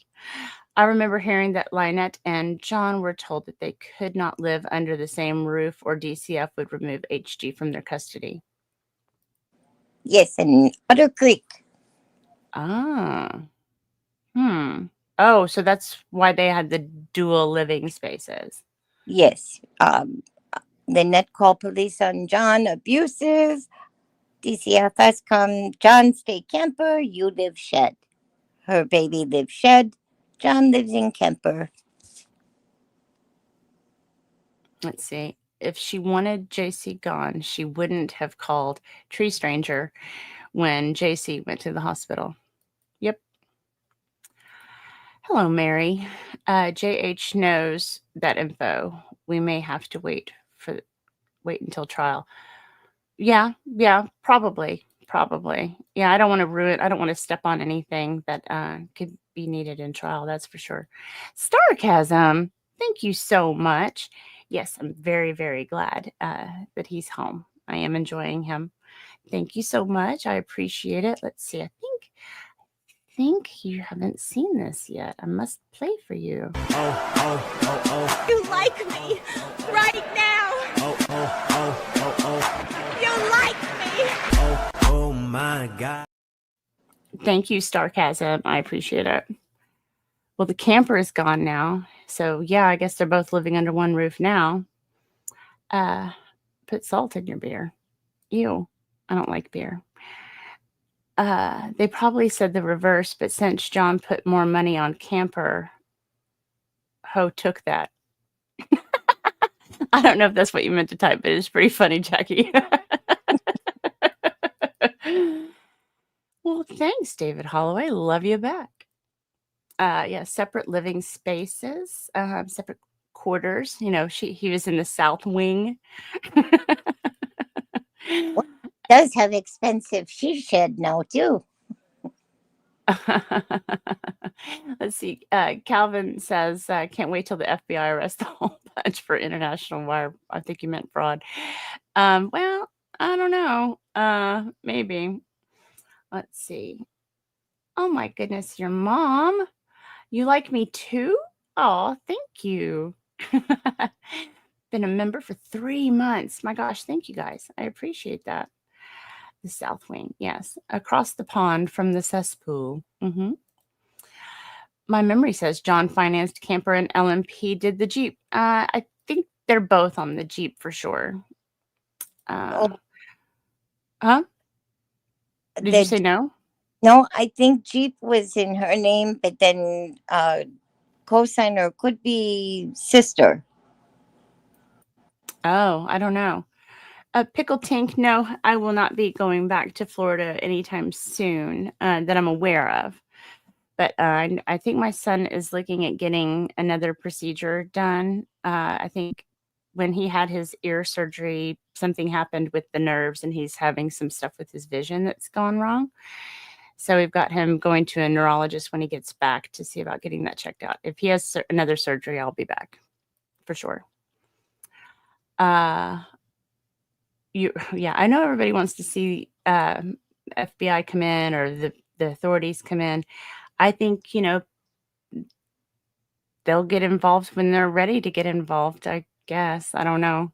I remember hearing that Lynette and John were told that they could not live under the same roof or DCF would remove HG from their custody. Yes, in Otter Creek. Ah. Oh, so that's why they had the dual living spaces. Yes. Lynette called police on John, abusive. DCF has come. John, stay camper. You live shed. Her baby lives shed. John lives in camper. Let's see. If she wanted JC gone, she wouldn't have called Tree Stranger when JC went to the hospital. Yep. Hello, Mary. JH knows that info. We may have to wait until trial. Yeah, probably. Yeah, I don't want to step on anything that could be needed in trial, that's for sure. Starcasm, thank you so much. Yes, I'm very, very glad that he's home. I am enjoying him. Thank you so much. I appreciate it. Let's see. I think you haven't seen this yet. I must play for you. You like me right now. You like me. Oh my God. Thank you, Starcasm. I appreciate it. Well, the camper is gone now. So, yeah, I guess they're both living under one roof now. Put salt in your beer. Ew. I don't like beer. They probably said the reverse, but since John put more money on camper, Ho took that. I don't know if that's what you meant to type, but it's pretty funny, Jackie. Well, thanks, David Holloway. Love you back. Yeah, separate living spaces, separate quarters. He was in the south wing. Does have expensive she shed now too. Let's see. Calvin says, can't wait till the FBI arrests a whole bunch for international wire. I think you meant fraud. Well, I don't know. Maybe. Let's see. Oh my goodness, your mom. You like me too? Oh, thank you. Been a member for 3 months. My gosh, thank you guys. I appreciate that. The South Wing, yes. Across the pond from the cesspool. My memory says John financed camper and LMP did the Jeep. I think they're both on the Jeep for sure. Huh? Did you say no? No, I think Jeep was in her name, but then co-signer could be sister. Oh, I don't know. Pickle Tink, no, I will not be going back to Florida anytime soon that I'm aware of. But I think my son is looking at getting another procedure done. I think when he had his ear surgery, something happened with the nerves, and he's having some stuff with his vision that's gone wrong. So we've got him going to a neurologist when he gets back to see about getting that checked out. If he has another surgery, I'll be back for sure. Yeah, I know everybody wants to see FBI come in or the authorities come in. I think, they'll get involved when they're ready to get involved, I guess. I don't know.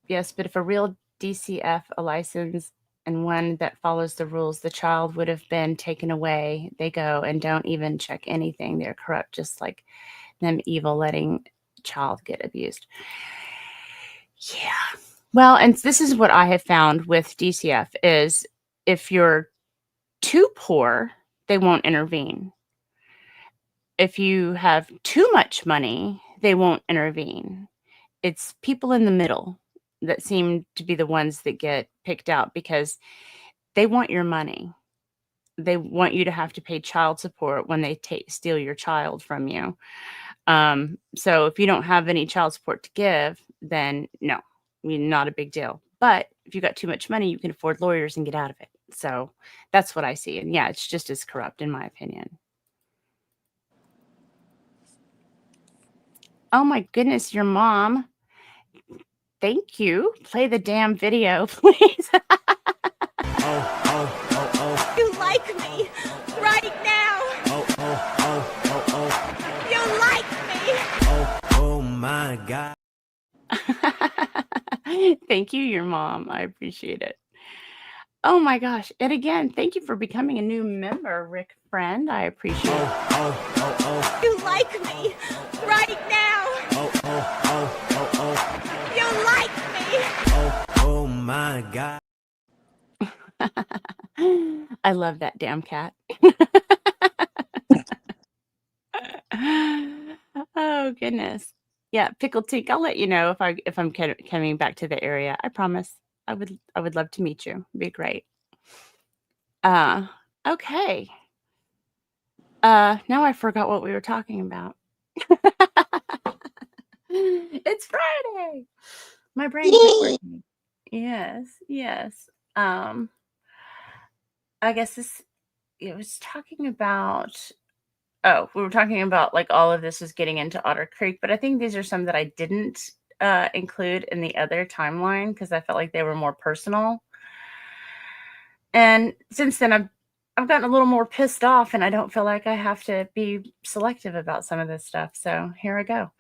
Yes, but if a real DCF, a license, and one that follows the rules, the child would have been taken away. They go and don't even check anything. They're corrupt, just like them evil letting child get abused. Yeah. Well, and this is what I have found with DCF is if you're too poor, they won't intervene. If you have too much money, they won't intervene. It's people in the middle that seem to be the ones that get picked out because they want your money. They want you to have to pay child support when they steal your child from you. So if you don't have any child support to give, then no, not a big deal. But if you got too much money, you can afford lawyers and get out of it. So that's what I see. And yeah, it's just as corrupt in my opinion. Oh my goodness, your mom. Thank you. Play the damn video, please. You like me right now. You like me. Oh my God. Thank you, your mom. I appreciate it. Oh my gosh. And again, thank you for becoming a new member, Rick Friend. I appreciate it. You like me right now. You like me. Oh my God. I love that damn cat. Oh goodness. Yeah, Pickle Tink, I'll let you know if I'm coming back to the area. I promise. I would love to meet you. It'd be great. Okay. Now I forgot what we were talking about. It's Friday. My brain quit working. Yes. I guess it was talking about we were talking about like all of this was getting into Otter Creek, but I think these are some that I didn't include in the other timeline because I felt like they were more personal. And since then I've gotten a little more pissed off and I don't feel like I have to be selective about some of this stuff. So here I go.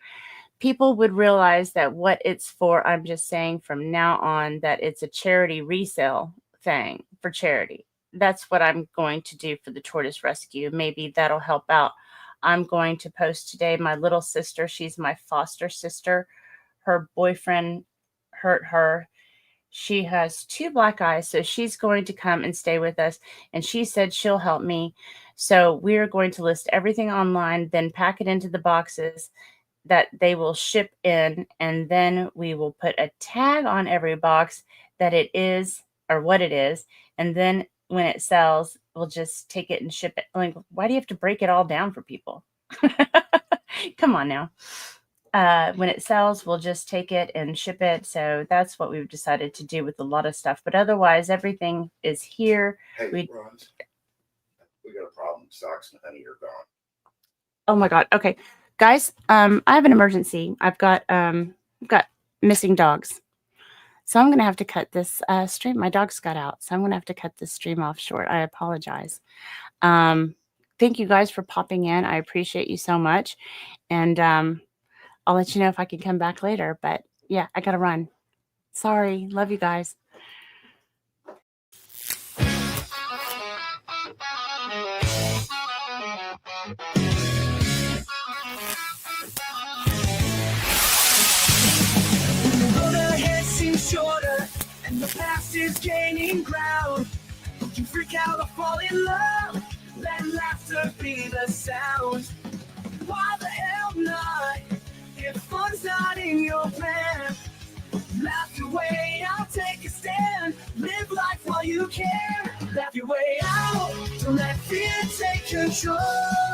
People would realize that what it's for, I'm just saying from now on that it's a charity resale thing for charity. That's what I'm going to do for the tortoise rescue. Maybe that'll help out. I'm going to post today my little sister. She's my foster sister. Her boyfriend hurt her. She has 2 black eyes, so she's going to come and stay with us. And she said she'll help me. So we're going to list everything online, then pack it into the boxes that they will ship in. And then we will put a tag on every box that it is or what it is. And then when it sells, we'll just take it and ship it. Like, why do you have to break it all down for people? Come on now. When it sells, we'll just take it and ship it. So that's what we've decided to do with a lot of stuff. But otherwise, everything is here. Hey, Ron, we got a problem. Socks and honey are gone. Oh my God. Okay, guys. I have an emergency. I've got missing dogs. So I'm going to have to cut this stream. My dogs got out, so I'm going to have to cut this stream off short. I apologize. Thank you guys for popping in. I appreciate you so much. And I'll let you know if I can come back later. But yeah, I got to run. Sorry. Love you guys. Shorter, and the past is gaining ground. Don't you freak out or fall in love. Let laughter be the Show.